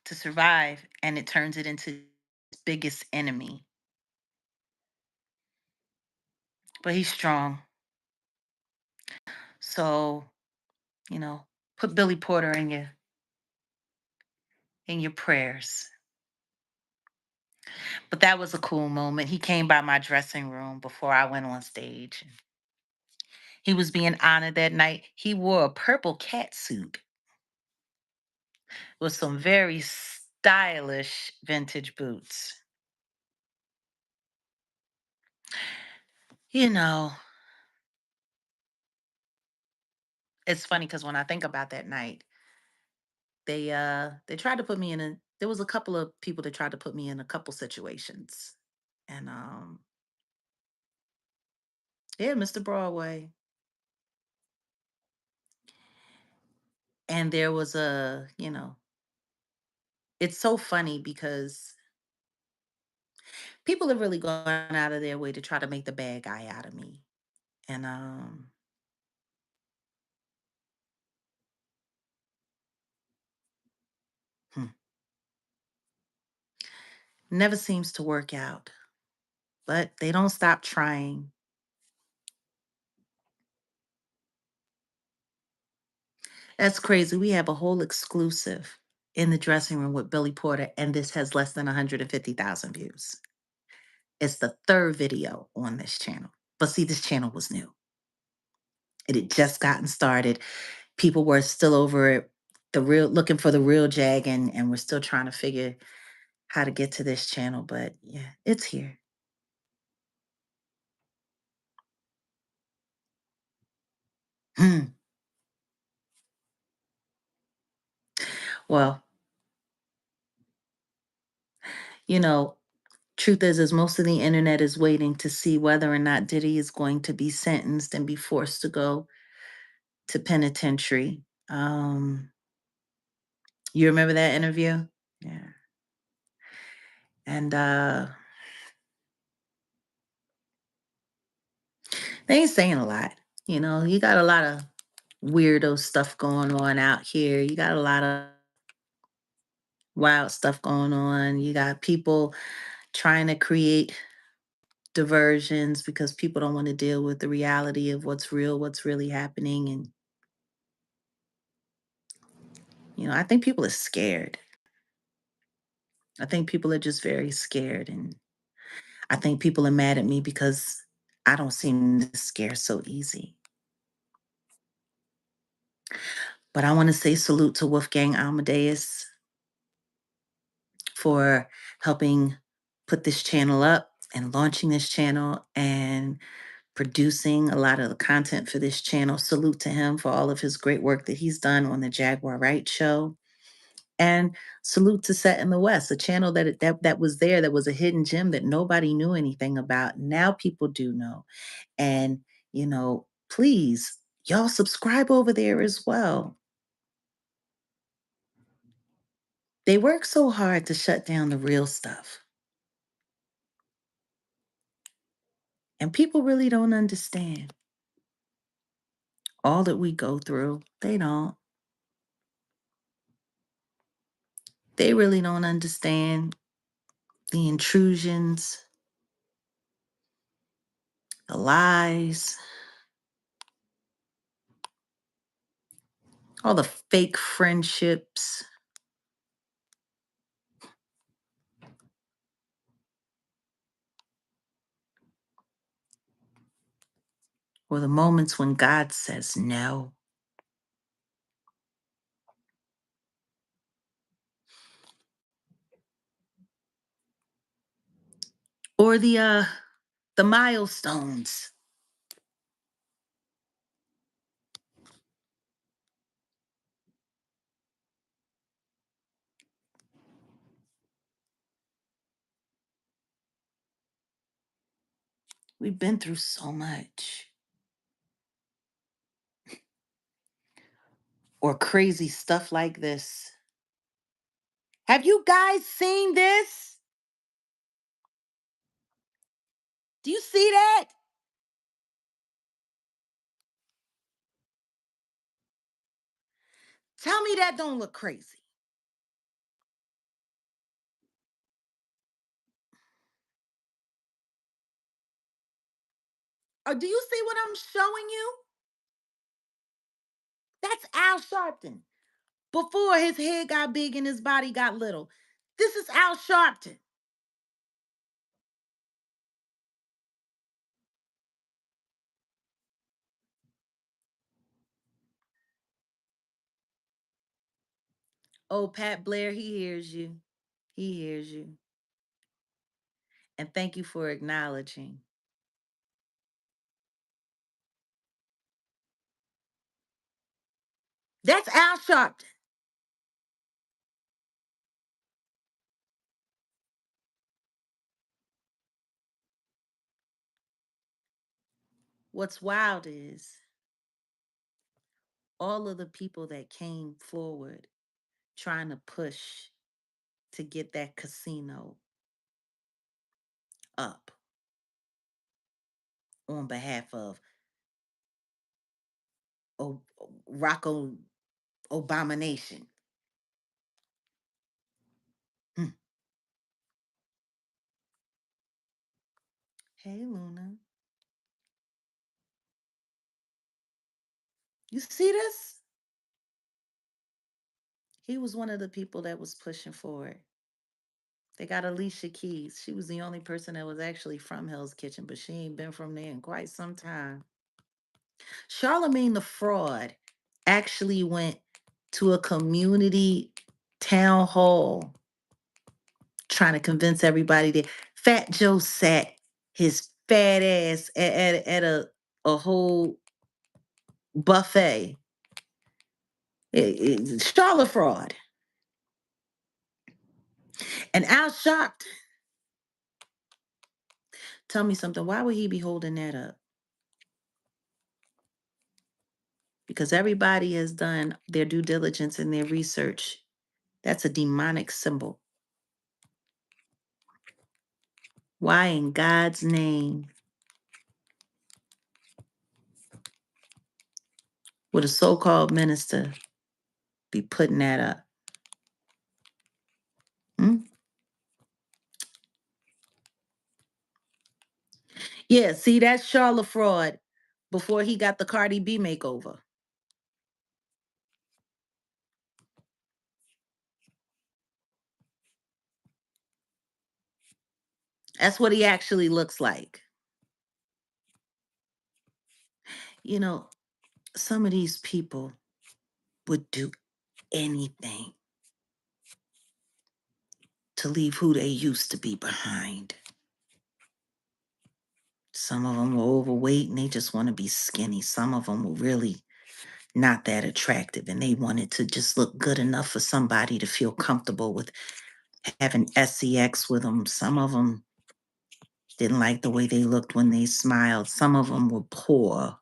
to survive, and it turns it into its biggest enemy. But he's strong. So, you know, put Billy Porter in your prayers. But that was a cool moment. He came by my dressing room before I went on stage. He was being honored that night. He wore a purple cat suit with some very stylish vintage boots. You know, it's funny because when I think about that night, they tried to put me in a there was a couple of people that tried to put me in a couple situations. And yeah, Mr. Broadway. And there was it's so funny because people have really gone out of their way to try to make the bad guy out of me. And hmm, never seems to work out. But they don't stop trying. That's crazy. We have a whole exclusive in the dressing room with Billy Porter, and this has less than 150,000 views. It's the third video on this channel. But see, this channel was new. It had just gotten started. People were still over it, the real looking for the real Jag, and we're still trying to figure how to get to this channel. But yeah, it's here. Hmm. Well, you know, truth is most of the internet is waiting to see whether or not Diddy is going to be sentenced and be forced to go to penitentiary. You remember that interview? Yeah. And they ain't saying a lot. You got a lot of weirdo stuff going on out here. You got a lot of wild stuff going on. You got people trying to create diversions because people don't want to deal with the reality of what's real, what's really happening. And, I think people are scared. I think people are just very scared. And I think people are mad at me because I don't seem to scare so easy. But I want to say salute to Wolfgang Amadeus for helping put this channel up and launching this channel and producing a lot of the content for this channel. Salute to him for all of his great work that he's done on the Jaguar Wright show. And salute to Set in the West, a channel that was there, that was a hidden gem that nobody knew anything about. Now people do know. And, please, y'all subscribe over there as well. They work so hard to shut down the real stuff. And people really don't understand all that we go through. They don't. They really don't understand the intrusions, the lies, all the fake friendships, or the moments when God says no. Or the milestones. We've been through so much. Or crazy stuff like this. Have you guys seen this? Do you see that? Tell me that don't look crazy. Or do you see what I'm showing you? That's Al Sharpton. Before his head got big and his body got little. This is Al Sharpton. Oh, Pat Blair, he hears you. He hears you. And thank you for acknowledging. That's Al Sharpton. What's wild is all of the people that came forward trying to push to get that casino up on behalf of o- Rocco Abomination. Hmm. Hey, Luna. You see this? He was one of the people that was pushing for it. They got Alicia Keys. She was the only person that was actually from Hell's Kitchen, but she ain't been from there in quite some time. Charlemagne the Fraud actually went to a community town hall trying to convince everybody that Fat Joe sat his fat ass at a whole buffet. Charlotte Fraud. And Al shocked. Tell me something. Why would he be holding that up? Because everybody has done their due diligence and their research. That's a demonic symbol. Why in God's name would a so-called minister be putting that up? Hmm? Yeah, see, that's Charlotte Fraud before he got the Cardi B makeover. That's what he actually looks like. You know, some of these people would do anything to leave who they used to be behind. Some of them were overweight and they just want to be skinny. Some of them were really not that attractive and they wanted to just look good enough for somebody to feel comfortable with having sex with them. Some of them didn't like the way they looked when they smiled. Some of them were poor.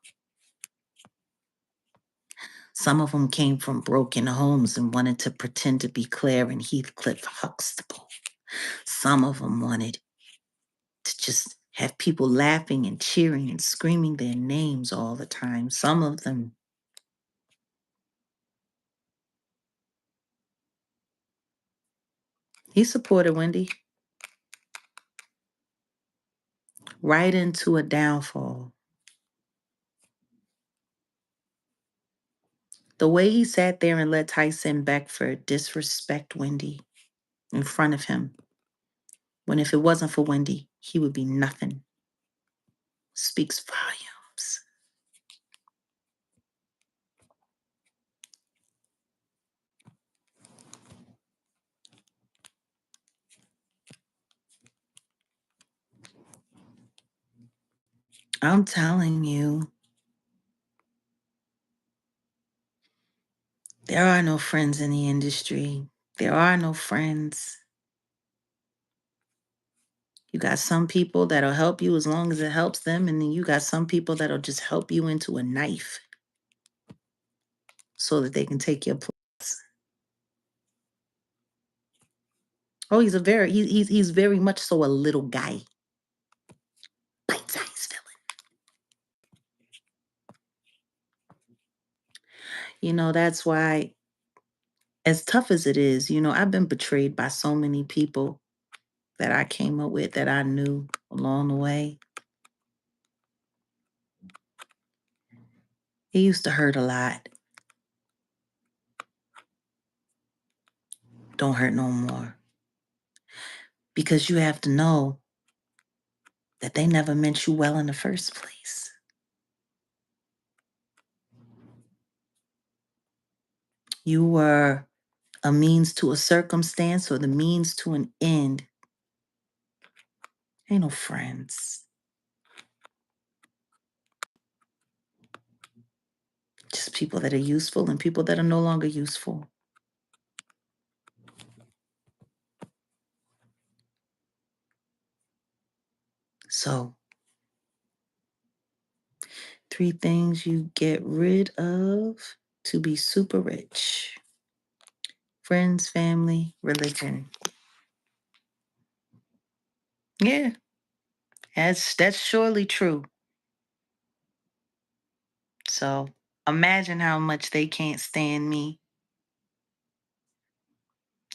Some of them came from broken homes and wanted to pretend to be Claire and Heathcliff Huxtable. Some of them wanted to just have people laughing and cheering and screaming their names all the time. Some of them, he supported Wendy right into a downfall. The way he sat there and let Tyson Beckford disrespect Wendy in front of him, when if it wasn't for Wendy, he would be nothing, speaks volumes. I'm telling you, there are no friends in the industry. There are no friends. You got some people that'll help you as long as it helps them, and then you got some people that'll just help you into a knife so that they can take your place. Oh, he's very much so a little guy, bite-sized villain. You know, that's why, as tough as it is, you know, I've been betrayed by so many people that I came up with that I knew along the way. It used to hurt a lot. Don't hurt no more. Because you have to know that they never meant you well in the first place. You were a means to a circumstance or the means to an end. Ain't no friends. Just people that are useful and people that are no longer useful. So, 3 things you get rid of to be super rich: friends, family, religion. Yeah, that's surely true. So, imagine how much they can't stand me.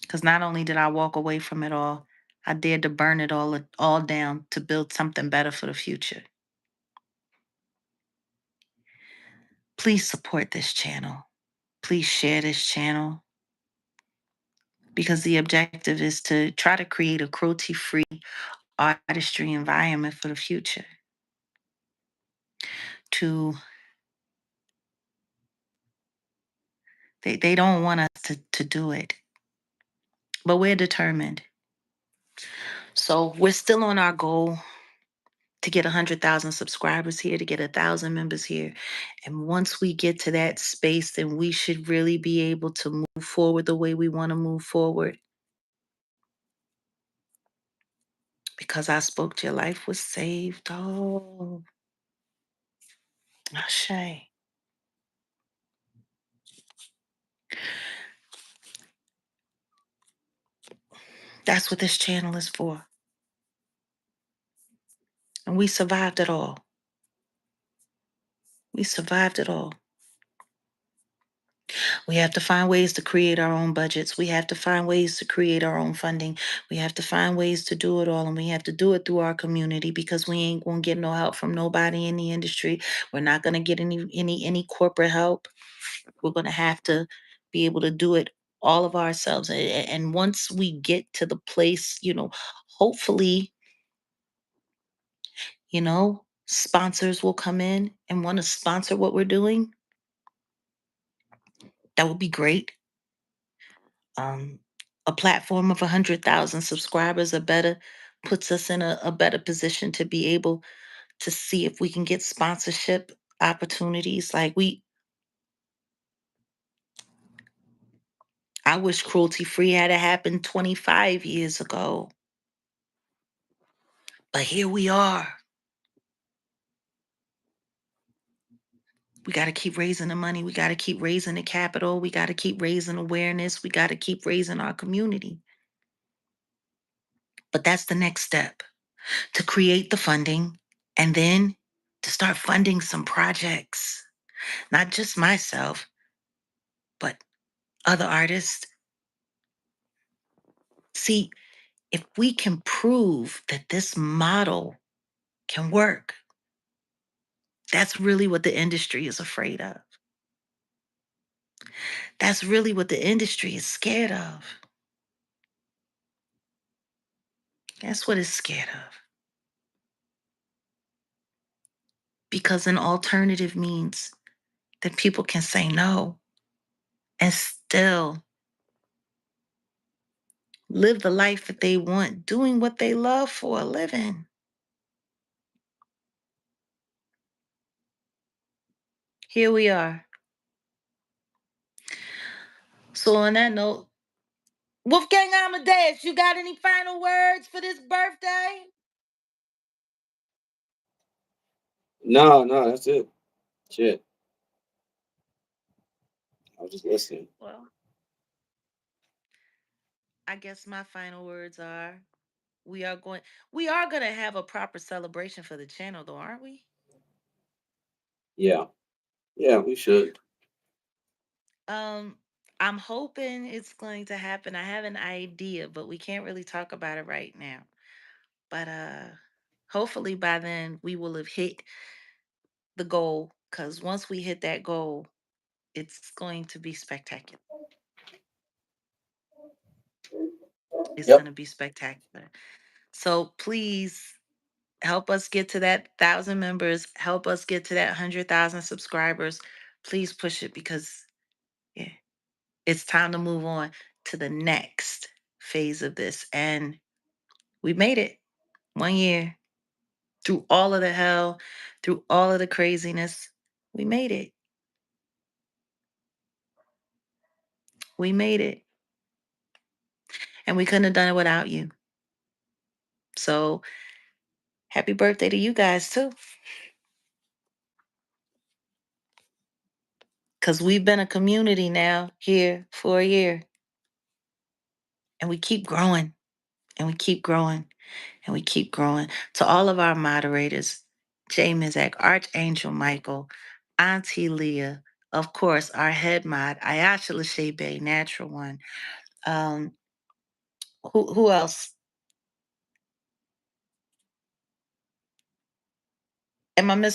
Because not only did I walk away from it all, I dared to burn it all down to build something better for the future. Please support this channel. Please share this channel, because the objective is to try to create a cruelty-free artistry environment for the future. To they don't want us to do it, but we're determined. So we're still on our goal to get 100,000 subscribers here, to get 1,000 members here. And once we get to that space, then we should really be able to move forward the way we want to move forward. Because I spoke to your life was saved. Oh, Ashay. That's what this channel is for. And we survived it all. We survived it all. We have to find ways to create our own budgets. We have to find ways to create our own funding. We have to find ways to do it all. And we have to do it through our community, because we ain't gonna get no help from nobody in the industry. We're not gonna get any corporate help. We're gonna have to be able to do it all of ourselves. And once we get to the place, hopefully, sponsors will come in and want to sponsor what we're doing. That would be great. um, a platform of 100,000 subscribers or better puts us in a better position to be able to see if we can get sponsorship opportunities. I wish Cruelty Free had happened 25 years ago, but here we are. We got to keep raising the money. We got to keep raising the capital. We got to keep raising awareness. We got to keep raising our community. But that's the next step, to create the funding and then to start funding some projects. Not just myself, but other artists. See, if we can prove that this model can work, that's really what the industry is afraid of. That's really what the industry is scared of. That's what it's scared of. Because an alternative means that people can say no and still live the life that they want, doing what they love for a living. Here we are. So on that note, Wolfgang Amadeus, you got any final words for this birthday? No, no, that's it. Shit. I was just listening. Well, I guess my final words are we are going we are going to have a proper celebration for the channel though, aren't we? Yeah. Yeah, we should. Um I'm hoping it's going to happen. I have an idea, but we can't really talk about it right now. But hopefully by then we will have hit the goal, cuz once we hit that goal, it's going to be spectacular. It's going Yep. to be spectacular. So please help us get to that 1,000 members. Help us get to that 100,000 subscribers. Please push it, because yeah, it's time to move on to the next phase of this. And we made it 1 year through all of the hell, through all of the craziness. We made it. We made it. And we couldn't have done it without you. So happy birthday to you guys too. Because we've been a community now here for a year. And we keep growing. And we keep growing. And we keep growing. To all of our moderators, Jay Mizak, Archangel Michael, Auntie Leah, of course, our head mod, Ayasha Lashebe, Natural One. Who else?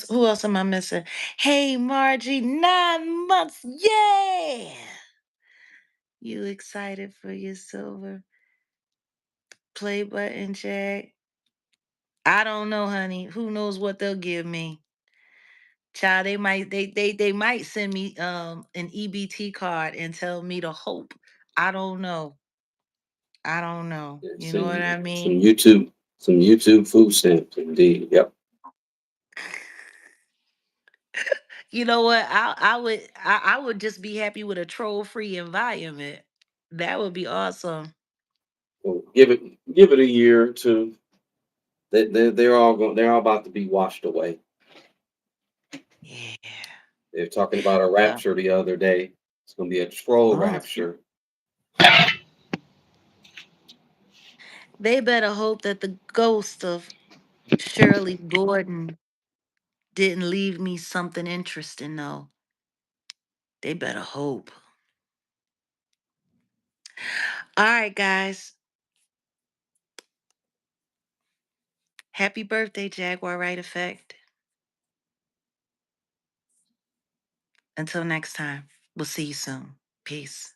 Who else am I missing? Hey Margie, 9 months. Yeah. You excited for your silver play button, Jack? I don't know, honey. Who knows what they'll give me? Child, they might send me an EBT card and tell me to hope. I don't know. I don't know. You know what I mean? Some YouTube food stamps, indeed. Yep. You know what? I would just be happy with a troll free environment. That would be awesome. Well, give it a year or two. They're all about to be washed away. Yeah. They're talking about a Uh, rapture the other day. It's going to be a troll oh, rapture. they better hope that the ghost of Shirley Gordon didn't leave me something interesting, though. They better hope. All right, guys. Happy birthday, Jaguar Wright Effect. Until next time, we'll see you soon. Peace.